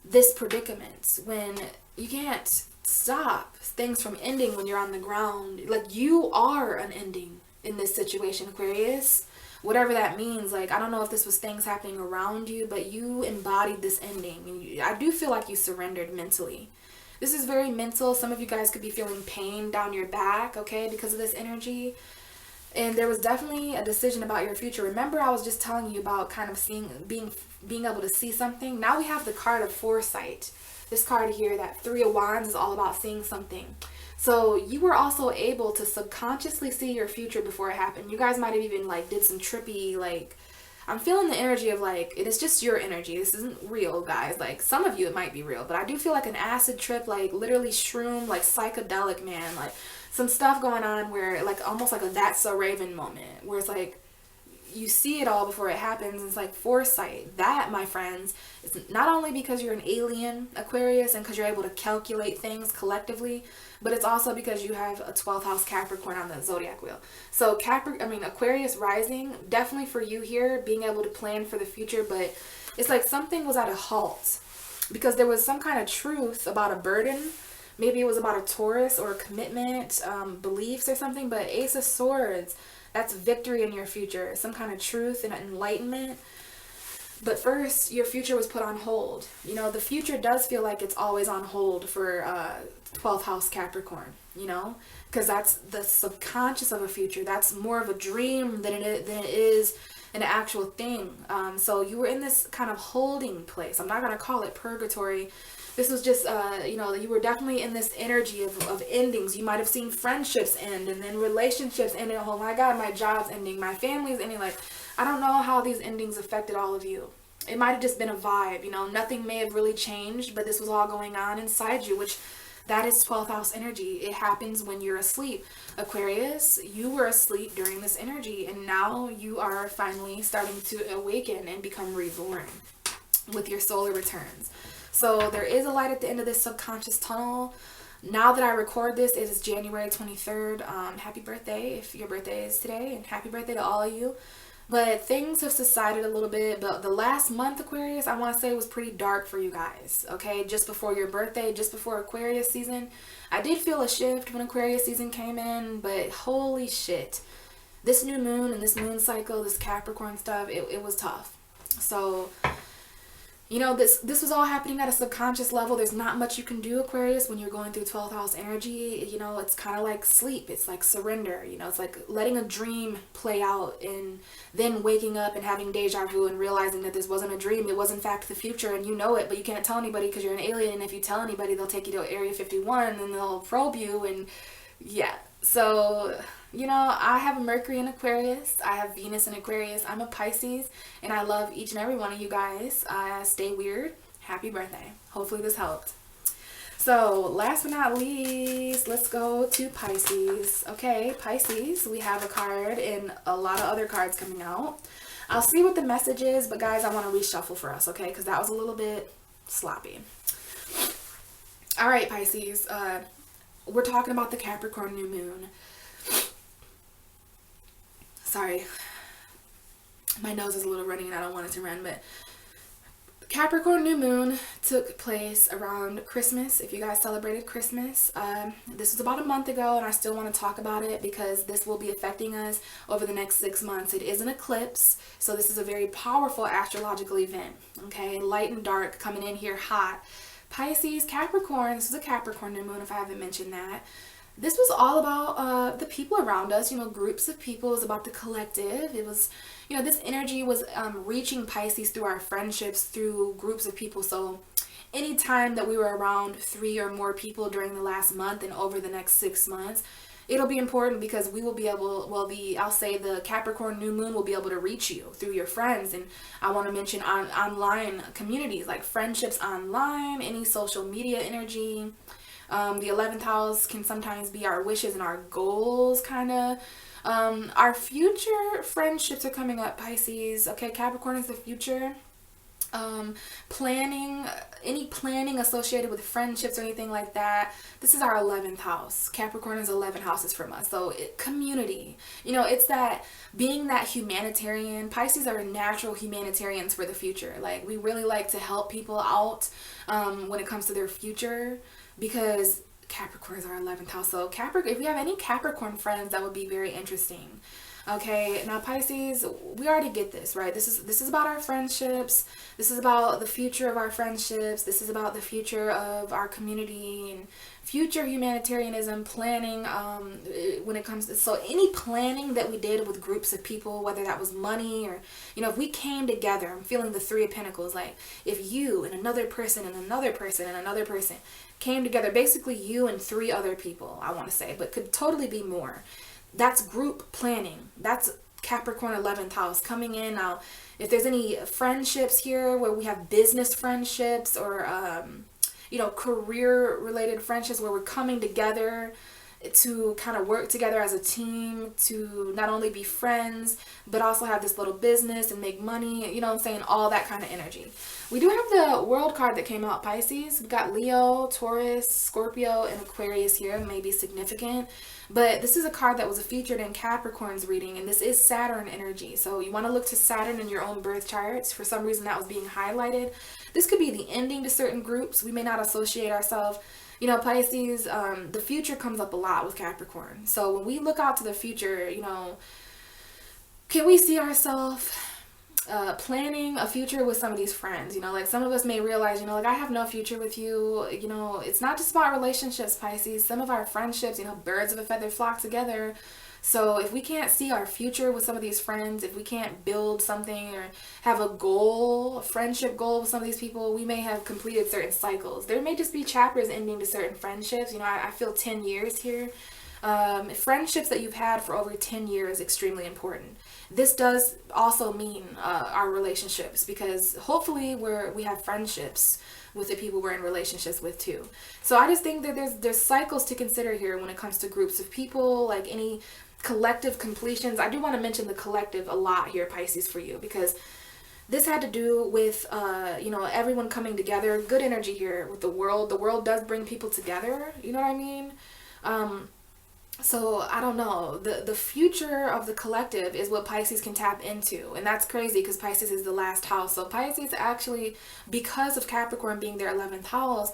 this predicament, when you can't stop things from ending when you're on the ground? Like, you are an ending in this situation, Aquarius, whatever that means. Like, I don't know if this was things happening around you, but you embodied this ending, and I do feel like you surrendered mentally. This is very mental. Some of you guys could be feeling pain down your back, okay, because of this energy. And there was definitely a decision about your future. Remember, I was just telling you about kind of being able to see something. Now we have the card of foresight. This card here, that Three of Wands, is all about seeing something. So you were also able to subconsciously see your future before it happened. You guys might have even like did some trippy, like, I'm feeling the energy of like, it is just your energy. This isn't real, guys. Like, some of you it might be real, but I do feel like an acid trip, like literally shroom, like psychedelic, man. Like some stuff going on where like almost like a That's So Raven moment, where it's like you see it all before it happens. It's like foresight. That, my friends, is not only because you're an alien, Aquarius, and because you're able to calculate things collectively, but it's also because you have a 12th house Capricorn on the zodiac wheel. So Aquarius rising, definitely for you here, being able to plan for the future, but it's like something was at a halt because there was some kind of truth about a burden. Maybe it was about a Taurus or a commitment, beliefs or something, but Ace of Swords, that's victory in your future, some kind of truth and enlightenment. But first, your future was put on hold. You know, the future does feel like it's always on hold for 12th house Capricorn, you know, because that's the subconscious of a future. That's more of a dream than it is an actual thing. So you were in this kind of holding place. I'm not going to call it purgatory. This was just, you know, you were definitely in this energy of endings. You might have seen friendships end and then relationships ending. Oh my God, my job's ending. My family's ending. Like, I don't know how these endings affected all of you. It might have just been a vibe, you know. Nothing may have really changed, but this was all going on inside you, which that is 12th house energy. It happens when you're asleep. Aquarius, you were asleep during this energy, and now you are finally starting to awaken and become reborn with your solar returns. So there is a light at the end of this subconscious tunnel. Now that I record this, it is January 23rd. Happy birthday if your birthday is today, and happy birthday to all of you. But things have subsided a little bit. But the last month, Aquarius, I want to say was pretty dark for you guys. Okay, just before your birthday, just before Aquarius season, I did feel a shift when Aquarius season came in. But holy shit, this new moon and this moon cycle, this Capricorn stuff, it was tough. So, you know, this was all happening at a subconscious level. There's not much you can do, Aquarius, when you're going through 12th house energy. You know, it's kind of like sleep. It's like surrender. You know, it's like letting a dream play out and then waking up and having deja vu and realizing that this wasn't a dream. It was, in fact, the future, and you know it, but you can't tell anybody because you're an alien. And if you tell anybody, they'll take you to Area 51 and they'll probe you. And yeah, so... You know, I have a Mercury in Aquarius. I have Venus in Aquarius. I'm a Pisces, and I love each and every one of you guys. Stay weird. Happy birthday. Hopefully this helped. So, last but not least, let's go to Pisces. Okay, Pisces, we have a card and a lot of other cards coming out. I'll see what the message is, but guys, I want to reshuffle for us, okay? Because that was a little bit sloppy. All right, Pisces. We're talking about the Capricorn new moon. Sorry, my nose is a little running and I don't want it to run, but Capricorn new moon took place around Christmas. If you guys celebrated Christmas, this was about a month ago, and I still want to talk about it because this will be affecting us over the next 6 months. It is an eclipse, so this is a very powerful astrological event. Okay, light and dark coming in here hot. Pisces, Capricorn, this is a Capricorn new moon if I haven't mentioned that. This was all about the people around us, you know, groups of people. It was about the collective. It was, you know, this energy was reaching Pisces through our friendships, through groups of people. So anytime that we were around 3 or more people during the last month and over the next 6 months, it'll be important because we will be able, well, I'll say the Capricorn new moon will be able to reach you through your friends. And I want to mention online communities, like friendships online, any social media energy. The 11th house can sometimes be our wishes and our goals, kind of. Our future friendships are coming up, Pisces. Okay, Capricorn is the future. Any planning associated with friendships or anything like that. This is our 11th house. Capricorn is 11 houses from us. So community, you know, it's that being that humanitarian. Pisces are natural humanitarians for the future. Like, we really like to help people out when it comes to their future, because Capricorn is our 11th house. So Capricorn, if we have any Capricorn friends, that would be very interesting. Okay, now Pisces, we already get this, right? This is about our friendships. This is about the future of our friendships. This is about the future of our community and future humanitarianism, planning when it comes to, so any planning that we did with groups of people, whether that was money or, you know, if we came together, I'm feeling the 3 of Pentacles, like if you and another person and another person and another person came together, basically you and 3 other people, I want to say, but could totally be more. That's group planning. That's Capricorn 11th house coming in. Now, if there's any friendships here where we have business friendships or, you know, career related friendships where we're coming together to kind of work together as a team to not only be friends, but also have this little business and make money, you know what I'm saying? All that kind of energy. We do have the World card that came out, Pisces. We've got Leo, Taurus, Scorpio, and Aquarius here, may be significant. But this is a card that was featured in Capricorn's reading, and this is Saturn energy. So you want to look to Saturn in your own birth charts. For some reason, that was being highlighted. This could be the ending to certain groups. We may not associate ourselves. You know, Pisces, the future comes up a lot with Capricorn. So when we look out to the future, you know, can we see ourselves planning a future with some of these friends? You know, like some of us may realize, you know, like I have no future with you. You know, it's not just about relationships, Pisces. Some of our friendships, you know, birds of a feather flock together. So if we can't see our future with some of these friends, if we can't build something or have a goal, a friendship goal with some of these people, we may have completed certain cycles. There may just be chapters ending to certain friendships. You know, I feel 10 years here. Friendships that you've had for over 10 years, extremely important. This does also mean our relationships, because hopefully we have friendships with the people we're in relationships with too. So I just think that there's cycles to consider here when it comes to groups of people, like any collective completions. I do want to mention the collective a lot here, Pisces, for you, because this had to do with you know, everyone coming together. Good energy here with the world. The world does bring people together, you know what I mean? So I don't know. The future of the collective is what Pisces can tap into. And that's crazy because Pisces is the last house. So Pisces actually, because of Capricorn being their 11th house,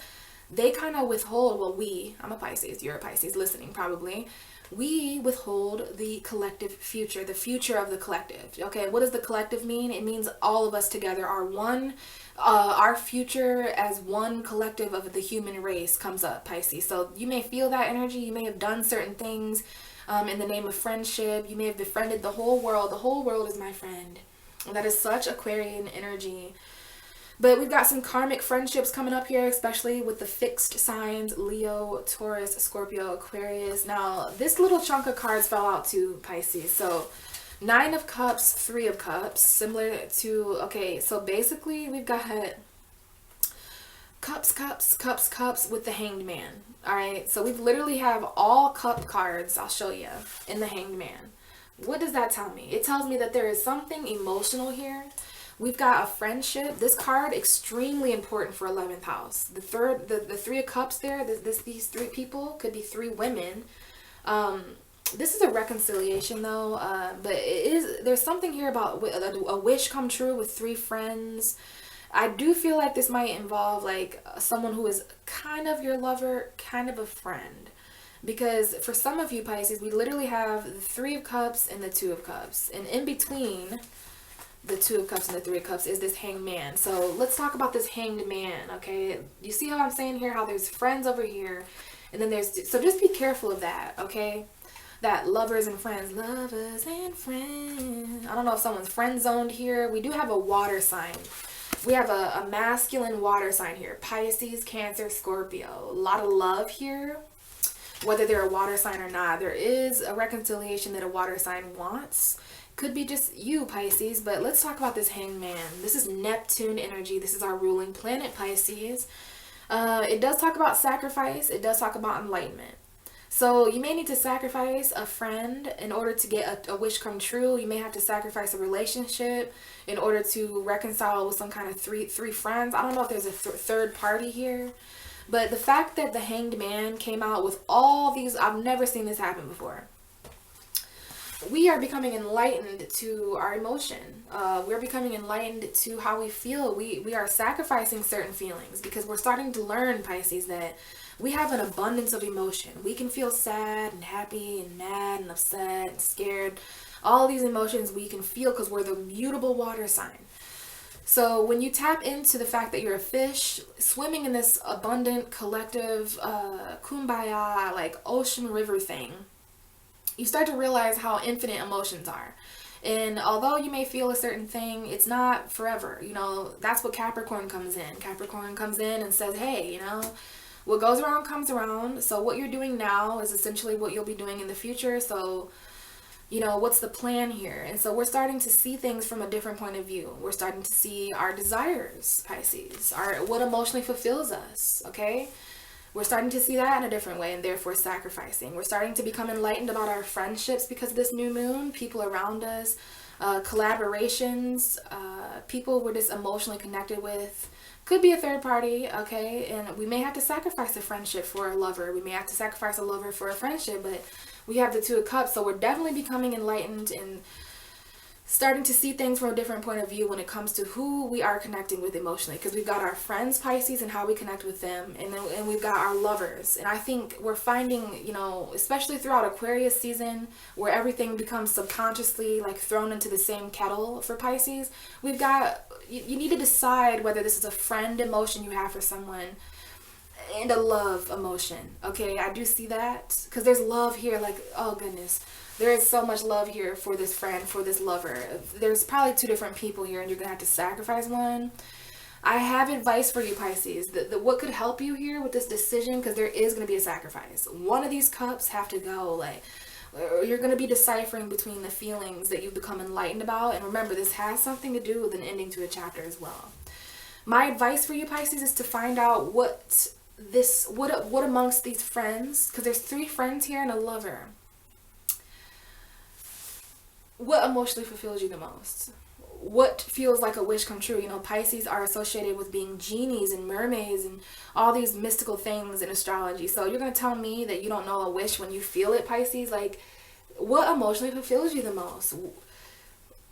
they kind of withhold, well, I'm a Pisces, you're a Pisces listening probably. We withhold the collective future, the future of the collective. Okay, what does the collective mean? It means all of us together are one. Our future as one collective of the human race comes up, Pisces. So you may feel that energy. You may have done certain things in the name of friendship. You may have befriended the whole world. The whole world is my friend. And that is such Aquarian energy. But we've got some karmic friendships coming up here, especially with the fixed signs, Leo, Taurus, Scorpio, Aquarius. Now, this little chunk of cards fell out to Pisces. So, Nine of Cups, Three of Cups, similar to, okay, so basically we've got cups, cups, cups, cups with the Hanged Man. All right, so we literally have all cup cards, I'll show you, in the Hanged Man. What does that tell me? It tells me that there is something emotional here. We've got a friendship. This card extremely important for 11th house. The Three of Cups there. These three people could be three women. This is a reconciliation though. But there's something here about a wish come true with three friends. I do feel like this might involve like someone who is kind of your lover, kind of a friend. Because for some of you Pisces, we literally have the Three of Cups and the Two of Cups, and in between the Two of Cups and the Three of Cups is this Hanged Man. So let's talk about this Hanged Man, okay? You see how I'm saying here, how there's friends over here, and then so just be careful of that, okay? That lovers and friends. I don't know if someone's friend zoned here. We do have a water sign. We have a masculine water sign here. Pisces, Cancer, Scorpio. A lot of love here, whether they're a water sign or not. There is a reconciliation that a water sign wants. Could be just you, Pisces, but let's talk about this Hanged Man. This is Neptune energy. This is our ruling planet, Pisces. It does talk about sacrifice. It does talk about enlightenment. So you may need to sacrifice a friend in order to get a wish come true. You may have to sacrifice a relationship in order to reconcile with some kind of three friends. I don't know if there's a third party here. But the fact that the Hanged Man came out with all these, I've never seen this happen before. We are becoming enlightened to our emotion. We're becoming enlightened to how we feel. We are sacrificing certain feelings because we're starting to learn, Pisces, that we have an abundance of emotion. We can feel sad and happy and mad and upset and scared. All these emotions we can feel because we're the mutable water sign. So when you tap into the fact that you're a fish swimming in this abundant collective kumbaya, like ocean river thing, you start to realize how infinite emotions are. And although you may feel a certain thing, it's not forever. You know, that's what Capricorn comes in. Capricorn comes in and says, hey, you know, what goes around comes around. So what you're doing now is essentially what you'll be doing in the future. So, you know, what's the plan here? And so we're starting to see things from a different point of view. We're starting to see our desires, Pisces, what emotionally fulfills us, okay? We're starting to see that in a different way, and therefore sacrificing. We're starting to become enlightened about our friendships because of this new moon, people around us, collaborations, people we're just emotionally connected with. Could be a third party, okay? And we may have to sacrifice a friendship for a lover. We may have to sacrifice a lover for a friendship, but we have the Two of Cups, so we're definitely becoming enlightened and starting to see things from a different point of view when it comes to who we are connecting with emotionally, because we've got our friends, Pisces, and how we connect with them, and we've got our lovers. And I think we're finding, you know, especially throughout Aquarius season, where everything becomes subconsciously like thrown into the same kettle for Pisces, we've got, you need to decide whether this is a friend emotion you have for someone and a love emotion. Okay, I do see that because there's love here, like, oh goodness, there is so much love here for this friend, for this lover. There's probably two different people here and you're gonna have to sacrifice one. I have advice for you, Pisces. What could help you here with this decision, because there is going to be a sacrifice. One of these cups have to go. Like, you're going to be deciphering between the feelings that you've become enlightened about. And remember, this has something to do with an ending to a chapter as well. My advice for you, Pisces, is to find out what amongst these friends, because there's 3 friends here and a lover. What emotionally fulfills you the most? what feels like a wish come true. You know, Pisces are associated with being genies and mermaids and all these mystical things in astrology. So you're going to tell me that you don't know a wish when you feel it, Pisces? Like, what emotionally fulfills you the most?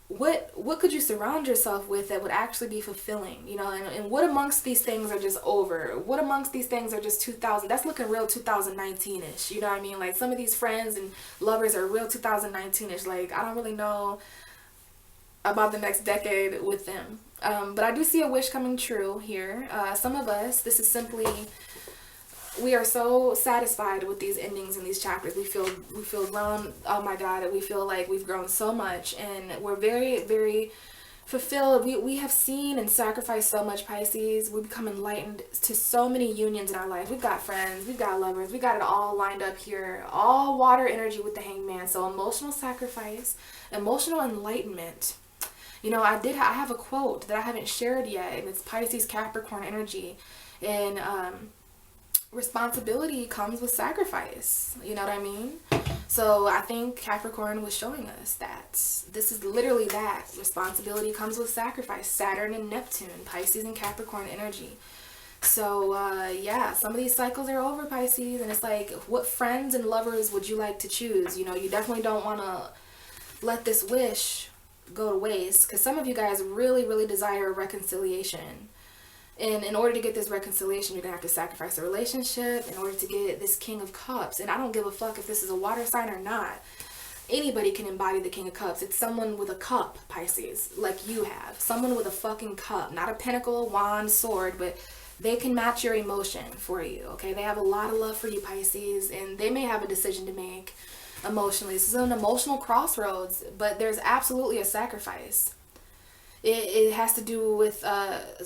What could you surround yourself with that would actually be fulfilling? You know, and what amongst these things are just over? What amongst these things are just 2000? That's looking real 2019-ish. You know what I mean? Like, some of these friends and lovers are real 2019-ish. Like, I don't really know about the next decade with them. But I do see a wish coming true here. Some of us, this is simply, we are so satisfied with these endings in these chapters. We feel grown. Oh my God, we feel like we've grown so much, and we're very, very fulfilled. We have seen and sacrificed so much, Pisces. We become enlightened to so many unions in our life. We've got friends, we've got lovers, we got it all lined up here. All water energy with the Hangman. So emotional sacrifice, emotional enlightenment. You know, I have a quote that I haven't shared yet, and it's Pisces Capricorn energy. And responsibility comes with sacrifice. You know what I mean? So I think Capricorn was showing us that this is literally that. Responsibility comes with sacrifice. Saturn and Neptune, Pisces and Capricorn energy. So yeah, some of these cycles are over, Pisces, and it's like, what friends and lovers would you like to choose? You know, you definitely don't want to let this wish go to waste, because some of you guys really, really desire a reconciliation. And in order to get this reconciliation, you're going to have to sacrifice a relationship in order to get this King of Cups. And I don't give a fuck if this is a water sign or not. Anybody can embody the King of Cups. It's someone with a cup, Pisces, like you have. Someone with a fucking cup. Not a pentacle, wand, sword, but they can match your emotion for you, okay? They have a lot of love for you, Pisces, and they may have a decision to make emotionally. This is an emotional crossroads, but there's absolutely a sacrifice. It has to do with a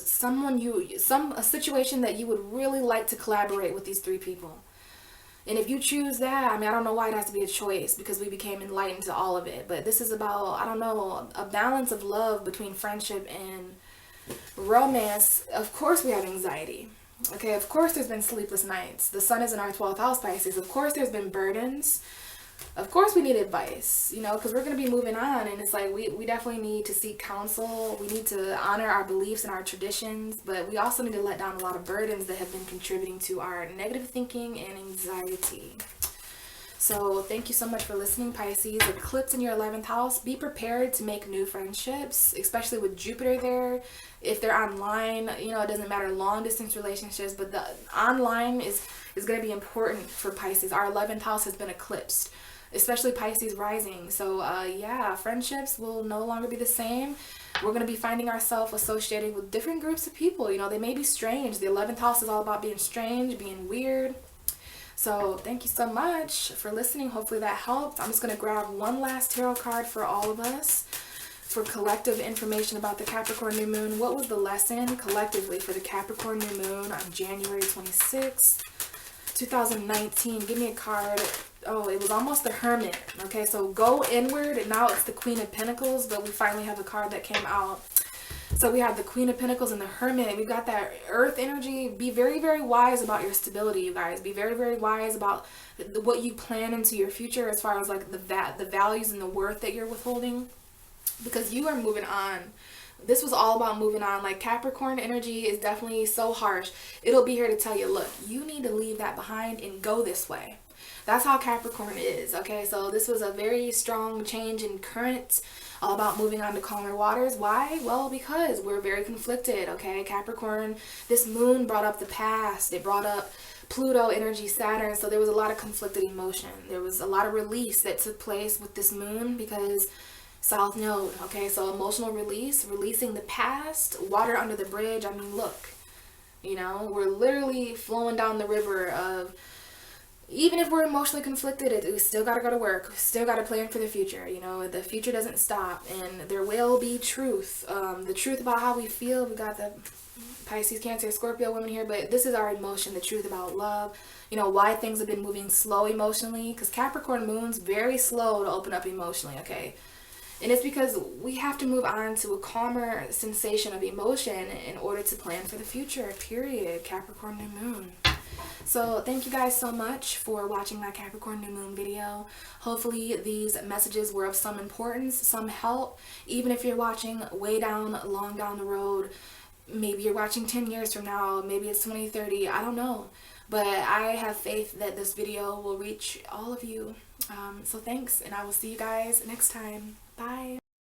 situation that you would really like to collaborate with these three people. And if you choose that, I mean, I don't know why it has to be a choice, because we became enlightened to all of it. But this is about, I don't know, a balance of love between friendship and romance. Of course we have anxiety. Okay, of course there's been sleepless nights. The sun is in our 12th house, Pisces. Of course there's been burdens. Of course we need advice, you know, because we're going to be moving on, and it's like we definitely need to seek counsel. We need to honor our beliefs and our traditions, but we also need to let down a lot of burdens that have been contributing to our negative thinking and anxiety. So thank you so much for listening, Pisces. Eclipse in your 11th house. Be prepared to make new friendships, especially with Jupiter there. If they're online, you know, it doesn't matter, long distance relationships, but the online is going to be important for Pisces. Our 11th house has been eclipsed, especially Pisces rising. So yeah, friendships will no longer be the same. We're going to be finding ourselves associated with different groups of people. You know, they may be strange. The 11th house is all about being strange, being weird. So thank you so much for listening. Hopefully that helped. I'm just going to grab one last tarot card for all of us for collective information about the Capricorn new moon. What was the lesson collectively for the Capricorn new moon on January 26th, 2019? Give me a card. Oh, it was almost the Hermit. Okay, so go inward, and now it's the Queen of Pentacles, but we finally have a card that came out. So we have the Queen of Pentacles and the Hermit. We've got that earth energy. Be very, very wise about your stability, you guys. Be very, very wise about what you plan into your future as far as like the values and the worth that you're withholding, because you are moving on. This was all about moving on. Like, Capricorn energy is definitely so harsh. It'll be here to tell you, look, you need to leave that behind and go this way. That's how Capricorn is, okay? So this was a very strong change in current, all about moving on to calmer waters. Why? Well, because we're very conflicted, okay? Capricorn, this moon brought up the past. It brought up Pluto energy, Saturn. So there was a lot of conflicted emotion. There was a lot of release that took place with this moon because South Node, okay? So emotional release, releasing the past, water under the bridge. I mean, look, you know, we're literally flowing down the river of, even if we're emotionally conflicted, we still got to go to work. We still got to plan for the future. You know, the future doesn't stop, and there will be truth. The truth about how we feel. We got the Pisces, Cancer, Scorpio women here, but this is our emotion, the truth about love. You know, why things have been moving slow emotionally, because Capricorn moon's very slow to open up emotionally, okay? And it's because we have to move on to a calmer sensation of emotion in order to plan for the future, period. Capricorn new moon. So thank you guys so much for watching my Capricorn new moon video. Hopefully these messages were of some importance, some help, even if you're watching way down, long down the road. Maybe you're watching 10 years from now, maybe it's 2030, I don't know. But I have faith that this video will reach all of you. So thanks, and I will see you guys next time. Bye.